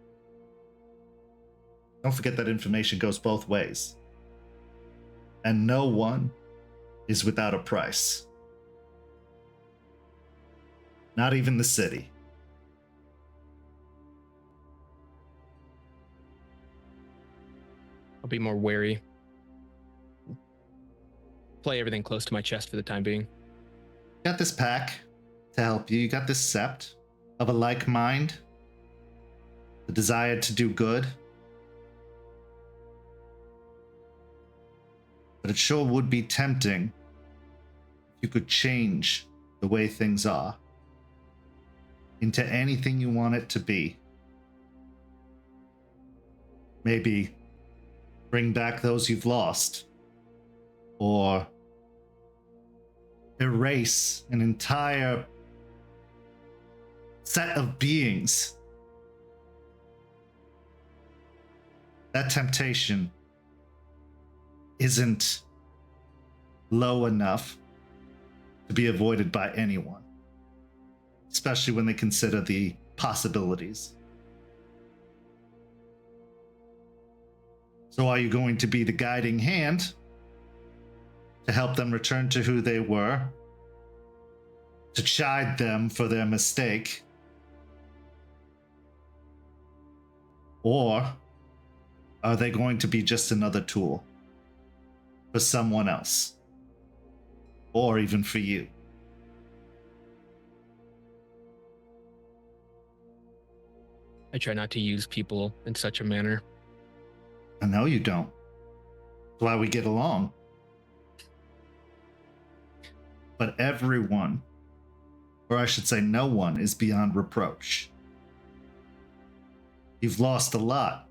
don't forget that information goes both ways. And no one is without a price. Not even the city. I'll be more wary. Play everything close to my chest for the time being. You got this pack to help you. You got this sept of a like mind, the desire to do good. But it sure would be tempting if you could change the way things are into anything you want it to be. Maybe bring back those you've lost, or erase an entire set of beings. That temptation isn't low enough to be avoided by anyone, especially when they consider the possibilities. So are you going to be the guiding hand to help them return to who they were, to chide them for their mistake? Or are they going to be just another tool for someone else? Or even for you? I try not to use people in such a manner. I know you don't. That's why we get along. But everyone, or I should say no one, is beyond reproach. You've lost a lot,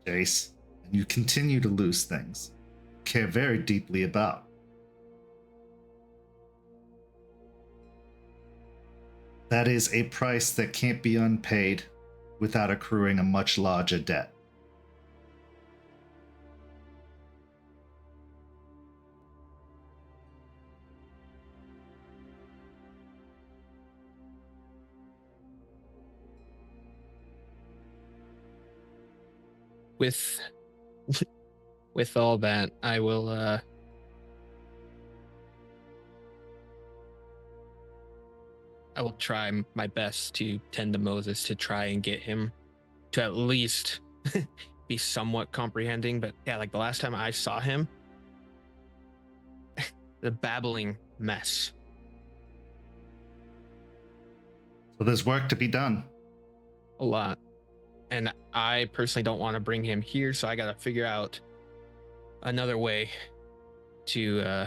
Jace, and you continue to lose things you care very deeply about. That is a price that can't be unpaid without accruing a much larger debt. With all that, I will try my best to tend to Moses to try and get him to at least be somewhat comprehending. But yeah, like the last time I saw him, the babbling mess. So there's work to be done. A lot. And I personally don't want to bring him here, so I got to figure out another way to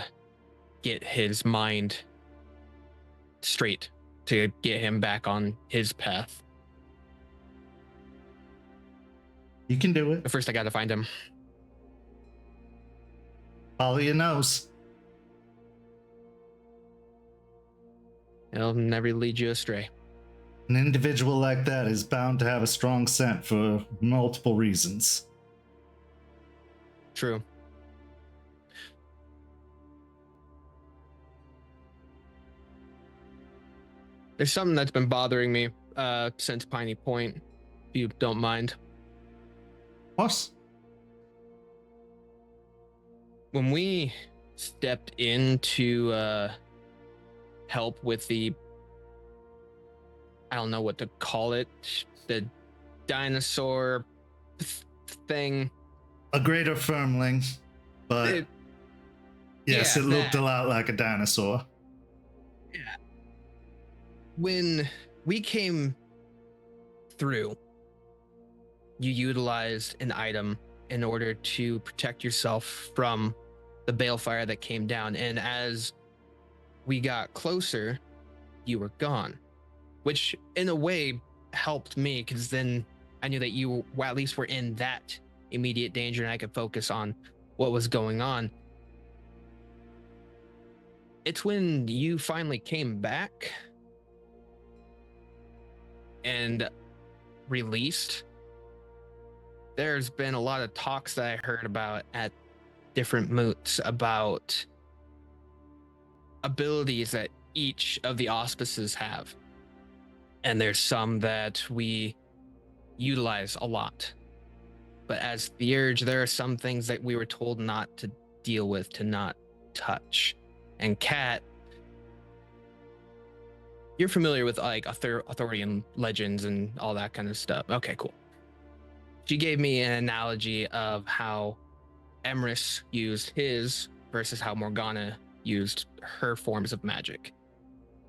get his mind straight, to get him back on his path. You can do it. But first, I got to find him. Follow your nose. It'll never lead you astray. An individual like that is bound to have a strong scent for multiple reasons. True. There's something that's been bothering me since Piney Point, if you don't mind. Of course. When we stepped in to help with the, I don't know what to call it, the dinosaur thing. A greater firmling, but yes, yeah, it looked that. a lot like a dinosaur. Yeah. When we came through, you utilized an item in order to protect yourself from the balefire that came down. And as we got closer, you were gone, which in a way helped me, because then I knew that you at least were in that immediate danger and I could focus on what was going on. It's when you finally came back and released, there's been a lot of talks that I heard about at different moots about abilities that each of the auspices have. And there's some that we utilize a lot. But as the urge, there are some things that we were told not to deal with, to not touch. And Kat, you're familiar with like Arthurian legends and all that kind of stuff. Okay, cool. She gave me an analogy of how Emrys used his versus how Morgana used her forms of magic.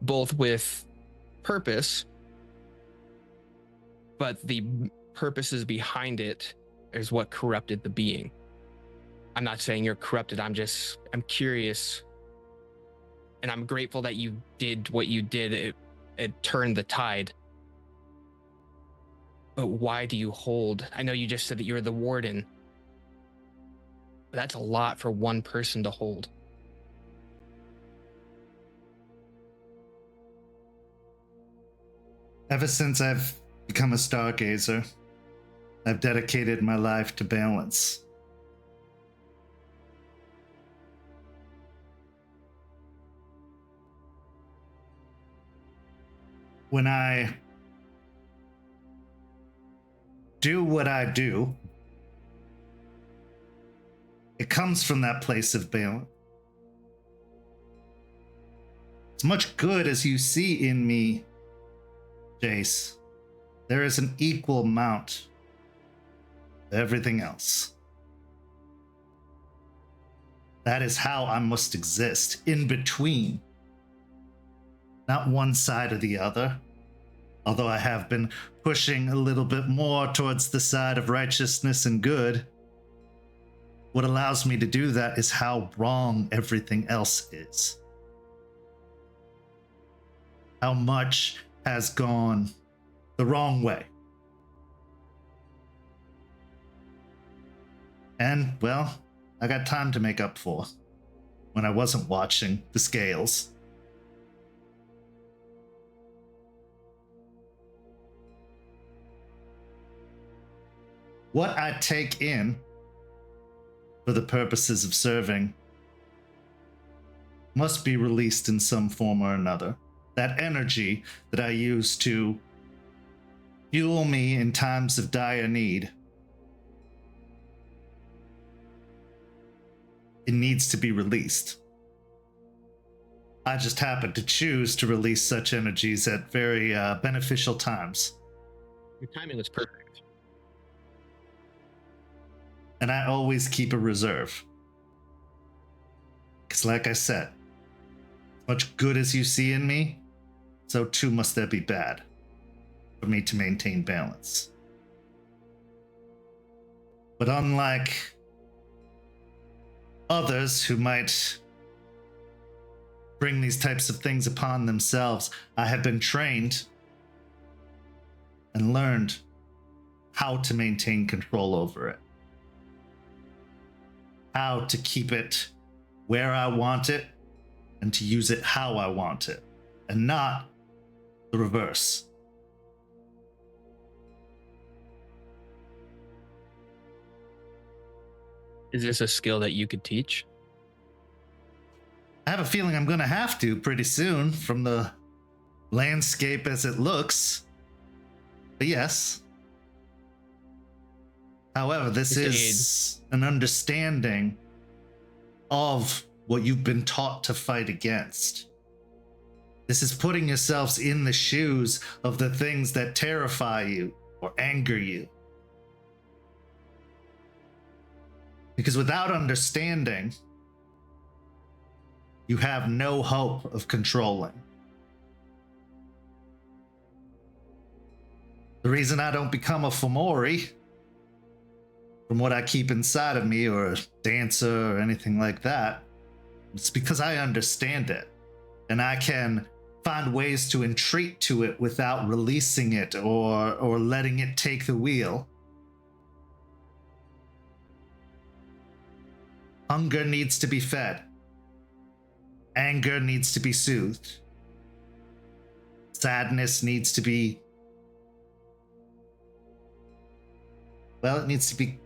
Both with purpose, but the purposes behind it is what corrupted the being. I'm not saying you're corrupted, I'm curious. And I'm grateful that you did what you did. It turned the tide. But why do you hold? I know you just said that you're the warden. But that's a lot for one person to hold. Ever since I've become a stargazer, I've dedicated my life to balance. When I do what I do, it comes from that place of balance. As much good as you see in me, Jace, there is an equal amount of everything else. That is how I must exist, in between. Not one side or the other. Although I have been pushing a little bit more towards the side of righteousness and good, what allows me to do that is how wrong everything else is. How much has gone the wrong way. And, well, I got time to make up for when I wasn't watching the scales. What I take in for the purposes of serving must be released in some form or another. That energy that I use to fuel me in times of dire need, it needs to be released. I just happen to choose to release such energies at very beneficial times. Your timing was perfect. And I always keep a reserve. Because like I said, as much good as you see in me, so too must there be bad for me to maintain balance. But unlike others who might bring these types of things upon themselves, I have been trained and learned how to maintain control over it. How to keep it where I want it and to use it how I want it and not the reverse. Is this a skill that you could teach? I have a feeling I'm going to have to pretty soon from the landscape as it looks. But yes. However, this is an understanding of what you've been taught to fight against. This is putting yourselves in the shoes of the things that terrify you or anger you. Because without understanding, you have no hope of controlling. The reason I don't become a Fomori, from what I keep inside of me, or a dancer or anything like that, it's because I understand it. And I can find ways to entreat to it without releasing it or letting it take the wheel. Hunger needs to be fed. Anger needs to be soothed. Sadness needs to be... well, it needs to be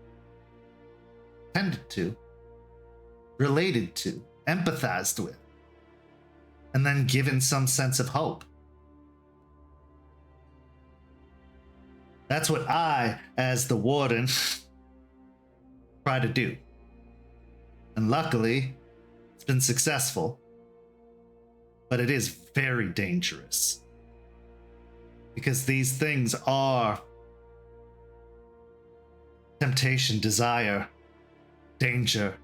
tended to, related to, empathized with, and then given some sense of hope. That's what I, as the warden, try to do. And luckily, it's been successful. But it is very dangerous. Because these things are temptation, desire, danger.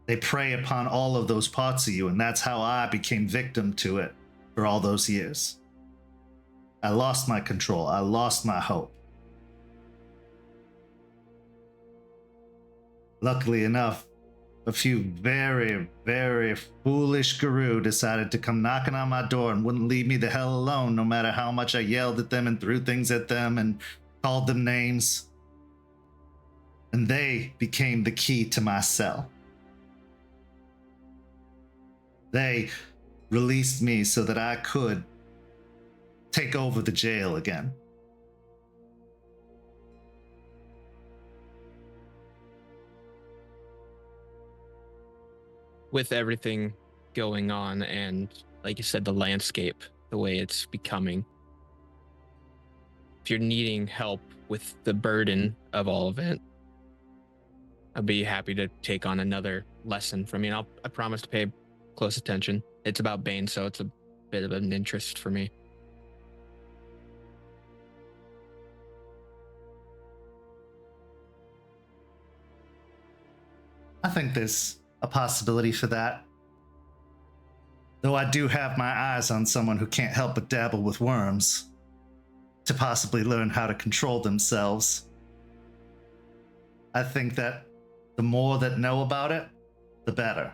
They prey upon all of those parts of you, and that's how I became victim to it for all those years. I lost my control. I lost my hope. Luckily enough, a few very, very foolish guru decided to come knocking on my door and wouldn't leave me the hell alone, no matter how much I yelled at them and threw things at them and called them names. And they became the key to my cell. They released me so that I could take over the jail again. With everything going on and, like you said, the landscape, the way it's becoming, if you're needing help with the burden of all of it, I'd be happy to take on another lesson from you. And I promise to pay close attention. It's about Bane, so it's a bit of an interest for me. I think there's a possibility for that. Though I do have my eyes on someone who can't help but dabble with worms to possibly learn how to control themselves. I think that the more that know about it, the better.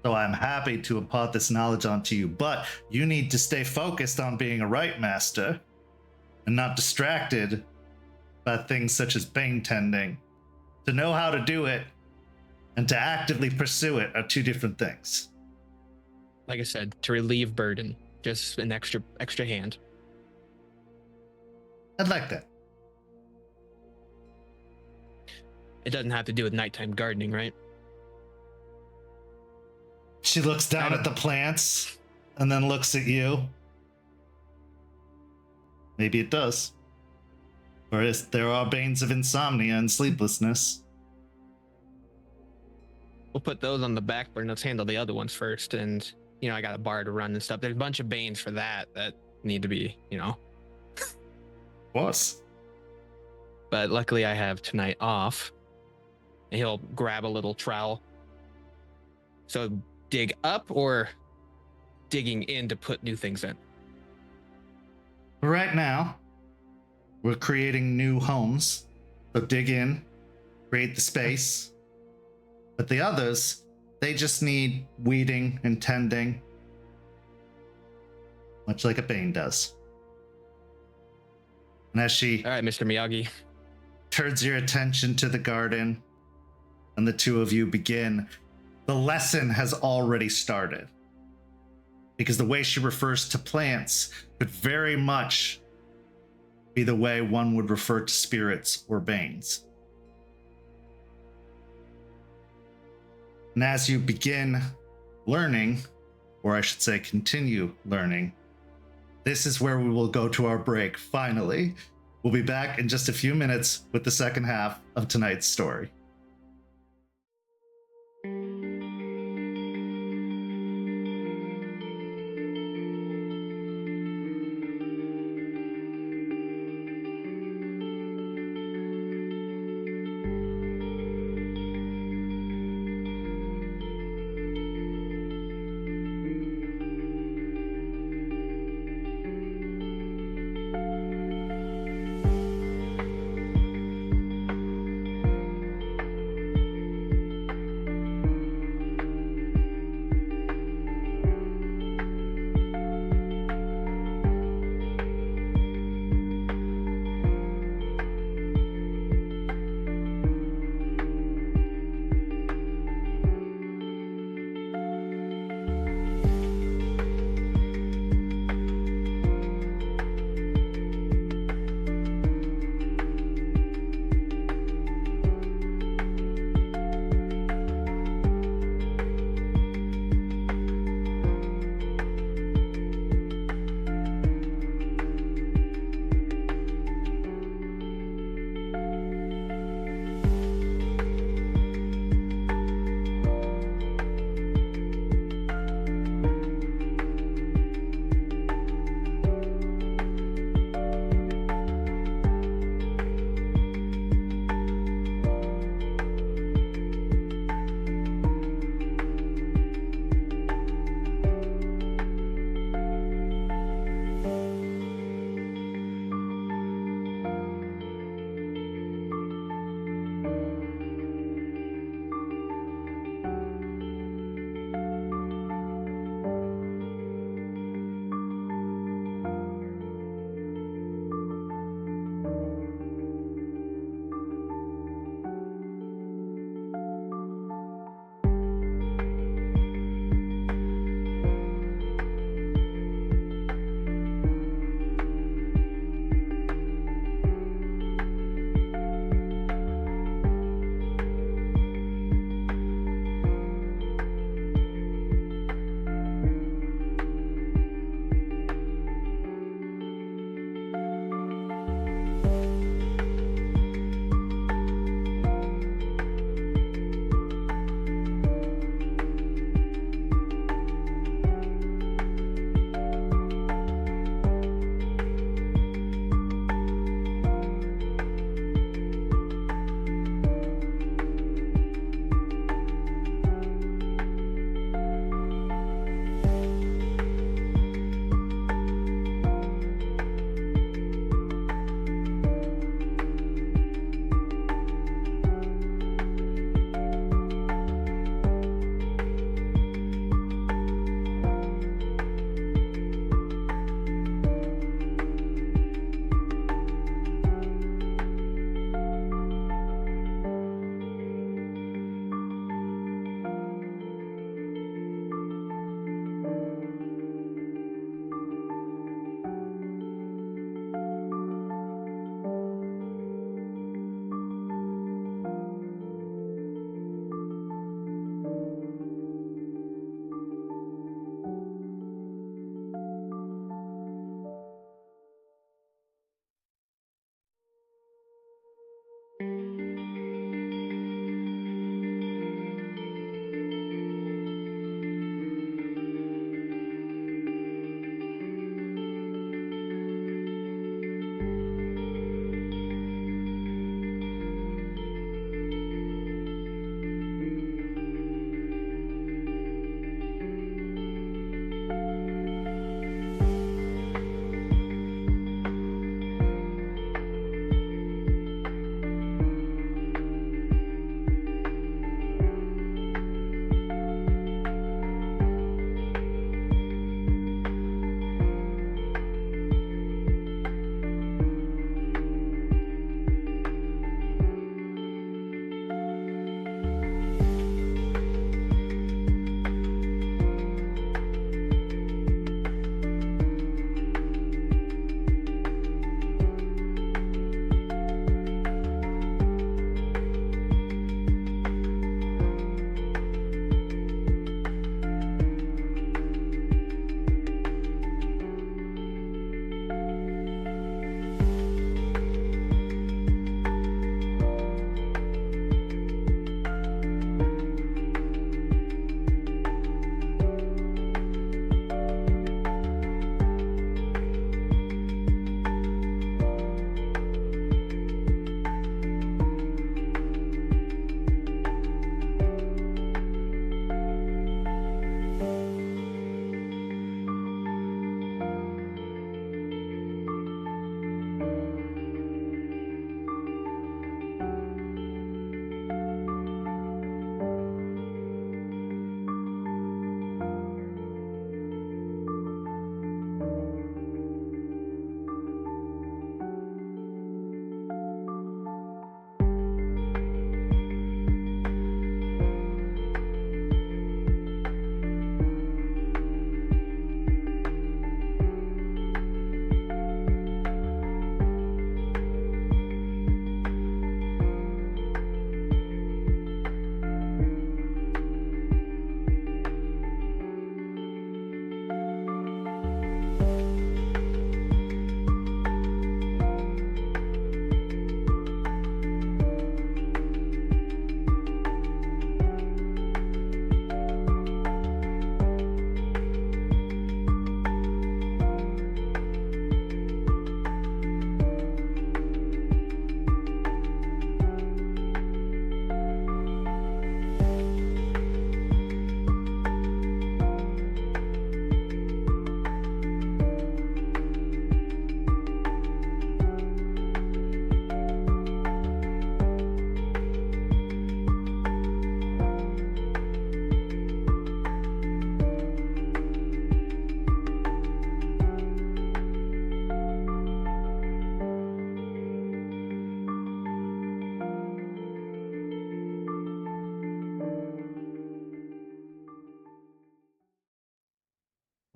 So I'm happy to impart this knowledge onto you, but you need to stay focused on being a right master and not distracted by things such as bane tending. To know how to do it and to actively pursue it are two different things. Like I said, to relieve burden, just an extra hand. I'd like that. It doesn't have to do with nighttime gardening, right? She looks down at the plants and then looks at you. Maybe it does. Or there are banes of insomnia and sleeplessness. We'll put those on the back burner. Let's handle the other ones first. And, I got a bar to run and stuff. There's a bunch of banes for that need to be, What? But luckily I have tonight off. And he'll grab a little trowel. So dig up or digging in to put new things in? Right now, we're creating new homes. So dig in, create the space. But the others, they just need weeding and tending. Much like a bane does. And as she All right, Mr. Miyagi. turns your attention to the garden, and the two of you begin, the lesson has already started. because the way she refers to plants could very much be the way one would refer to spirits or banes. And as you begin learning, or I should say continue learning, this is where we will go to our break, finally. We'll be back in just a few minutes with the second half of tonight's story.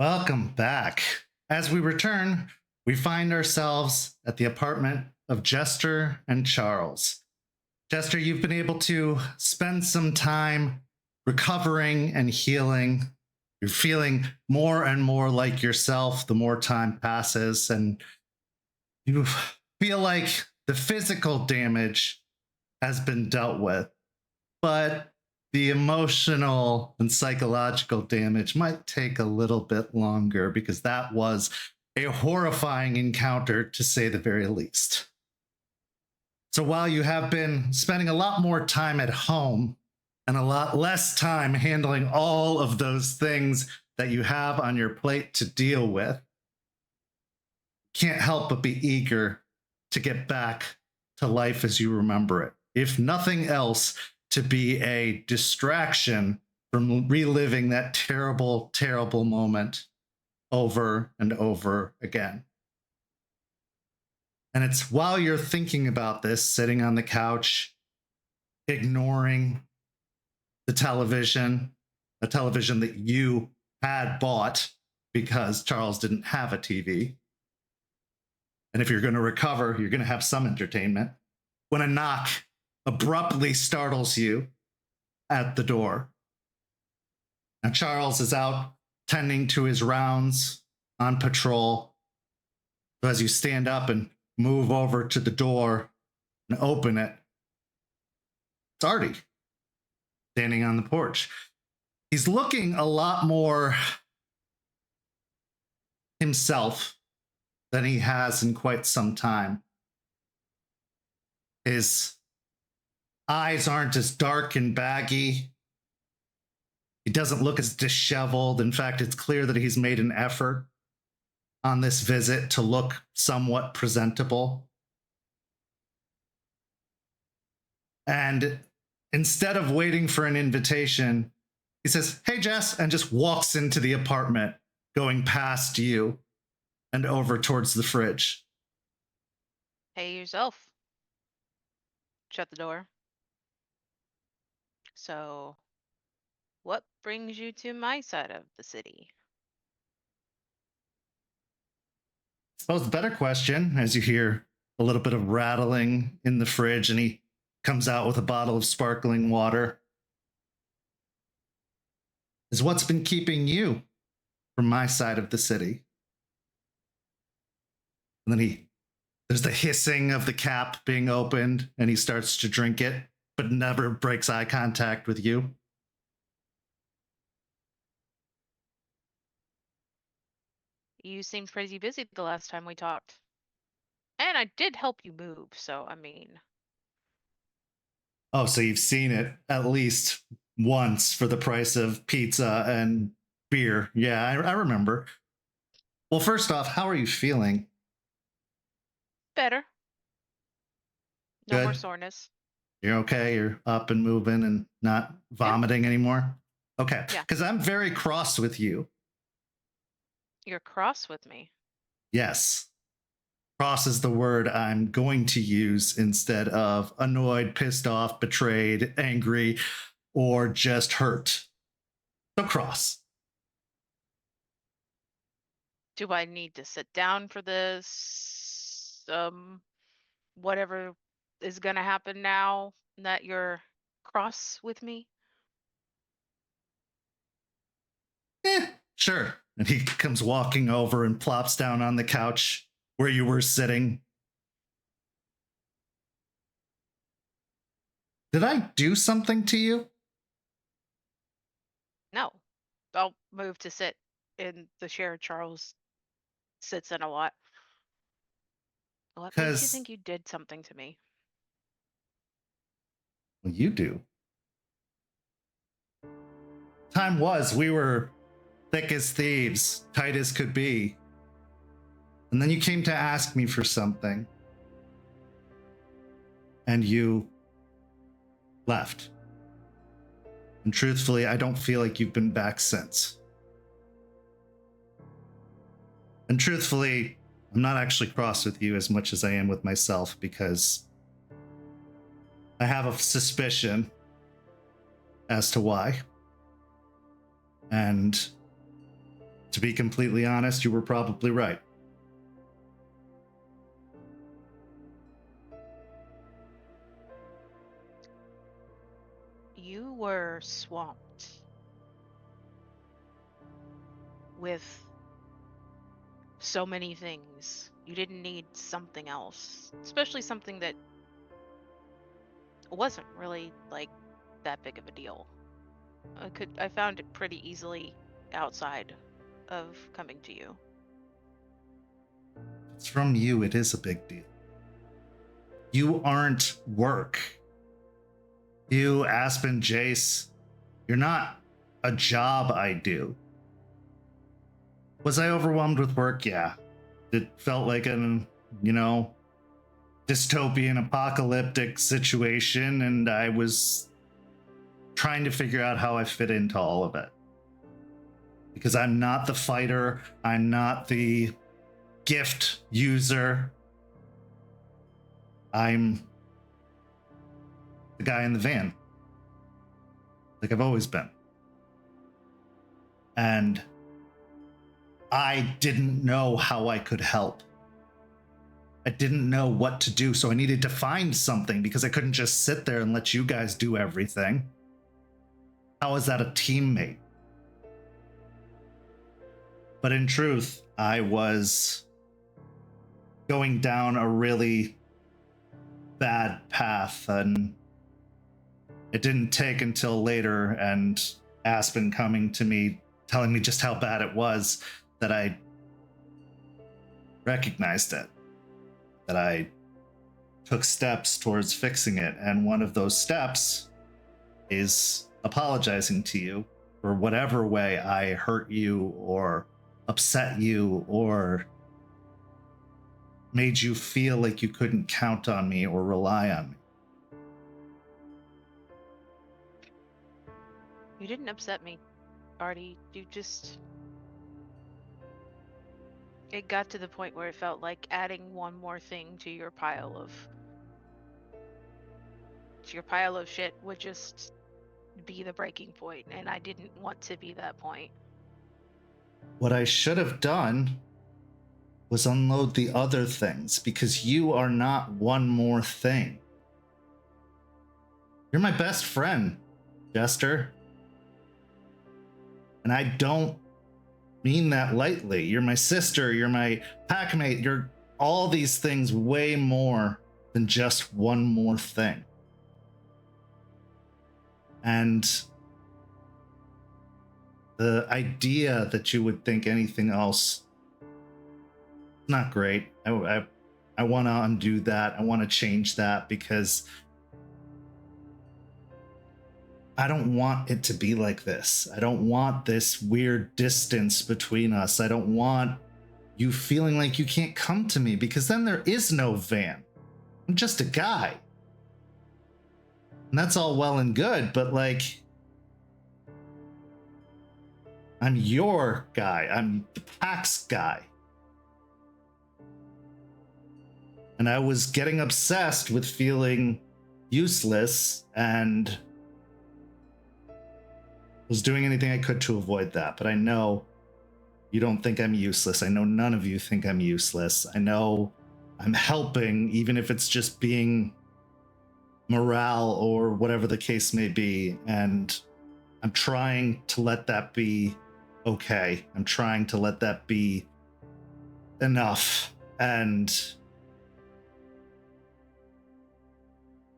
Welcome back. As we return, we find ourselves at the apartment of Jester and Charles. Jester, you've been able to spend some time recovering and healing. You're feeling more and more like yourself the more time passes, and you feel like the physical damage has been dealt with, but the emotional and psychological damage might take a little bit longer because that was a horrifying encounter, to say the very least. So while you have been spending a lot more time at home and a lot less time handling all of those things that you have on your plate to deal with, can't help but be eager to get back to life as you remember it. If nothing else, to be a distraction from reliving that terrible, terrible moment over and over again. And it's while you're thinking about this, sitting on the couch, ignoring the television that you had bought because Charles didn't have a TV. And if you're going to recover, you're going to have some entertainment. When a knock abruptly startles you at the door. Now, Charles is out tending to his rounds on patrol. So as you stand up and move over to the door and open it, it's Artie standing on the porch. He's looking a lot more himself than he has in quite some time. His eyes aren't as dark and baggy. He doesn't look as disheveled. In fact, it's clear that he's made an effort on this visit to look somewhat presentable. And instead of waiting for an invitation, he says, "Hey, Jess," and just walks into the apartment, going past you and over towards the fridge. Hey, yourself. Shut the door. So, what brings you to my side of the city? I suppose the better question, as you hear a little bit of rattling in the fridge and he comes out with a bottle of sparkling water, is what's been keeping you from my side of the city? And then there's the hissing of the cap being opened and he starts to drink it, but never breaks eye contact with you. You seemed pretty busy the last time we talked. And I did help you move, so I mean. Oh, so you've seen it at least once for the price of pizza and beer. Yeah, I remember. Well, first off, how are you feeling? Better. No more Good? soreness. You're okay? You're up and moving and not vomiting anymore? Okay. Yeah. Because I'm very cross with you. You're cross with me. Yes. Cross is the word I'm going to use instead of annoyed, pissed off, betrayed, angry, or just hurt. So cross. Do I need to sit down for this? Whatever is gonna happen now that you're cross with me? Sure. And he comes walking over and plops down on the couch where you were sitting. Did I do something to you? No. I'll move to sit in the chair Charles sits in a lot. What makes you 'Cause- think you did something to me? Well, you do. Time was, we were thick as thieves, tight as could be. And then you came to ask me for something. And you left. And truthfully, I don't feel like you've been back since. And truthfully, I'm not actually cross with you as much as I am with myself because I have a suspicion as to why. And To be completely honest, you were probably right. You were swamped with so many things. You didn't need something else, especially something that wasn't really like that big of a deal. I found it pretty easily outside of coming to you. It's from you, it is a big deal. You aren't work. You, Aspen, Jace, you're not a job I do. Was I overwhelmed with work? Yeah. It felt like an, dystopian apocalyptic situation, and I was trying to figure out how I fit into all of it. Because I'm not the fighter, I'm not the gift user. I'm the guy in the van. Like I've always been. And I didn't know how I could help. I didn't know what to do, so I needed to find something because I couldn't just sit there and let you guys do everything. How is that a teammate? But in truth, I was going down a really bad path, and it didn't take until later and Aspen coming to me, telling me just how bad it was, that I recognized it, that I took steps towards fixing it. And one of those steps is apologizing to you for whatever way I hurt you or upset you or made you feel like you couldn't count on me or rely on me. You didn't upset me, Artie. It got to the point where it felt like adding one more thing to your pile of shit would just be the breaking point, and I didn't want to be that point. What I should have done was unload the other things, because you are not one more thing. You're my best friend, Jester. And I don't mean that lightly. You're my sister, you're my packmate, you're all these things way more than just one more thing. And the idea that you would think anything else, not great. I want to undo that. I want to change that, because I don't want it to be like this. I don't want this weird distance between us. I don't want you feeling like you can't come to me, because then there is no van. I'm just a guy. And that's all well and good, but like, I'm your guy. I'm the PAX guy. And I was getting obsessed with feeling useless and was doing anything I could to avoid that. But I know you don't think I'm useless. I know none of you think I'm useless. I know I'm helping, even if it's just being morale or whatever the case may be. And I'm trying to let that be okay. I'm trying to let that be enough. And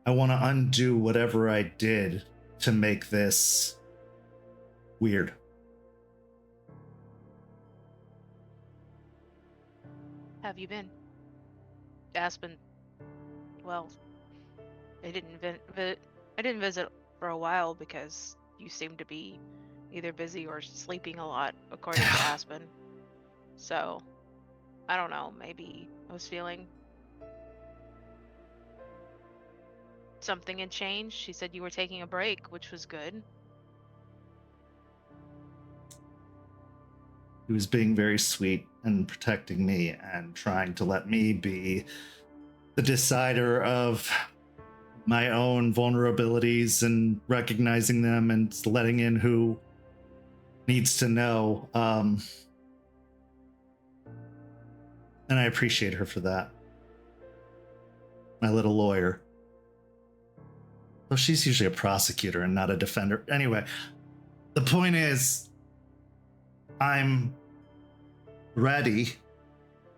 I want to undo whatever I did to make this weird. Have you been? Aspen, well, I didn't visit for a while because you seemed to be either busy or sleeping a lot, according to Aspen. So, I don't know, maybe I was feeling something had changed. She said you were taking a break, which was good. He was being very sweet and protecting me and trying to let me be the decider of my own vulnerabilities and recognizing them and letting in who needs to know. And I appreciate her for that. My little lawyer. Well, she's usually a prosecutor and not a defender. Anyway, the point is, I'm ready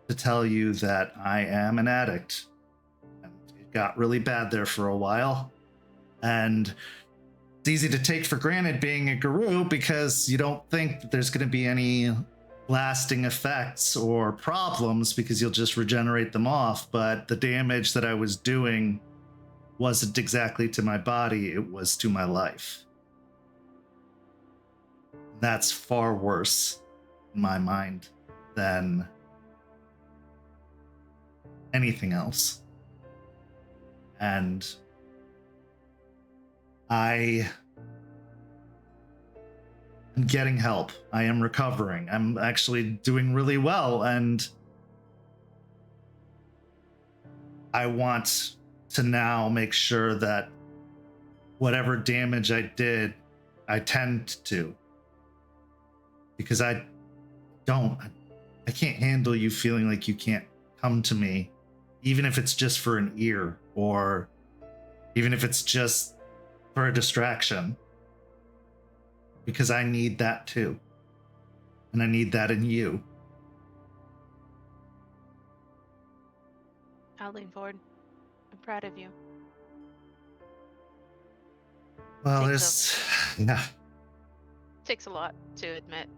to tell you that I am an addict. And it got really bad there for a while. And it's easy to take for granted being a guru because you don't think that there's going to be any lasting effects or problems because you'll just regenerate them off. But the damage that I was doing wasn't exactly to my body, it was to my life. That's far worse in my mind than anything else. And I am getting help. I am recovering. I'm actually doing really well, and I want to now make sure that whatever damage I did, I tend to. Because I can't handle you feeling like you can't come to me, even if it's just for an ear, or even if it's just for a distraction. Because I need that too. And I need that in you. I'll lean forward. I'm proud of you. Well, Takes a lot to admit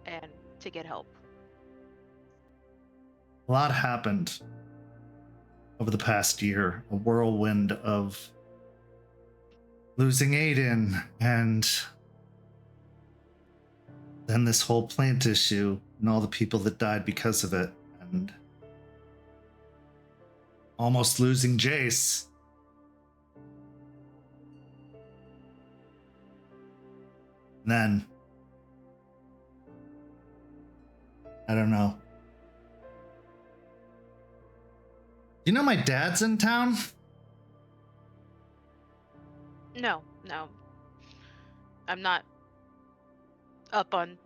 and to get help. a lot happened over the past year. A whirlwind of losing Aiden, and then this whole plant issue and all the people that died because of it, and almost losing Jace. And then, I don't know. You know my dad's in town? No. I'm not up on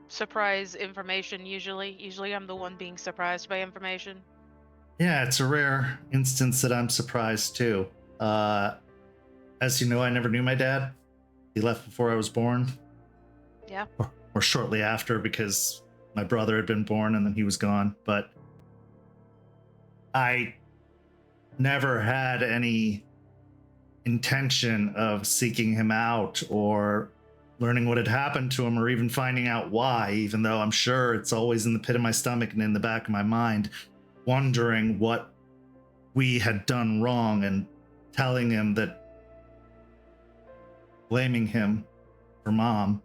surprise information usually. Usually I'm the one being surprised by information. Yeah, it's a rare instance that I'm surprised too. As you know, I never knew my dad. He left before I was born. Yeah. Or shortly after, because my brother had been born and then he was gone. But I never had any intention of seeking him out or learning what had happened to him or even finding out why, even though I'm sure it's always in the pit of my stomach and in the back of my mind, wondering what we had done wrong and telling him that, blaming him for mom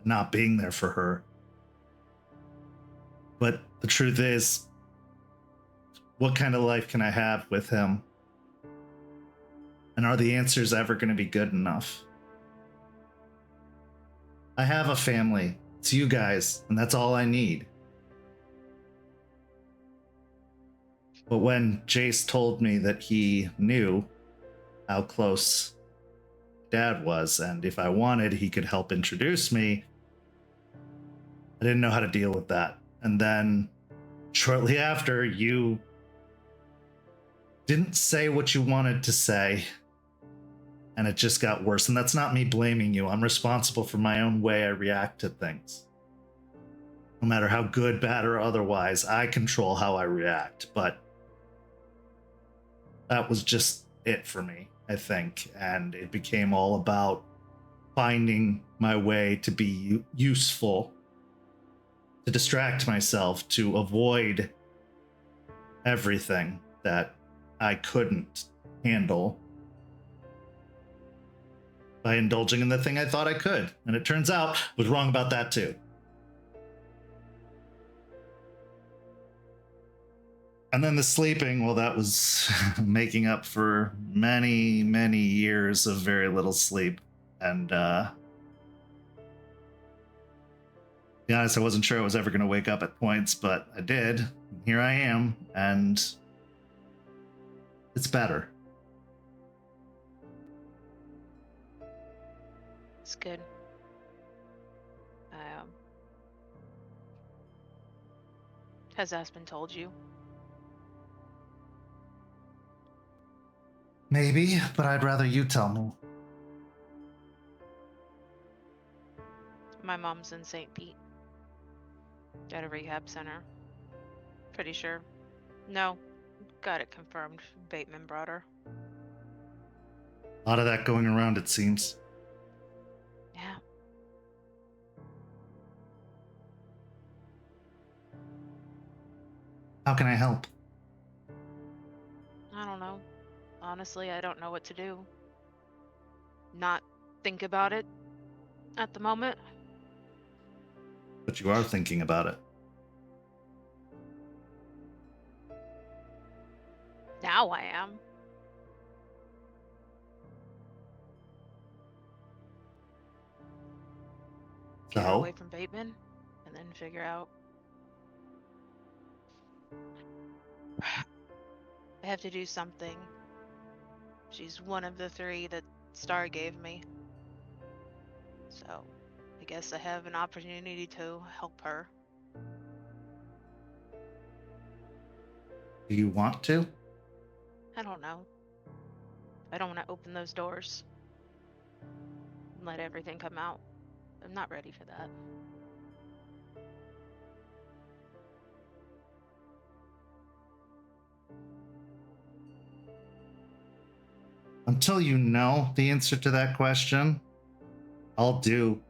not being there for her. But the truth is, what kind of life can I have with him? And are the answers ever going to be good enough? I have a family. It's you guys, and that's all I need. But when Jace told me that he knew how close Dad was, and if I wanted, he could help introduce me, I didn't know how to deal with that. And then shortly after, you didn't say what you wanted to say, and it just got worse. And that's not me blaming you. I'm responsible for my own way I react to things. No matter how good, bad, or otherwise, I control how I react. But that was just it for me, I think. And it became all about finding my way to be useful, to distract myself, to avoid everything that I couldn't handle by indulging in the thing I thought I could. And it turns out I was wrong about that too. And then the sleeping, well, that was making up for many, many years of very little sleep. And to be honest, I wasn't sure I was ever going to wake up at points, but I did. Here I am, and it's better. It's good. Has Aspen told you? Maybe, but I'd rather you tell me. My mom's in St. Pete. At a rehab center. Pretty sure. No, got it confirmed. Bateman brought her. A lot of that going around, it seems. Yeah. How can I help? I don't know. Honestly, I don't know what to do. Not think about it at the moment. But you are thinking about it. Now I am. Get her So? away from Bateman, and then figure out. I have to do something. She's one of the 3 that Star gave me. So, I guess I have an opportunity to help her. Do you want to? I don't know. I don't want to open those doors and let everything come out. I'm not ready for that. Until you know the answer to that question, I'll do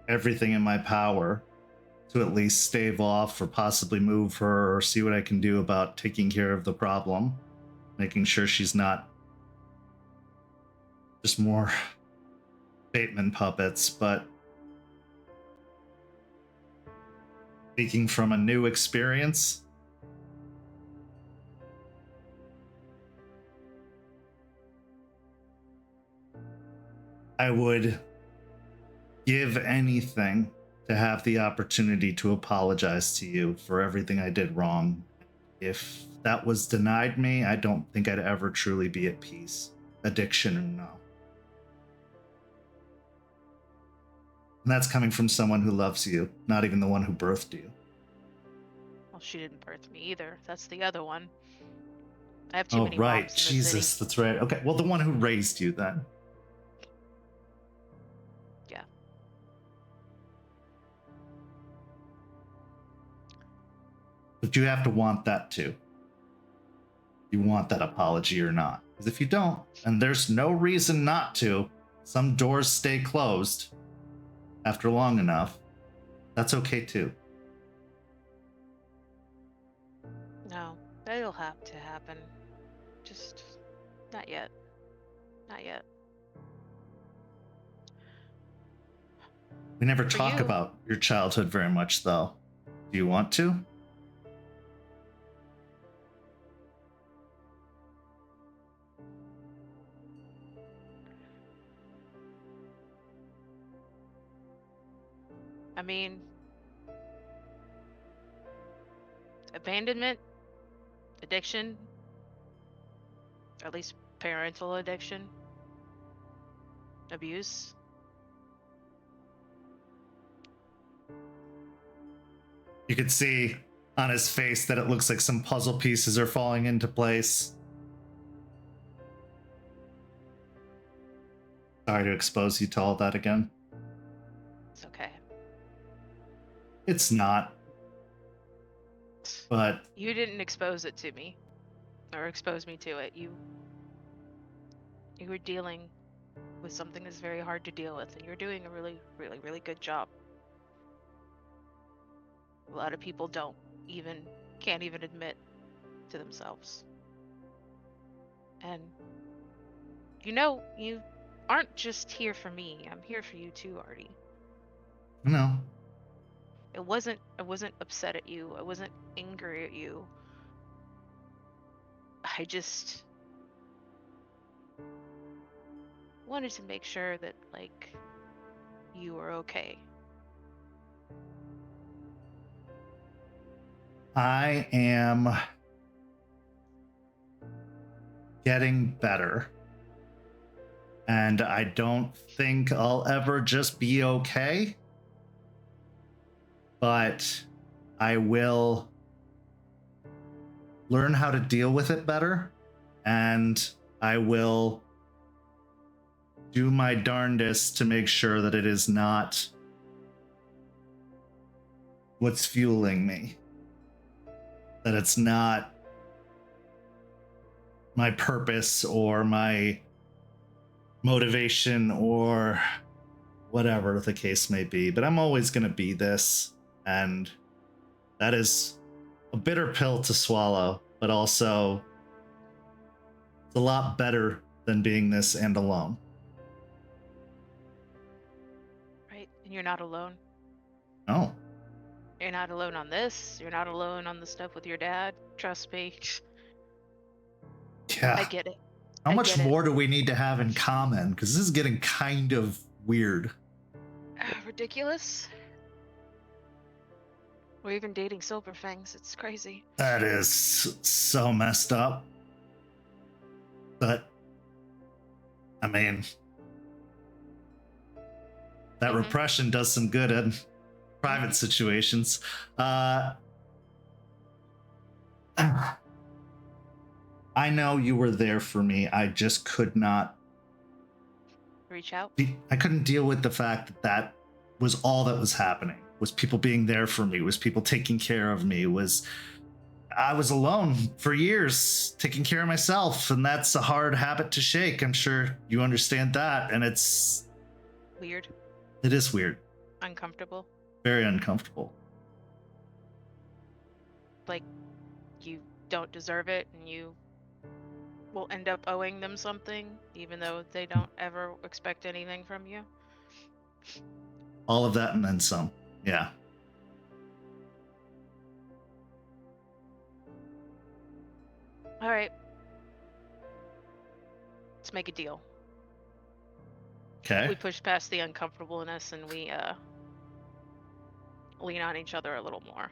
everything in my power to at least stave off or possibly move her or see what I can do about taking care of the problem, making sure she's not just more Bateman puppets. But speaking from a new experience, I would give anything to have the opportunity to apologize to you for everything I did wrong. If that was denied me, I don't think I'd ever truly be at peace, addiction or no. And that's coming from someone who loves you, not even the one who birthed you. Well, she didn't birth me either. That's the other one. I have too Oh, many right. moms in the Jesus, city. that's right. Okay, well, the one who raised you then. Yeah. But you have to want that too. You want that apology or not. Because if you don't, and there's no reason not to, some doors stay closed after long enough, that's okay too. No, it'll have to happen. Just not yet. Not yet. We never For talk you. about your childhood very much, though. Do you want to? I mean, abandonment, addiction, or at least parental addiction, abuse. You could see on his face that it looks like some puzzle pieces are falling into place. Sorry to expose you to all that again. It's okay. It's not. But You didn't expose it to me, or expose me to it. You were dealing with something that's very hard to deal with, and you're doing a really, really, really good job. A lot of people can't even admit to themselves. And you aren't just here for me. I'm here for you too, Artie. no. I wasn't upset at you. I wasn't angry at you. I just wanted to make sure that you were okay. I am getting better. And I don't think I'll ever just be okay. But I will learn how to deal with it better, and I will do my darndest to make sure that it is not what's fueling me. That it's not my purpose or my motivation or whatever the case may be. But I'm always going to be this, and that is a bitter pill to swallow, but also it's a lot better than being this and alone. Right? And you're not alone. No. You're not alone on this. You're not alone on the stuff with your dad. Trust me. Yeah. I get it. How I much get it. more do we need to have in common? Because this is getting kind of weird. Ridiculous. We're even dating Silver Fangs. It's crazy. That is so messed up. But, I mean, that repression does some good in private situations. I know you were there for me. I just could not Reach out. I couldn't deal with the fact that that was all that was happening. Was people being there for me, was people taking care of me, I was alone for years taking care of myself, and that's a hard habit to shake. I'm sure you understand that, and it's Weird. it is weird. Uncomfortable. Very uncomfortable. Like you don't deserve it and you will end up owing them something even though they don't ever expect anything from you. All of that and then some. Yeah. All right. Let's make a deal. Okay. We push past the uncomfortableness and we lean on each other a little more.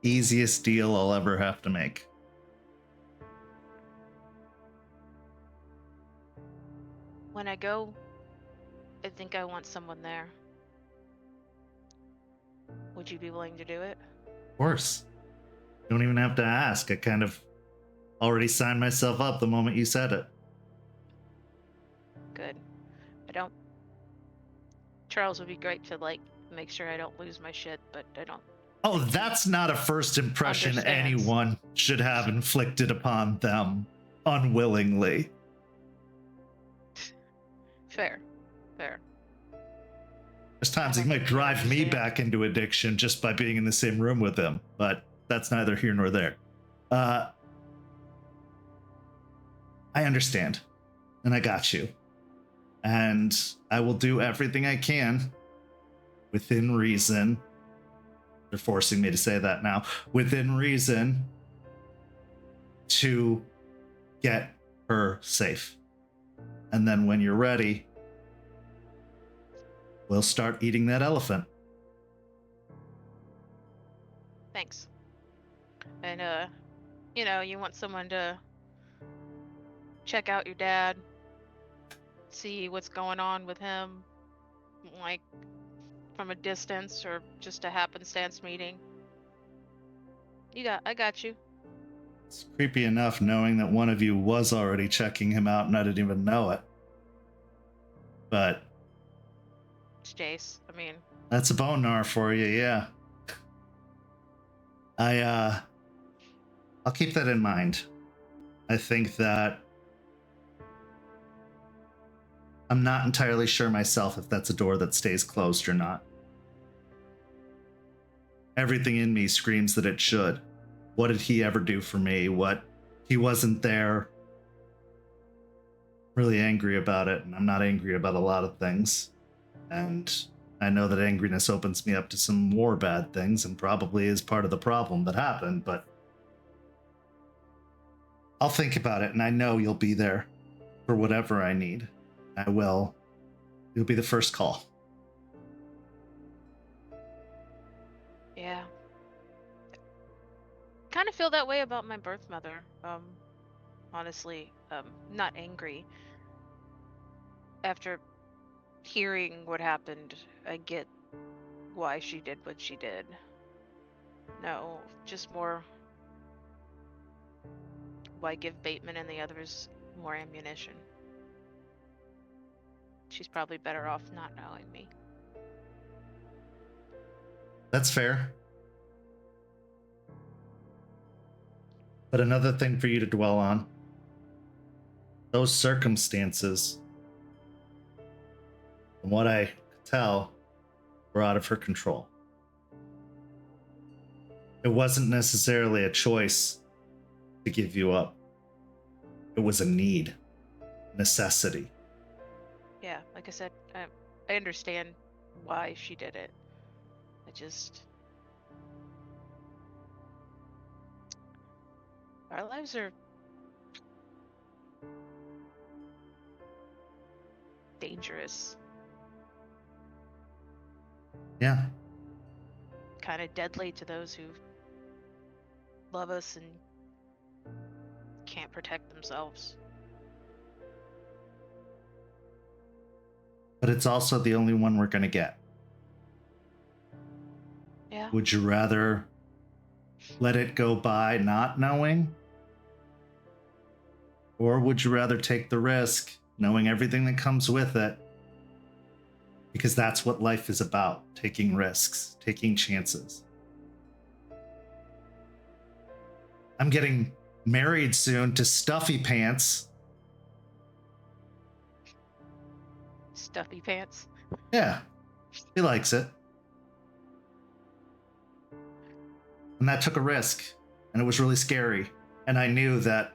Easiest deal I'll ever have to make. When I go, I think I want someone there. Would you be willing to do it? Of course. Don't even have to ask. I kind of already signed myself up the moment you said it. Good. Charles would be great to make sure I don't lose my shit, but I don't. Oh, that's not a first impression Understands. anyone should have inflicted upon them unwillingly. Fair. There's times he might drive me back into addiction just by being in the same room with him, but that's neither here nor there. I understand, and I got you. And I will do everything I can within reason. They're forcing me to say that now. Within reason to get her safe. And then when you're ready, we'll start eating that elephant. Thanks. And you want someone to check out your dad, see what's going on with him, like from a distance or just a happenstance meeting. I got you. It's creepy enough knowing that one of you was already checking him out and I didn't even know it. But It's Jace. I mean, that's a bone gnar for you, yeah. I'll keep that in mind. I think that I'm not entirely sure myself if that's a door that stays closed or not. Everything in me screams that it should. What did he ever do for me? He wasn't there. Really angry about it, and I'm not angry about a lot of things. And I know that angriness opens me up to some more bad things and probably is part of the problem that happened, but I'll think about it, and I know you'll be there for whatever I need. I will. You'll be the first call. yeah. Kind of feel that way about my birth mother. Honestly, not angry. After hearing what happened, I get why she did what she did. No, just more. Why give Bateman and the others more ammunition? She's probably better off not knowing me. That's fair. But another thing for you to dwell on, those circumstances, from what I could tell, were out of her control. It wasn't necessarily a choice to give you up. It was a need, necessity. Yeah, like I said, I understand why she did it. I just... Our lives are dangerous. Yeah. Kind of deadly to those who love us and can't protect themselves. But it's also the only one we're going to get. Yeah. Would you rather let it go by not knowing? Or would you rather take the risk, knowing everything that comes with it? Because that's what life is about, taking risks, taking chances. I'm getting married soon to Stuffy Pants. Stuffy pants. Yeah, he likes it. And that took a risk, and it was really scary. And I knew that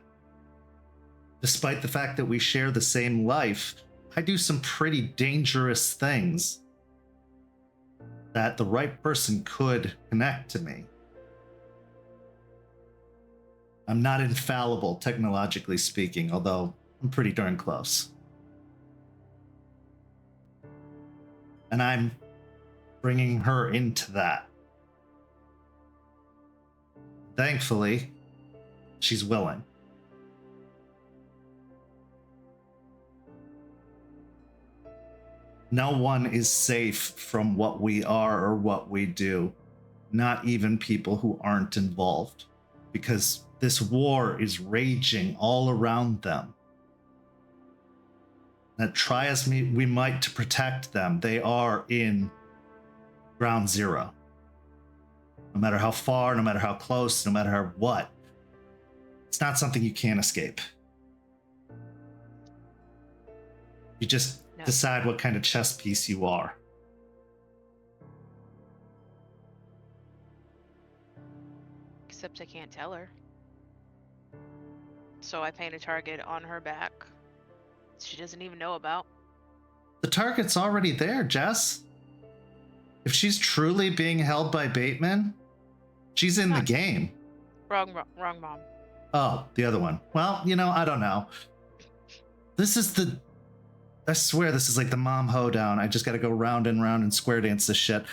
despite the fact that we share the same life, I do some pretty dangerous things that the right person could connect to me. I'm not infallible, technologically speaking, although I'm pretty darn close. And I'm bringing her into that. Thankfully, she's willing. No one is safe from what we are or what we do, not even people who aren't involved, because this war is raging all around them. And try as we might to protect them, they are in ground zero. No matter how far, no matter how close, no matter how what, it's not something you can't escape. You just decide what kind of chess piece you are. Except I can't tell her. So I paint a target on her back she doesn't even know about. The target's already there, Jess. If she's truly being held by Bateman, she's in the game. Wrong mom. Oh, the other one. Well, I don't know. I swear this is like the mom hoedown. I just got to go round and round and square dance this shit.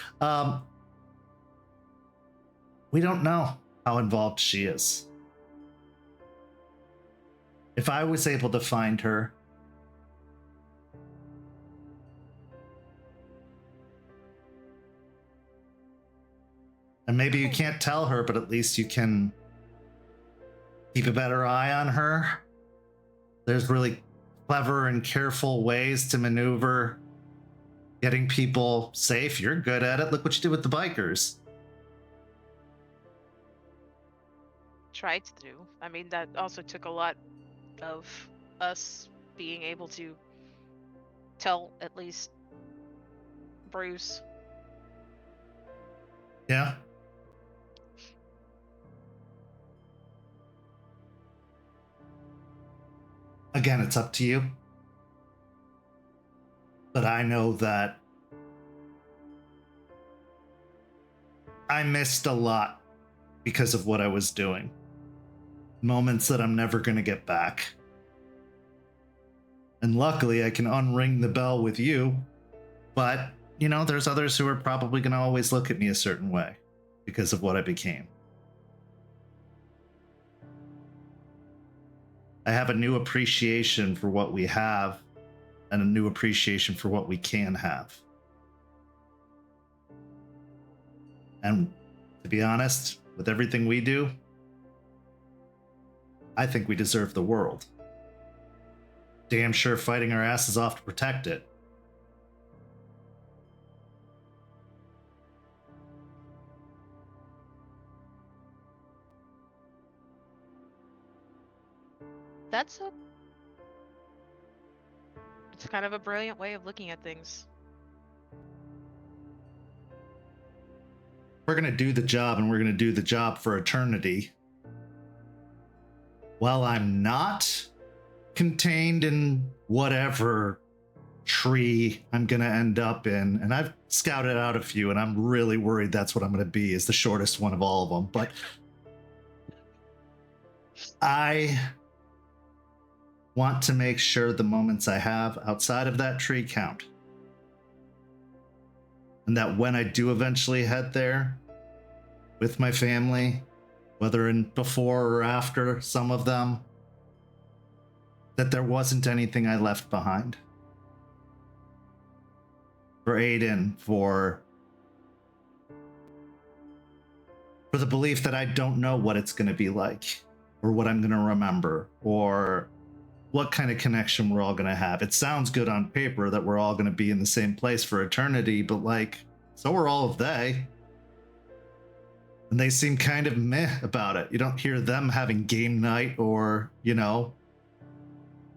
We don't know how involved she is. If I was able to find her, and maybe you can't tell her, but at least you can keep a better eye on her. There's really clever and careful ways to maneuver getting people safe. You're good at it. Look what you did with the bikers. Tried to do. I mean, that also took a lot of us being able to tell at least Bruce. Yeah. Again, it's up to you. But I know that I missed a lot because of what I was doing. Moments that I'm never going to get back. And luckily, I can unring the bell with you. But, there's others who are probably going to always look at me a certain way because of what I became. I have a new appreciation for what we have and a new appreciation for what we can have. And to To be honest, with everything we do, I think we deserve the world. Damn sure fighting our asses off to protect it. It's kind of a brilliant way of looking at things. We're gonna do the job, and we're gonna do the job for eternity. While I'm not contained in whatever tree I'm gonna end up in, and I've scouted out a few, and I'm really worried that's what I'm gonna be, is the shortest one of all of them. But I want to make sure the moments I have outside of that tree count. And that when I do eventually head there with my family, whether in before or after some of them, that there wasn't anything I left behind. For Aiden, for the belief that I don't know what it's going to be like, or what I'm going to remember, or what kind of connection we're all going to have. It sounds good on paper that we're all going to be in the same place for eternity, but like, so are all of they. And they seem kind of meh about it. You don't hear them having game night or, you know,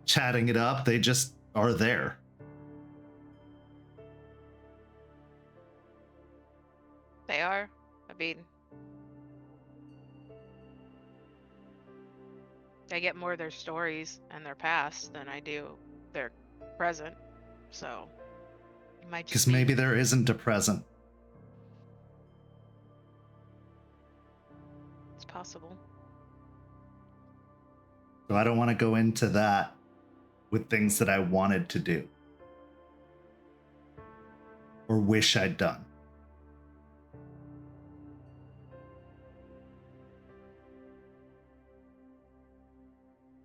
chatting it up. They just are there. They are. I mean, I get more of their stories and their past than I do their present. So, it might Because just be... maybe there isn't a present. It's possible. So I don't want to go into that with things that I wanted to do or wish I'd done.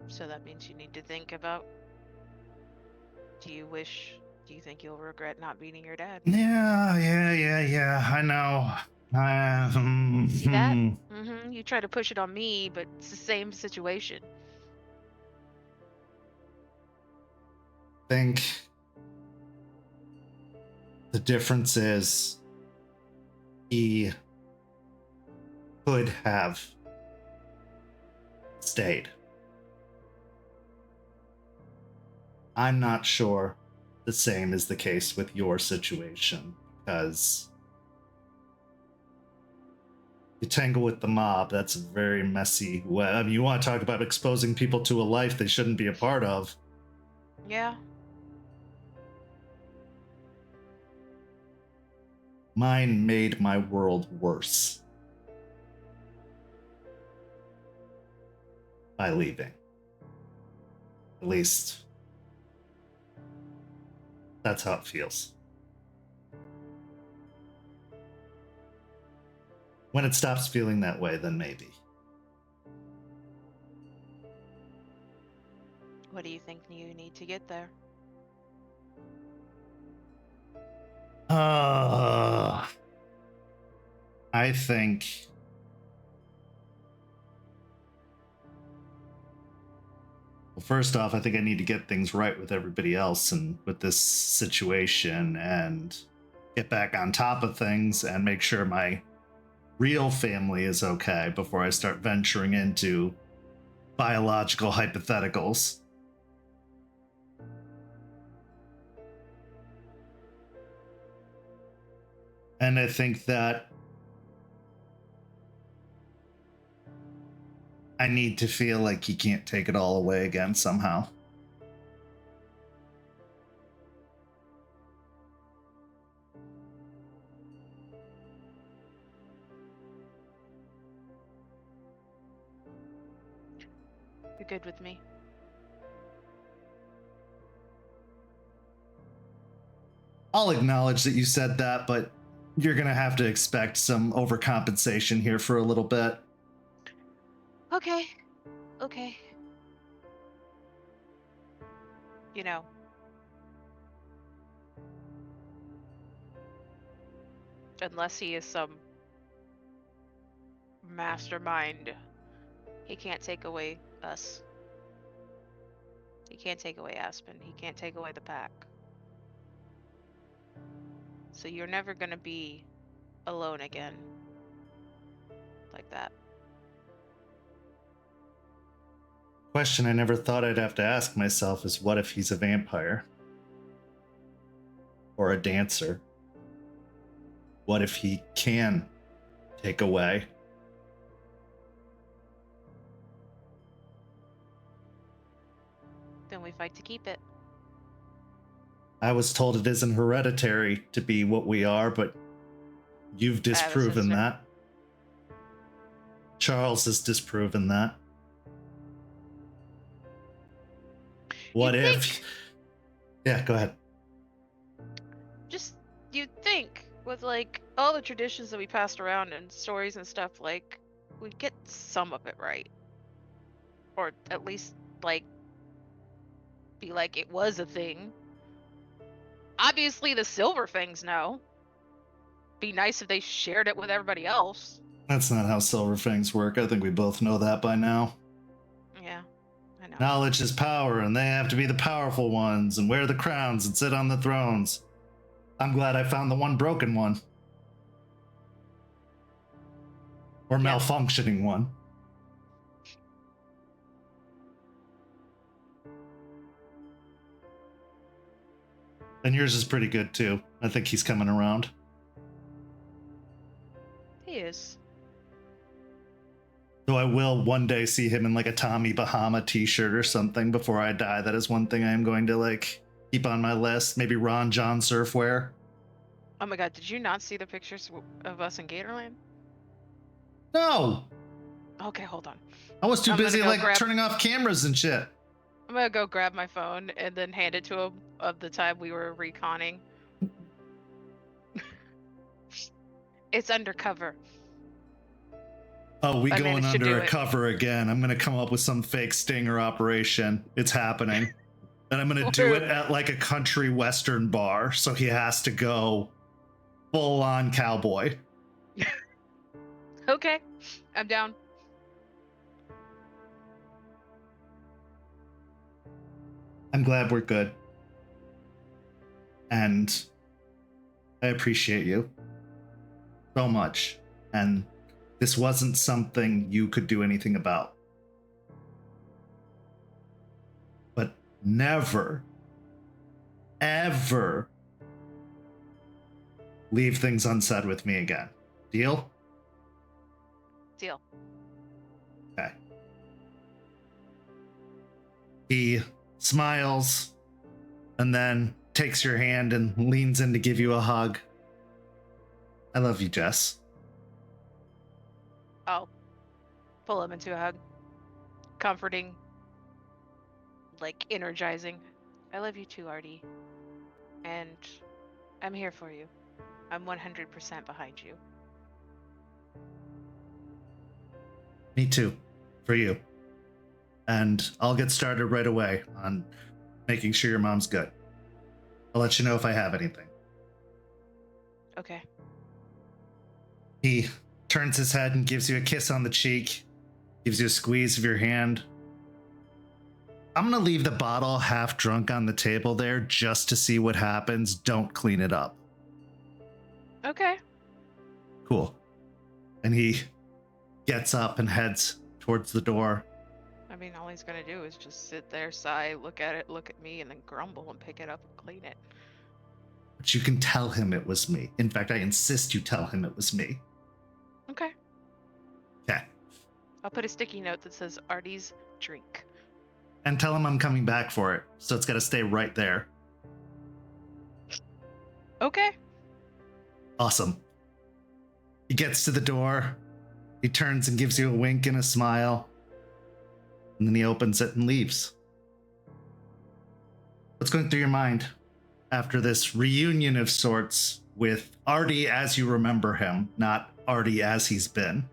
So that means you need to think about, do you think you'll regret not meeting your dad? Yeah. I know. See that? Mm-hmm. You try to push it on me, but it's the same situation. Think the difference is he could have stayed. I'm not sure the same is the case with your situation, because you tangle with the mob. That's a very messy way. I mean, you want to talk about exposing people to a life they shouldn't be a part of. Yeah. Mine made my world worse by leaving. At least that's how it feels. When it stops feeling that way, then maybe. What do you think you need to get there? I think well, first off, I think I need to get things right with everybody else and with this situation and get back on top of things and make sure my real family is okay before I start venturing into biological hypotheticals. And I think that I need to feel like he can't take it all away again somehow. You're good with me? I'll acknowledge that you said that, but you're going to have to expect some overcompensation here for a little bit. Okay. You know, unless he is some mastermind. He can't take away us. He can't take away Aspen. He can't take away the pack. So you're never gonna be alone again. Like that. Question I never thought I'd have to ask myself is, what if he's a vampire? Or a dancer? What if he can take away? Then we fight to keep it. I was told it isn't hereditary to be what we are, but you've disproven sister. that. Charles has disproven that. What You'd if? think- Yeah, go ahead. Just, you'd think, with like all the traditions that we passed around and stories and stuff, like, we'd get some of it right. Or at least, like, be like, it was a thing. Obviously, the Silver Fangs know. Be nice if they shared it with everybody else. That's not how silver fangs work. I think we both know that by now. Yeah, I know. Knowledge is power, and they have to be the powerful ones and wear the crowns and sit on the thrones. I'm glad I found the one broken one. Or Yeah. malfunctioning one. And yours is pretty good too. I think he's coming around. He is. So I will one day see him in like a Tommy Bahama t-shirt or something before I die. That is one thing I am going to like keep on my list. Maybe Ron John surfwear. Oh my god, did you not see the pictures of us in Gatorland? No, Okay, hold on. I was too I'm gonna busy go like grab- turning off cameras and shit. I'm gonna go grab my phone and then hand it to him of the time we were reconning. It's undercover. Oh, we I going managed to do under a it. cover again. I'm gonna come up with some fake stinger operation. It's happening. And I'm gonna do it at like a country western bar, so he has to go full on cowboy. Okay, I'm down. I'm glad we're good. And I appreciate you so much. And this wasn't something you could do anything about. But never, ever leave things unsaid with me again. Deal? Deal. Okay. He smiles and then takes your hand and leans in to give you a hug. I love you, Jess. I'll pull him into a hug. Comforting. Like, energizing. I love you too, Artie. And I'm here for you. I'm 100% behind you. Me too. For you. And I'll get started right away on making sure your mom's good. I'll let you know if I have anything. Okay. He turns his head and gives you a kiss on the cheek, gives you a squeeze of your hand. I'm gonna leave the bottle half drunk on the table there just to see what happens. Don't clean it up. Okay. Cool. And he gets up and heads towards the door. I mean, all he's gonna do is just sit there, sigh, look at it, look at me, and then grumble and pick it up and clean it. But you can tell him it was me. In fact, I insist you tell him it was me. Okay. Okay. I'll put a sticky note that says Artie's drink. And tell him I'm coming back for it. So it's gotta stay right there. Okay. Awesome. He gets to the door. He turns and gives you a wink and a smile. And then he opens it and leaves. What's going through your mind after this reunion of sorts with Artie as you remember him, not Artie as he's been?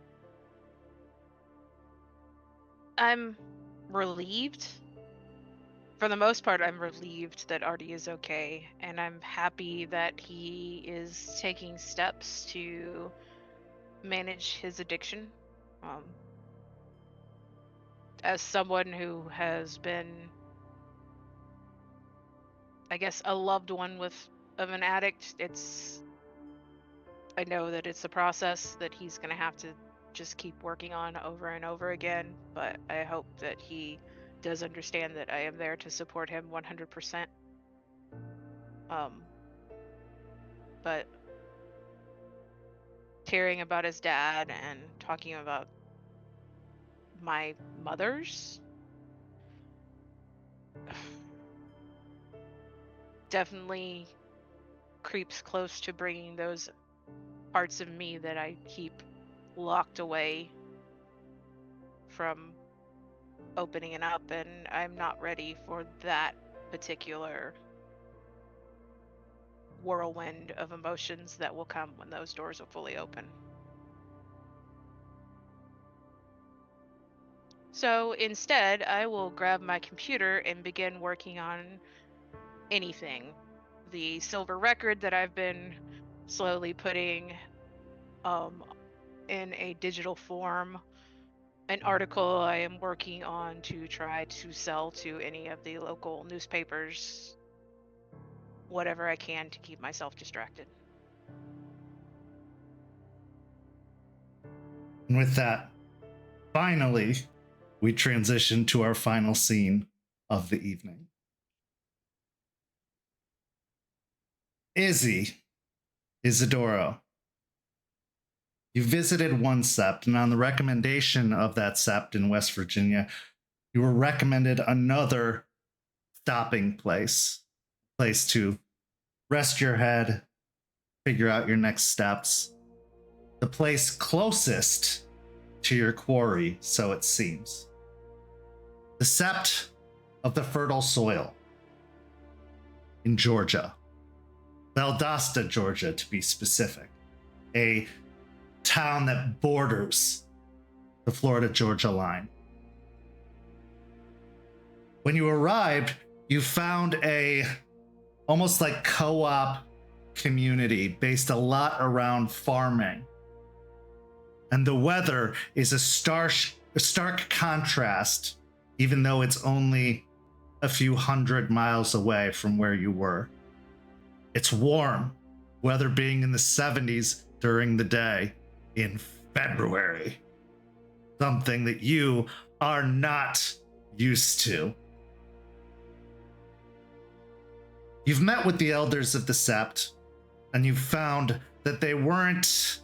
I'm relieved. For the most part, I'm relieved that Artie is okay, and I'm happy that he is taking steps to manage his addiction As someone who has been, I guess, a loved one of an addict, I know that it's a process that he's going to have to just keep working on over and over again, but I hope that he does understand that I am there to support him 100%. But hearing about his dad and talking about my mother's definitely creeps close to bringing those parts of me that I keep locked away from opening it up, and I'm not ready for that particular whirlwind of emotions that will come when those doors are fully open. So instead, I will grab my computer and begin working on anything. The silver record that I've been slowly putting in a digital form, an article I am working on to try to sell to any of the local newspapers, whatever I can to keep myself distracted. And with that, finally, we transition to our final scene of the evening. Isidoro, you visited one sept, and on the recommendation of that sept in West Virginia, you were recommended another stopping place to rest your head, figure out your next steps. The place closest to your quarry, so it seems. The sept of the fertile soil in Georgia. Valdosta, Georgia, to be specific. A town that borders the Florida-Georgia line. When you arrived, you found a almost like co-op community based a lot around farming. And the weather is a stark contrast, even though it's only a few hundred miles away from where you were. It's warm, weather being in the 70s during the day in February. Something that you are not used to. You've met with the elders of the sept, and you've found that they weren't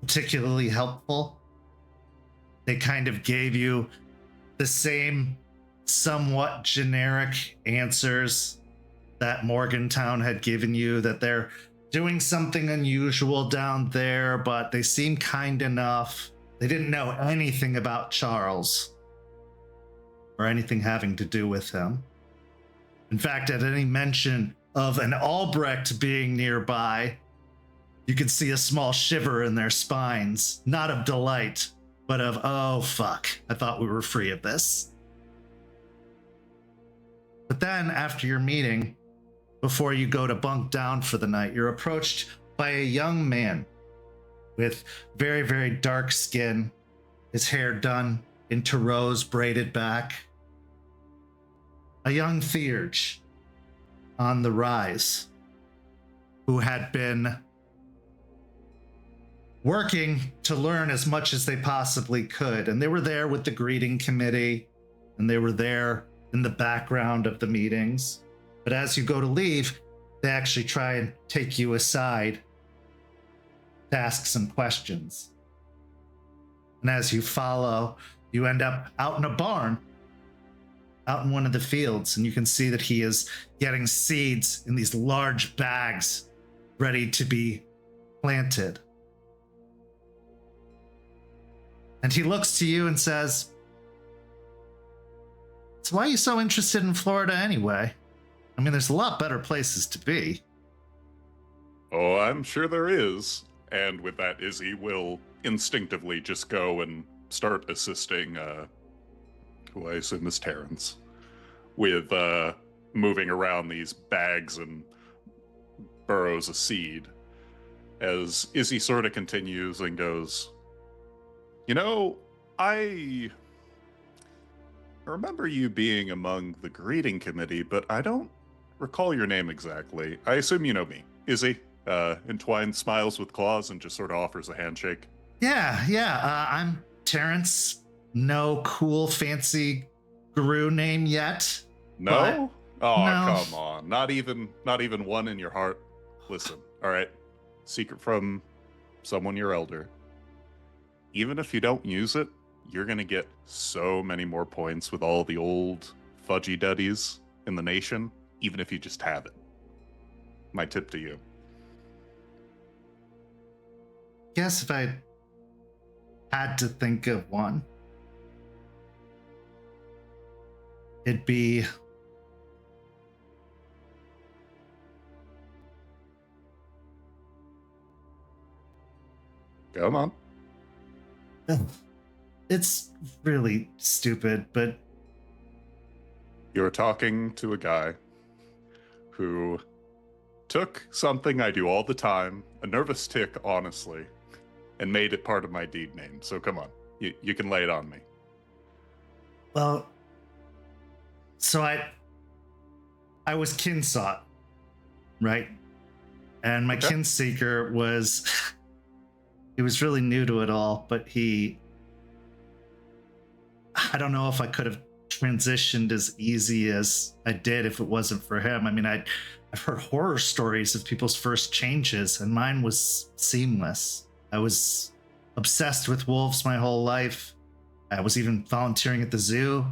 particularly helpful. They kind of gave you the same somewhat generic answers that Morgantown had given you, that they're doing something unusual down there, but they seem kind enough. They didn't know anything about Charles or anything having to do with him. In fact, at any mention of an Albrecht being nearby, you could see a small shiver in their spines, not of delight, but of, oh fuck, I thought we were free of this. But then after your meeting, before you go to bunk down for the night, you're approached by a young man with very, very dark skin, his hair done into rows braided back. A young Theurge on the rise who had been working to learn as much as they possibly could. And they were there with the greeting committee, and they were there in the background of the meetings. But as you go to leave, they actually try and take you aside to ask some questions. And as you follow, you end up out in a barn, out in one of the fields, and you can see that he is getting seeds in these large bags ready to be planted. And he looks to you and says, "So why are you so interested in Florida anyway? I mean, there's a lot better places to be." Oh, I'm sure there is. And with that, Izzy will instinctively just go and start assisting, who I assume is Terrance, with moving around these bags and burrows of seed. As Izzy sort of continues and goes, You know, I remember you being among the greeting committee, but I don't recall your name exactly. I assume you know me. Izzy, entwined smiles with claws and just sort of offers a handshake. Yeah. I'm Terrance. No cool, fancy guru name yet. No? Oh, no. come on. Not even one in your heart. Listen, all right. Secret from someone your elder. Even if you don't use it, you're going to get so many more points with all the old fudgy duddies in the nation, even if you just have it. My tip to you. Guess if I had to think of one, it'd be Come on. it's really stupid, but You're talking to a guy who took something I do all the time, a nervous tick, honestly, and made it part of my deed name. So come on, you can lay it on me. well, so I was kin sought, right? And my kin seeker was he was really new to it all, but I don't know if I could have transitioned as easy as I did if it wasn't for him. I mean, I've heard horror stories of people's first changes, and mine was seamless. I was obsessed with wolves my whole life. I was even volunteering at the zoo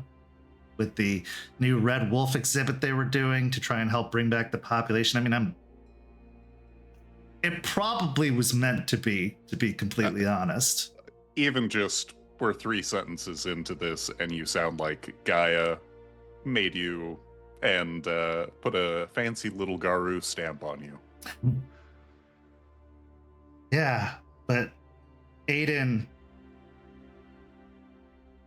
with the new red wolf exhibit they were doing to try and help bring back the population. I mean, it probably was meant to be completely honest. Even just we're 3 sentences into this and you sound like Gaia made you and put a fancy little Garu stamp on you. Yeah, but Aiden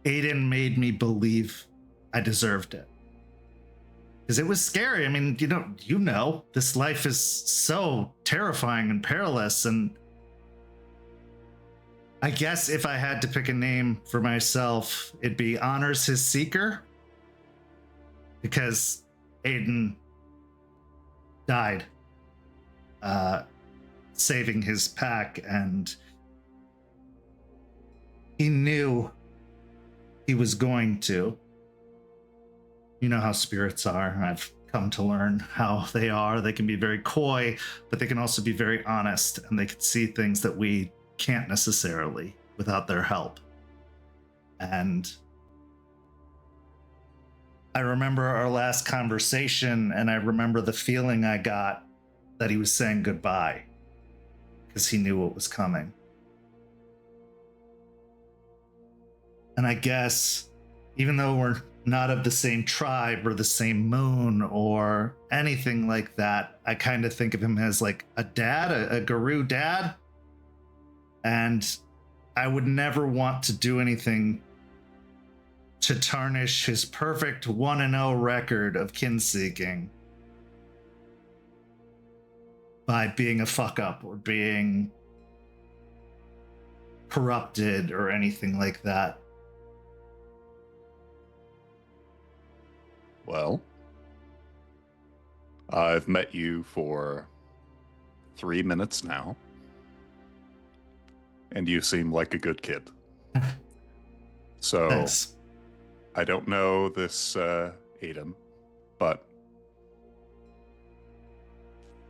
made me believe I deserved it. Because it was scary. I mean, you know, this life is so terrifying and perilous, and I guess if I had to pick a name for myself, it'd be Honors His Seeker. Because Aiden died saving his pack, and he knew he was going to. You know how spirits are. I've come to learn how they are. They can be very coy, but they can also be very honest, and they can see things that we can't necessarily without their help. And I remember our last conversation, and I remember the feeling I got that he was saying goodbye because he knew what was coming. And I guess even though we're not of the same tribe or the same moon or anything like that, I kind of think of him as like a dad, a guru dad. And I would never want to do anything to tarnish his perfect 1-0 record of kin seeking by being a fuck up or being corrupted or anything like that. Well, I've met you for 3 minutes now, and you seem like a good kid. So, Thanks. I don't know this Aiden, but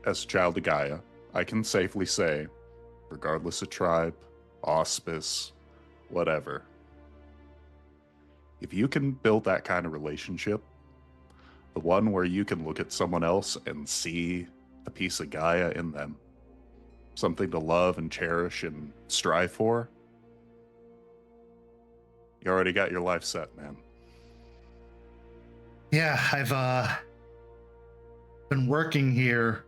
as a child of Gaia, I can safely say, regardless of tribe, auspice, whatever, if you can build that kind of relationship, the one where you can look at someone else and see a piece of Gaia in them, something to love and cherish and strive for, you already got your life set, man. Yeah, I've been working here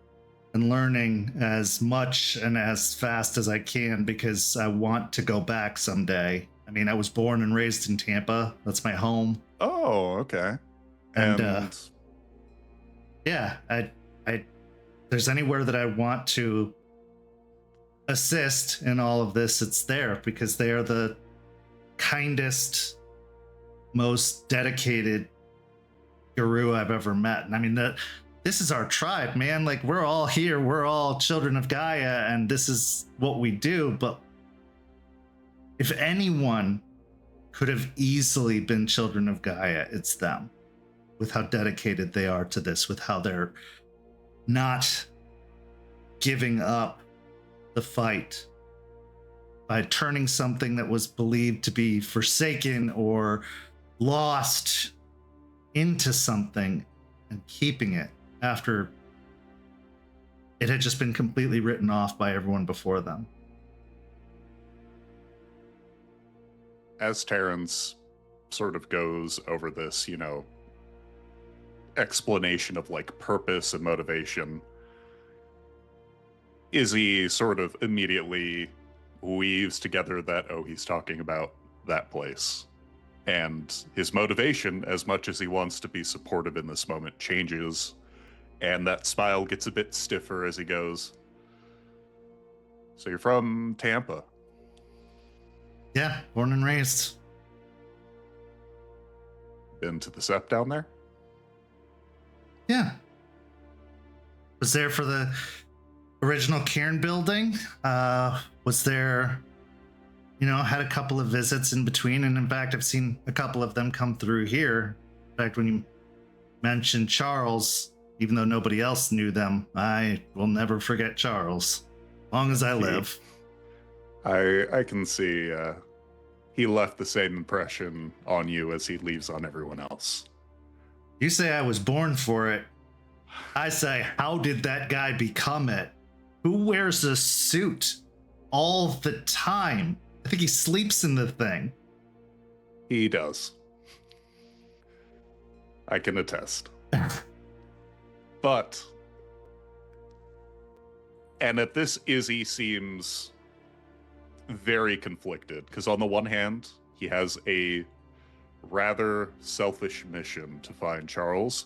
and learning as much and as fast as I can because I want to go back someday. I mean, I was born and raised in Tampa. That's my home. Oh, okay. And yeah, I there's anywhere that I want to assist in all of this, it's there because they are the kindest, most dedicated guru I've ever met. And I mean, this is our tribe, man. Like, we're all here. We're all children of Gaia, and this is what we do. But if anyone could have easily been children of Gaia, it's them, with how dedicated they are to this, with how they're not giving up the fight by turning something that was believed to be forsaken or lost into something and keeping it after it had just been completely written off by everyone before them. As Terrance sort of goes over this, explanation of like purpose and motivation, Izzy sort of immediately weaves together that, he's talking about that place. And his motivation, as much as he wants to be supportive in this moment, changes. And that smile gets a bit stiffer as he goes, "So you're from Tampa?" Yeah, born and raised. Been to the Sept down there? Yeah. Was there for the original cairn building. Was there, had a couple of visits in between. And in fact, I've seen a couple of them come through here. In fact, when you mentioned Charles, even though nobody else knew them, I will never forget Charles, as long as I live. I can see he left the same impression on you as he leaves on everyone else. You say I was born for it. I say, how did that guy become it? Who wears a suit all the time? I think he sleeps in the thing. He does. I can attest. But, and at this, Izzy seems very conflicted, because on the one hand, he has a rather selfish mission to find Charles,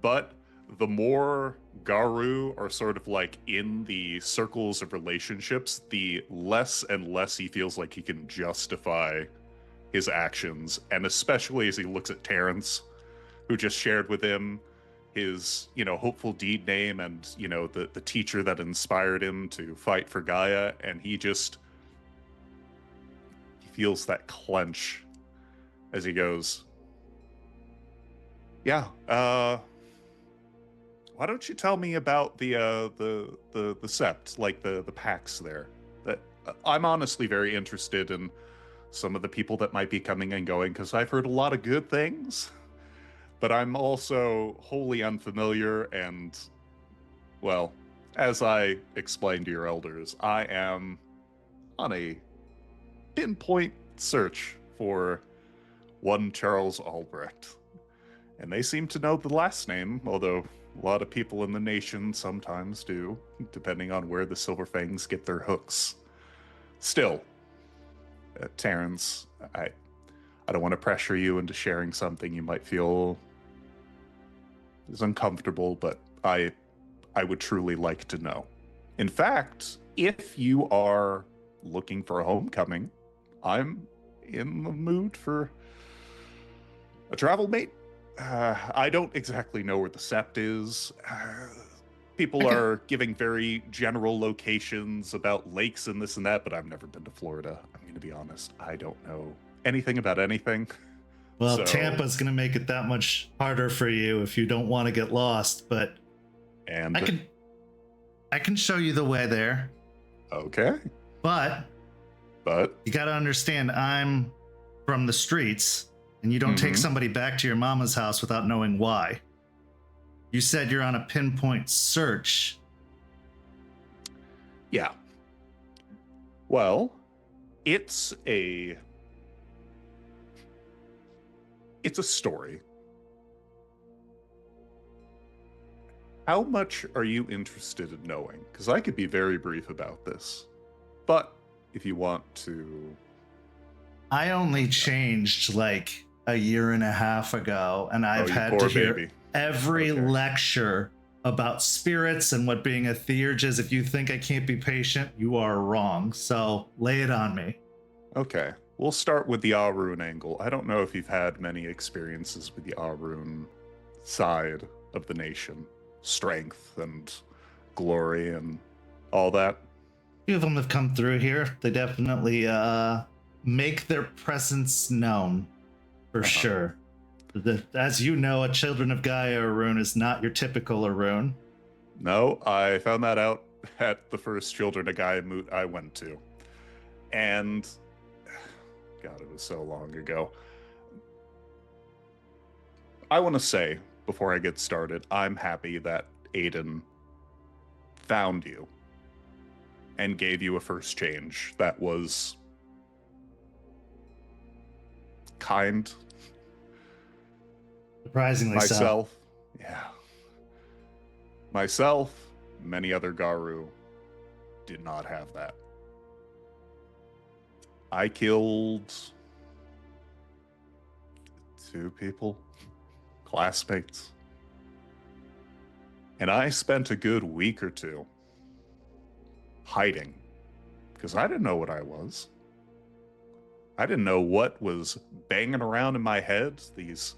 but the more Garu are sort of like in the circles of relationships, the less and less he feels like he can justify his actions, and especially as he looks at Terrance, who just shared with him his, hopeful deed name and, the teacher that inspired him to fight for Gaia, and he feels that clench as he goes, yeah, why don't you tell me about the Sept, like the packs there? That I'm honestly very interested in some of the people that might be coming and going, because I've heard a lot of good things, but I'm also wholly unfamiliar, and, well, as I explained to your elders, I am on a pinpoint search for one Charles Albrecht. And they seem to know the last name, although a lot of people in the nation sometimes do, depending on where the Silverfangs get their hooks. Still, Terrance, I don't want to pressure you into sharing something you might feel is uncomfortable, but I would truly like to know. In fact, if you are looking for a homecoming, I'm in the mood for a travel mate. I don't exactly know where the Sept is. People are giving very general locations about lakes and this and that, but I've never been to Florida. I'm going to be honest. I don't know anything about anything. Well, So- Tampa's going to make it that much harder for you if you don't want to get lost, but And I can show you the way there. okay, But you got to understand, I'm from the streets, and you don't take somebody back to your mama's house without knowing why. You said you're on a pinpoint search. yeah. Well, it's a story. How much are you interested in knowing? Because I could be very brief about this. But if you want to... I only changed like a year and a half ago, and I've you had poor to hear baby. every Okay. lecture about spirits and what being a theurge is. If you think I can't be patient, you are wrong. So lay it on me. Okay. we'll start with the Arun angle. I don't know if you've had many experiences with the Arun side of the nation. Strength and glory and all that. A few of them have come through here. They definitely make their presence known, for sure. As you know, a Children of Gaia Arun is not your typical Arun. No, I found that out at the first Children of Gaia moot I went to. And, God, it was so long ago. I want to say, before I get started, I'm happy that Aiden found you and gave you a first change that was kind. Surprisingly Myself, yeah. Myself, many other Garu did not have that. I killed 2 people, classmates. And I spent a good week or 2 hiding, because I didn't know what I was. I didn't know what was banging around in my head, these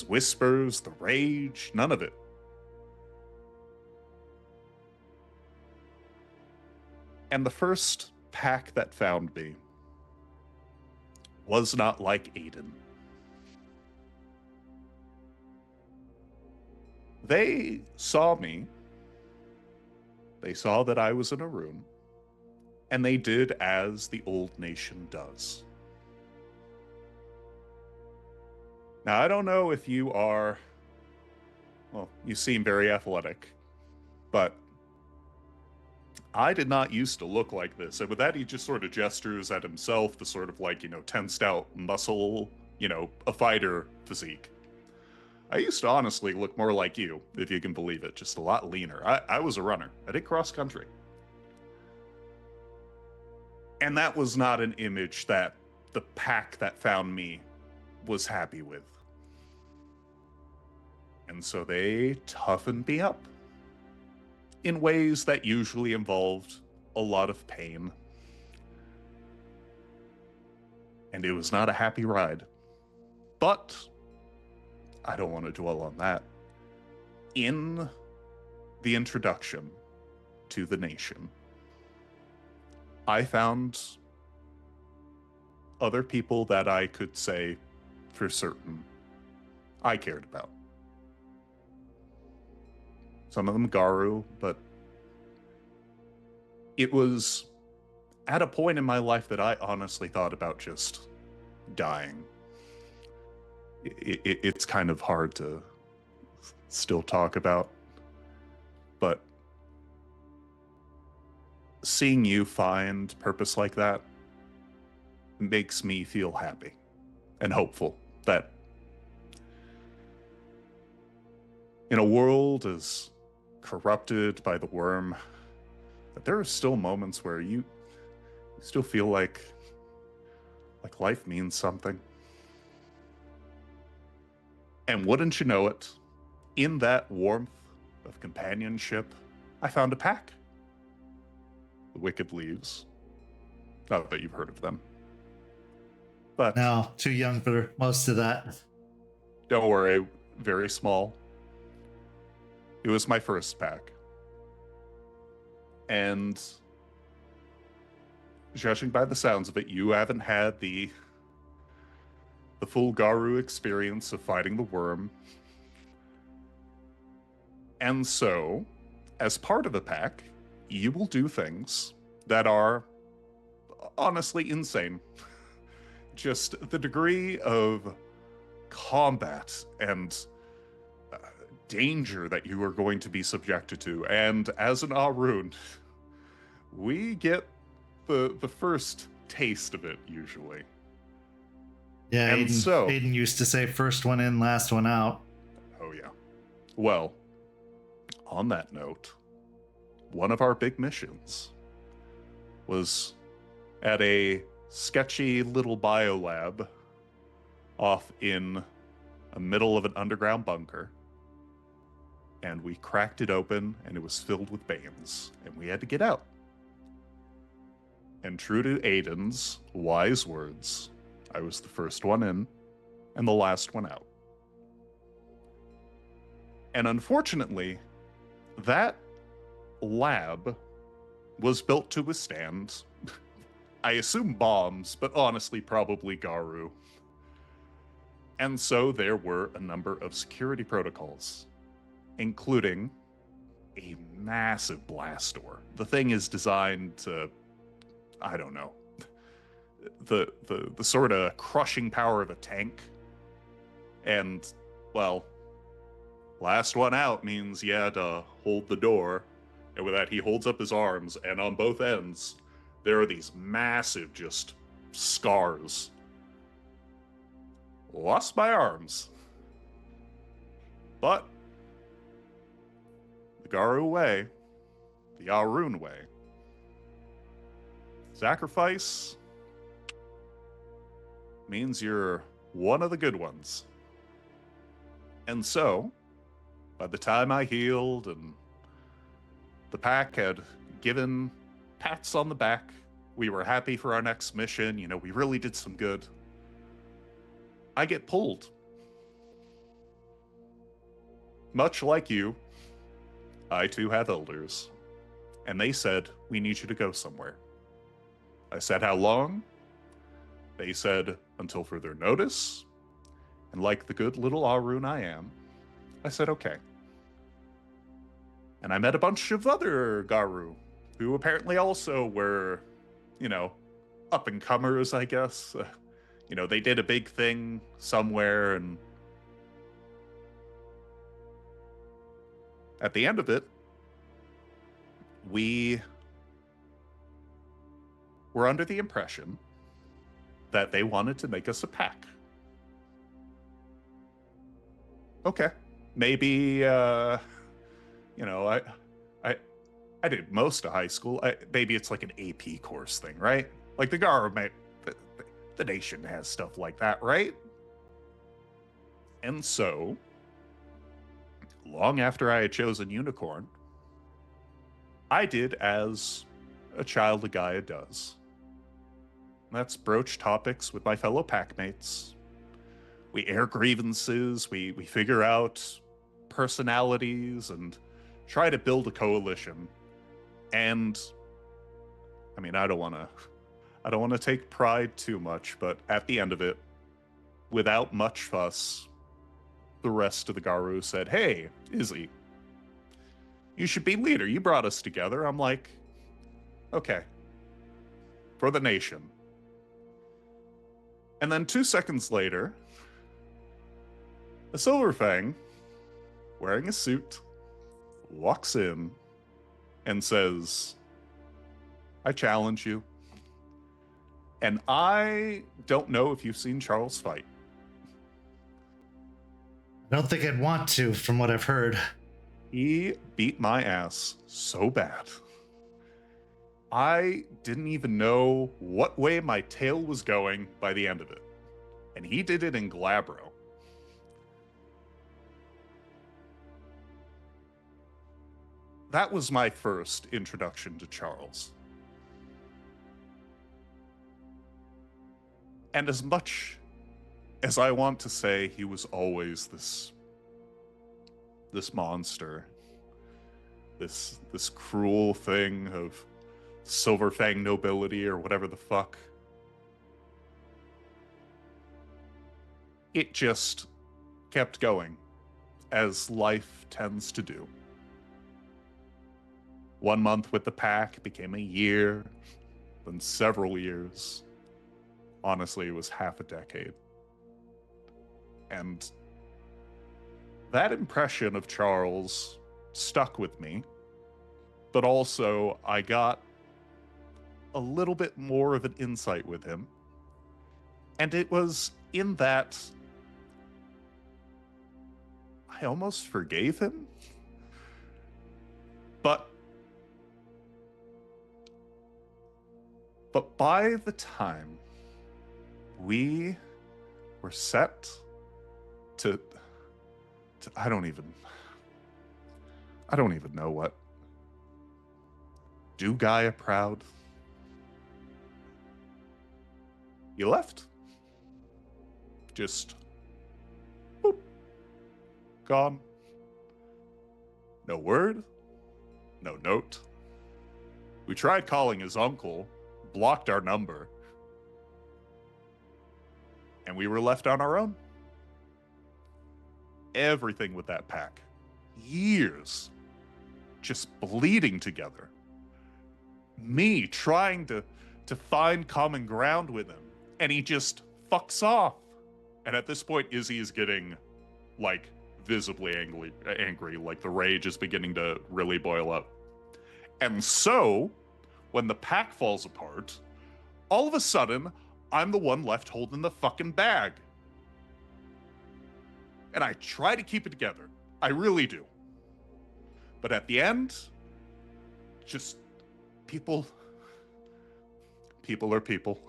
whispers, the rage, none of it. And the first pack that found me was not like Aiden. They saw me. They saw that I was an Arun, and they did as the old nation does. Now, I don't know if you are, well, you seem very athletic, but I did not used to look like this. And with that, he just sort of gestures at himself, the sort of like, tensed out muscle, a fighter physique. I used to honestly look more like you, if you can believe it, just a lot leaner. I was a runner. I did cross country. And that was not an image that the pack that found me was happy with. And so they toughened me up in ways that usually involved a lot of pain. And it was not a happy ride. But I don't want to dwell on that. In the introduction to the nation, I found other people that I could say for certain I cared about. Some of them Garu, but it was at a point in my life that I honestly thought about just dying. It's kind of hard to still talk about, but seeing you find purpose like that makes me feel happy and hopeful that in a world as corrupted by the worm, that there are still moments where you still feel like life means something. And wouldn't you know it, in that warmth of companionship, I found a pack. The Wicked Leaves. Not that you've heard of them. But No, too young for most of that. don't worry, very small. It was my first pack. And judging by the sounds of it, you haven't had the full Garu experience of fighting the worm. And so, as part of the pack, you will do things that are honestly insane. Just the degree of combat and danger that you are going to be subjected to. And as an Arun, we get the first taste of it usually. Yeah, And Aiden used to say first one in, last one out. Oh yeah. Well, on that note, one of our big missions was at a sketchy little biolab off in the middle of an underground bunker. And we cracked it open, and it was filled with Banes, and we had to get out. And true to Aiden's wise words, I was the first one in and the last one out. And unfortunately, that lab was built to withstand, I assume bombs, but honestly, probably Garu. And so there were a number of security protocols, including a massive blast door. The thing is designed to, I don't know, the sort of crushing power of a tank. And, well, last one out means you had to hold the door. And with that, he holds up his arms, and on both ends, there are these massive, just scars. Lost my arms. But the Garu way, the Arun way, sacrifice means you're one of the good ones. And so, by the time I healed and the pack had given pats on the back, we were happy for our next mission, you know, we really did some good, I get pulled. Much like you, I too have elders, and they said, we need you to go somewhere. I said, how long? They said, until further notice. And like the good little Arun I am, I said, okay. And I met a bunch of other Garu, who apparently also were, you know, up-and-comers, I guess. You know, they did a big thing somewhere, and at the end of it, we were under the impression that they wanted to make us a pack. Okay, maybe, you know, I did most of high school. Maybe it's like an AP course thing, right? Like the government, the nation has stuff like that, right? And so, long after I had chosen Unicorn, I did as a child of Gaia does. That's broach topics with my fellow packmates. We air grievances, we figure out personalities, and try to build a coalition. And, I mean, I don't want to take pride too much, but at the end of it, without much fuss, the rest of the Garu said, hey, Izzy, you should be leader. You brought us together. I'm like, okay, for the nation. And then 2 seconds later, a Silverfang, wearing a suit, walks in and says, I challenge you. And I don't know if you've seen Charles fight. I don't think I'd want to, from what I've heard. He beat my ass so bad. I didn't even know what way my tail was going by the end of it. And he did it in Glabro. That was my first introduction to Charles. And as much as I want to say he was always this monster, this cruel thing of Silverfang nobility or whatever the fuck, it just kept going, as life tends to do. 1 month with the pack became a year, then several years. Honestly, it was half a decade. And that impression of Charles stuck with me, but also I got a little bit more of an insight with him. And it was in that I almost forgave him. But by the time we were set to I don't even know what. Do Gaia proud? You left. just boop, gone. No word, no note. We tried calling his uncle, blocked our number, and we were left on our own. Everything with that pack. Years just bleeding together. Me trying to find common ground with him, and he just fucks off. And at this point, Izzy is getting, like, visibly angry, like the rage is beginning to really boil up. And so, when the pack falls apart, all of a sudden, I'm the one left holding the fucking bag. And I try to keep it together. I really do. But at the end, just people are people.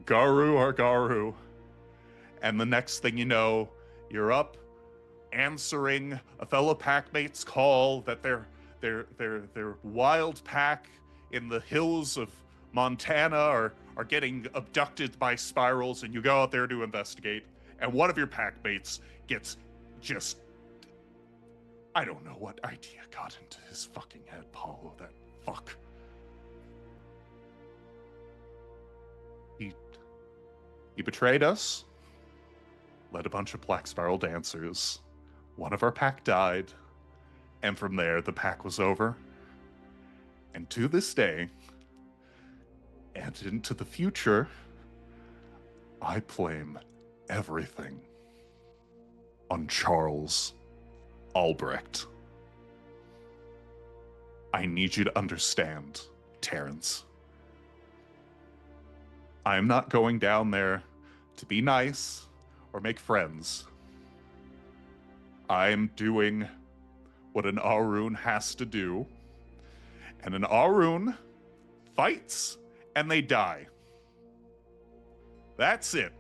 Garu are Garu. And the next thing you know, you're up answering a fellow packmate's call that their wild pack in the hills of Montana are getting abducted by spirals, and you go out there to investigate, and one of your packmates gets just, I don't know what idea got into his fucking head, Paulo, that fuck. He betrayed us, led a bunch of Black Spiral dancers. One of our pack died, and from there, the pack was over. And to this day, and into the future, I blame everything on Charles Albrecht. I need you to understand, Terrance. I am not going down there to be nice or make friends. I am doing what an Ahroun has to do. And an Ahroun fights and they die. That's it.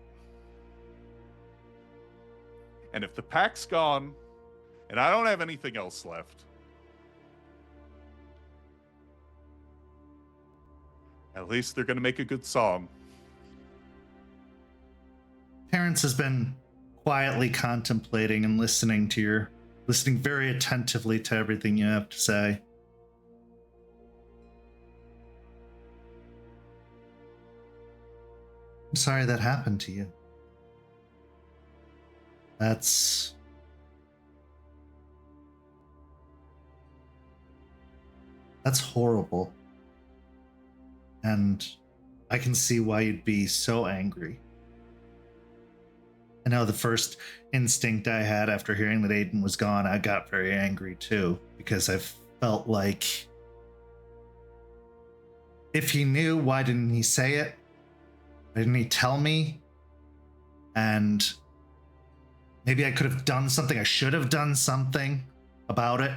And if the pack's gone and I don't have anything else left, at least they're going to make a good song. Terrance has been quietly contemplating and listening very attentively to everything you have to say. I'm sorry that happened to you. That's horrible. And I can see why you'd be so angry. I know the first instinct I had after hearing that Aiden was gone, I got very angry too, because I felt like if he knew, why didn't he say it? Why didn't he tell me? And maybe I could have done something. I should have done something about it.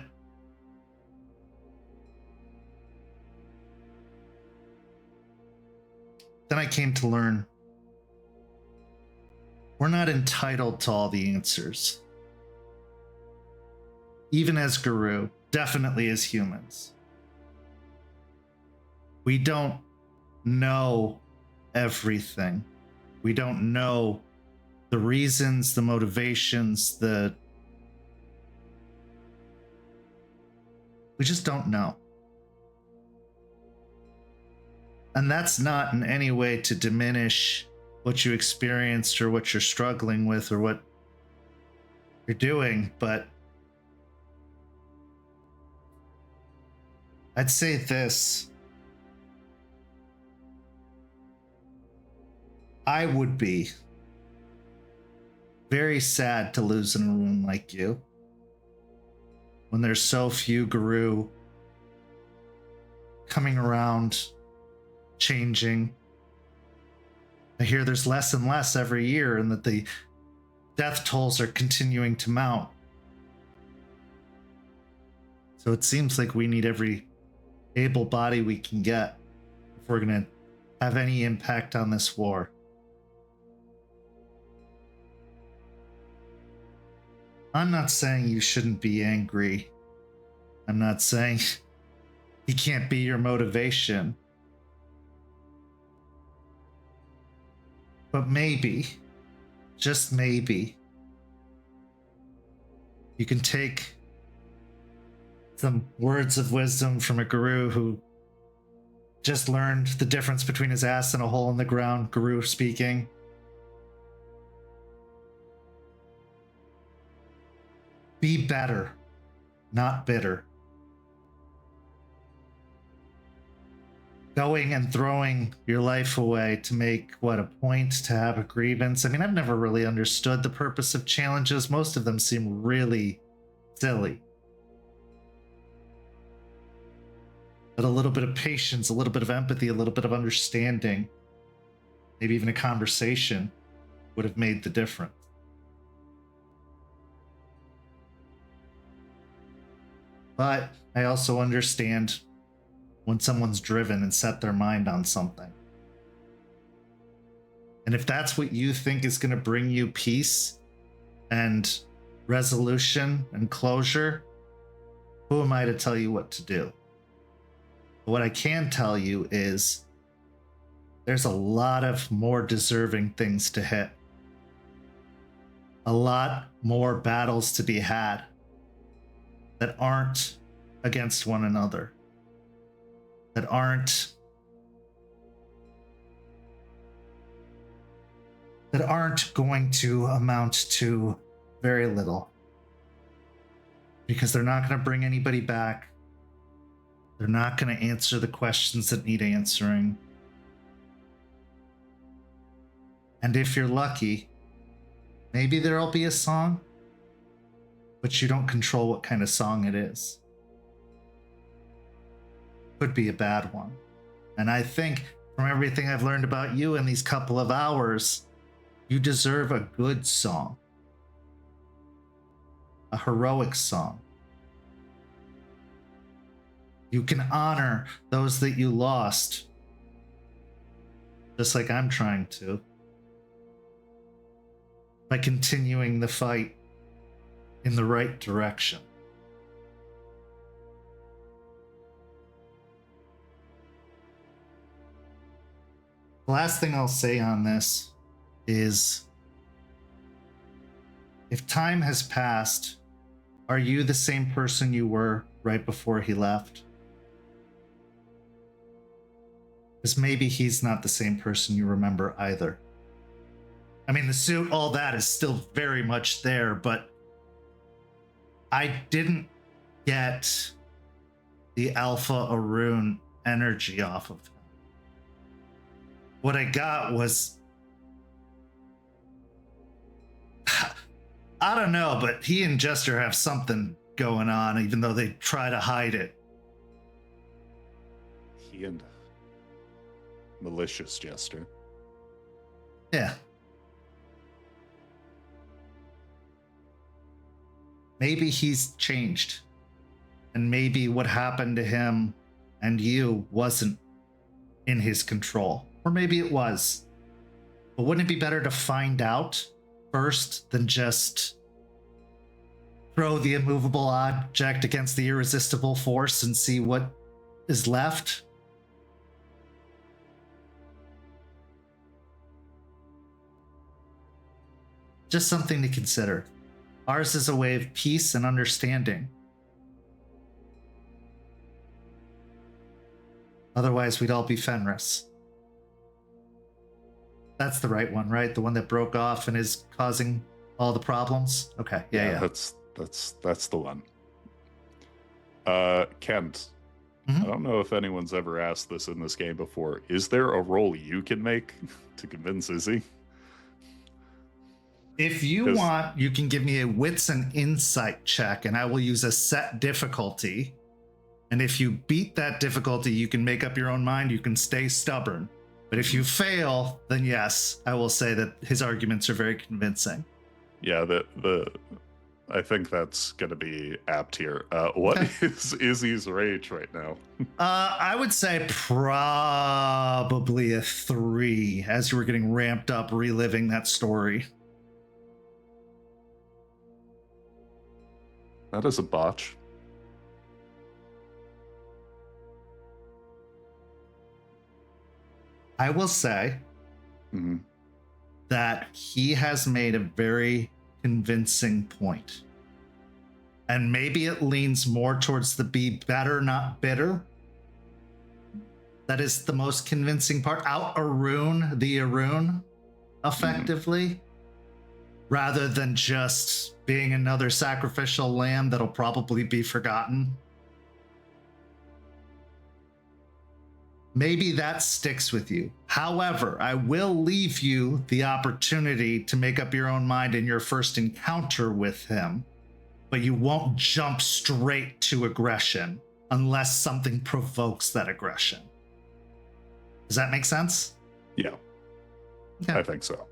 Then I came to learn we're not entitled to all the answers. Even as Guru, definitely as humans. We don't know everything. We don't know the reasons, the motivations, we just don't know. And that's not in any way to diminish what you experienced or what you're struggling with or what you're doing, but I'd say this. I would be very sad to lose an Ahroun like you when there's so few Guru coming around, changing. I hear there's less and less every year and that the death tolls are continuing to mount. So it seems like we need every able body we can get if we're going to have any impact on this war. I'm not saying you shouldn't be angry. I'm not saying he can't be your motivation. But maybe just maybe, you can take some words of wisdom from a guru who just learned the difference between his ass and a hole in the ground, guru speaking. Be better, not bitter. Going and throwing your life away to make, what, a point to have a grievance? I mean, I've never really understood the purpose of challenges. Most of them seem really silly. But a little bit of patience, a little bit of empathy, a little bit of understanding, maybe even a conversation would have made the difference. But I also understand when someone's driven and set their mind on something. And if that's what you think is going to bring you peace and resolution and closure, who am I to tell you what to do? But what I can tell you is there's a lot of more deserving things to hit. A lot more battles to be had that aren't against one another. That aren't going to amount to very little, because they're not going to bring anybody back. They're not going to answer the questions that need answering. And if you're lucky, maybe there'll be a song, but you don't control what kind of song it is. Could be a bad one. And I think from everything I've learned about you in these couple of hours, you deserve a good song. A heroic song. You can honor those that you lost, just like I'm trying to, by continuing the fight in the right direction. The last thing I'll say on this is, if time has passed, are you the same person you were right before he left? Because maybe he's not the same person you remember either. I mean, the suit, all that is still very much there, but I didn't get the Alpha Arun energy off of him. What I got was, I don't know, but he and Jester have something going on, even though they try to hide it. He and malicious Jester. Yeah. Maybe he's changed. And maybe what happened to him and you wasn't in his control. Or maybe it was. But wouldn't it be better to find out first than just throw the immovable object against the irresistible force and see what is left? Just something to consider. Ours is a way of peace and understanding. Otherwise, we'd all be Fenris. That's the right one, right? The one that broke off and is causing all the problems? Okay, yeah. That's the one. Kent, Mhm. I don't know if anyone's ever asked this in this game before. Is there a roll you can make to convince Izzy? If you want, you can give me a wits and insight check, and I will use a set difficulty. And if you beat that difficulty, you can make up your own mind. You can stay stubborn. But if you fail, then yes, I will say that his arguments are very convincing. Yeah, I think that's going to be apt here. What is Izzy's rage right now? I would say probably a 3, as you were getting ramped up, reliving that story. That is a botch. I will say, Mm-hmm. that he has made a very convincing point. And maybe it leans more towards the be better, not bitter. That is the most convincing part. Out Arun, the Arun, effectively, rather than just being another sacrificial lamb that'll probably be forgotten. Maybe that sticks with you. However, I will leave you the opportunity to make up your own mind in your first encounter with him, but you won't jump straight to aggression unless something provokes that aggression. Does that make sense? Yeah, Okay. I think so.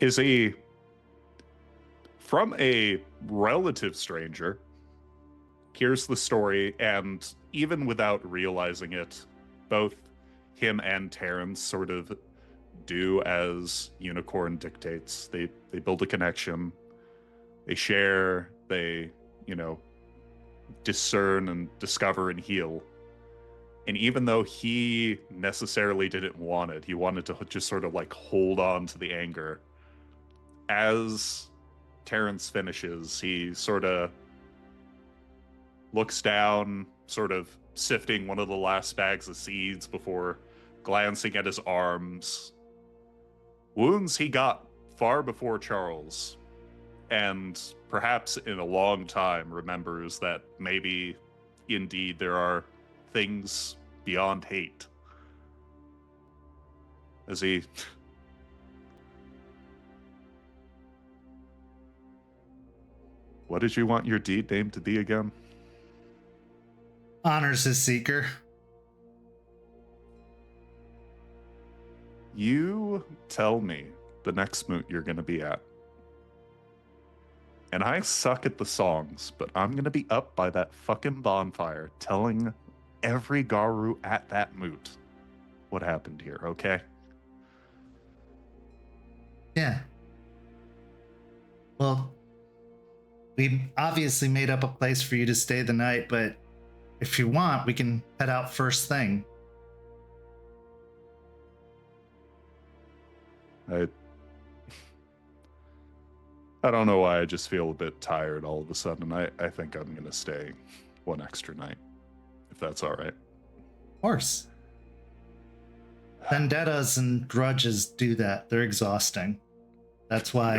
Is he from a relative stranger? Here's the story, and even without realizing it, both him and Terrance sort of do as Unicorn dictates. They build a connection, they share, they, discern and discover and heal. And even though he necessarily didn't want it, he wanted to just sort of like hold on to the anger. As Terrance finishes, he sort of looks down, sort of sifting one of the last bags of seeds before glancing at his arms. Wounds he got far before Charles, and perhaps in a long time remembers that maybe indeed there are things beyond hate. As he what did you want your deed name to be again? Honors his seeker. You tell me the next moot you're going to be at. And I suck at the songs, but I'm going to be up by that fucking bonfire telling every Garu at that moot what happened here, okay? Yeah. Well, we obviously made up a place for you to stay the night, but if you want, we can head out first thing. I don't know why, I just feel a bit tired all of a sudden. I think I'm going to stay one extra night, if that's all right. Of course. Vendettas and grudges do that. They're exhausting. That's why.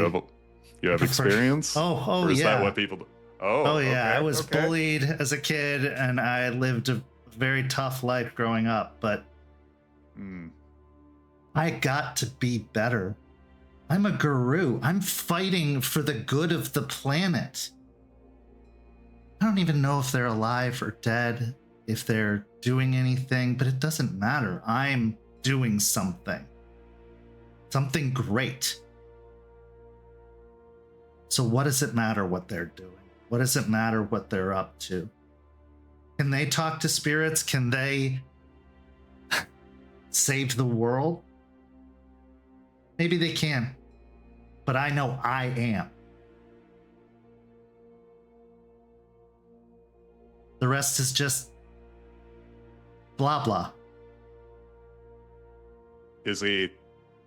You have experience? Oh, or is yeah. that what people do? Oh yeah, okay, I was okay. bullied as a kid, and I lived a very tough life growing up, but I got to be better. I'm a guru. I'm fighting for the good of the planet. I don't even know if they're alive or dead, if they're doing anything, but it doesn't matter. I'm doing something. Something great. So what does it matter what they're doing? What does it matter what they're up to? Can they talk to spirits? Can they save the world? Maybe they can, but I know I am. The rest is just blah blah. Izzy,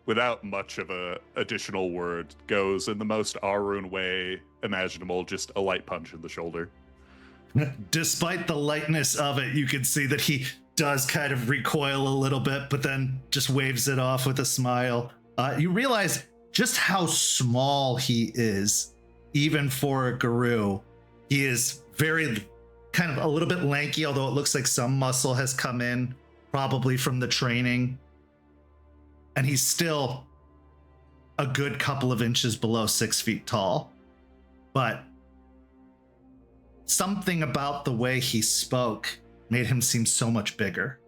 without much of a additional word, goes in the most Arun way imaginable, just a light punch in the shoulder. Despite the lightness of it, you can see that he does kind of recoil a little bit, but then just waves it off with a smile. You realize just how small he is, even for a guru. He is very kind of a little bit lanky, although it looks like some muscle has come in, probably from the training. And he's still a good couple of inches below 6 feet tall. But something about the way he spoke made him seem so much bigger.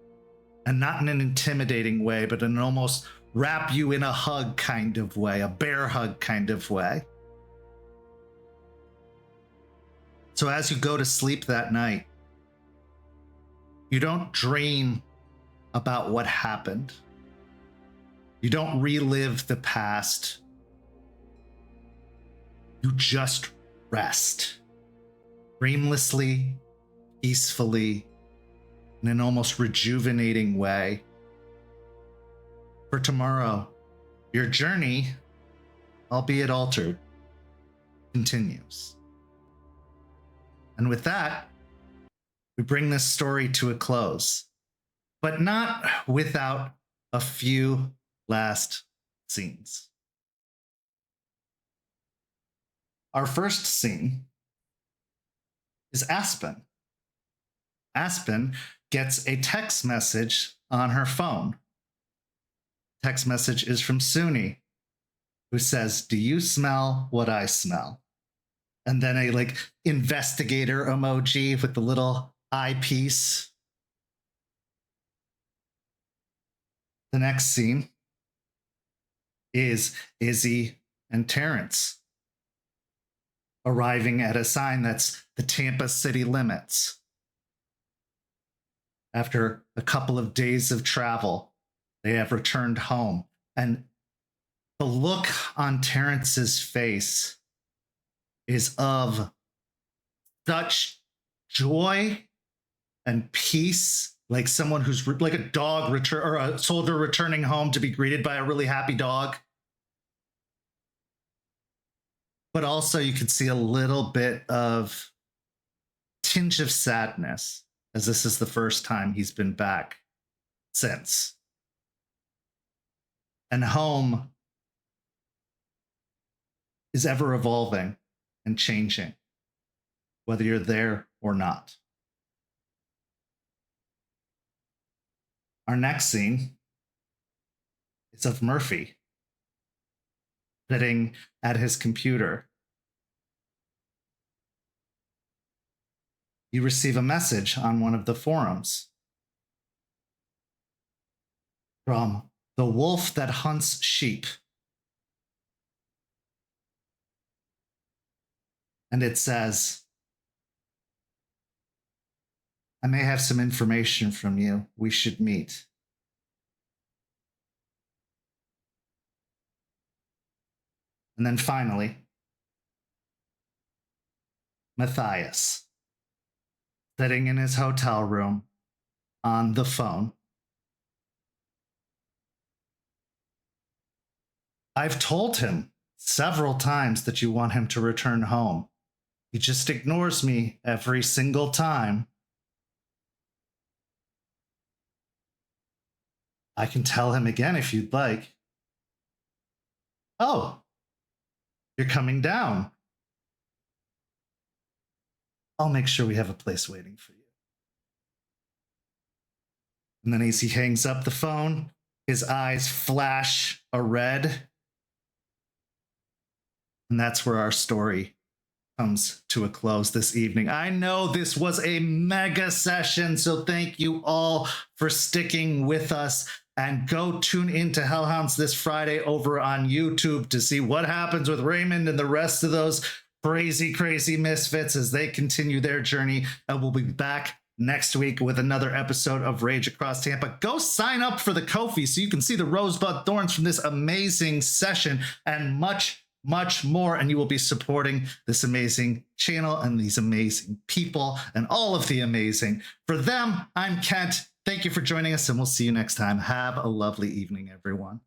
And not in an intimidating way, but in an almost wrap you in a hug kind of way, a bear hug kind of way. So as you go to sleep that night, you don't dream about what happened. You don't relive the past. You just rest. Dreamlessly, peacefully, in an almost rejuvenating way. For tomorrow, your journey albeit altered, continues. And with that, we bring this story to a close, but not without a few last scenes. Our first scene is Aspen. Aspen gets a text message on her phone. Text message is from Suni, who says, "Do you smell what I smell?" And then a like investigator emoji with the little eyepiece. The next scene is Izzy and Terrance arriving at a sign that's the Tampa city limits. After a couple of days of travel, they have returned home. And the look on Terrance's face is of such joy and peace, like someone who's like a dog or a soldier returning home to be greeted by a really happy dog. But also you could see a little bit of tinge of sadness, as this is the first time he's been back since. And home is ever evolving and changing, whether you're there or not. Our next scene is of Murphy sitting at his computer. You receive a message on one of the forums from the wolf that hunts sheep. And it says, "I may have some information from you. We should meet." And then finally, Matthias, sitting in his hotel room on the phone. "I've told him several times that you want him to return home. He just ignores me every single time. I can tell him again if you'd like." "Oh, you're coming down. I'll make sure we have a place waiting for you." And then as he hangs up the phone, his eyes flash a red. And that's where our story comes to a close this evening. I know this was a mega session, so thank you all for sticking with us. And go tune into Hellhounds this Friday over on YouTube to see what happens with Raymond and the rest of those crazy, crazy misfits as they continue their journey. And we'll be back next week with another episode of Rage Across Tampa. Go sign up for the Ko-fi so you can see the Rosebud Thorns from this amazing session and much more, and you will be supporting this amazing channel and these amazing people and all of the amazing. For them, I'm Kent. Thank you for joining us, and we'll see you next time. Have a lovely evening, everyone.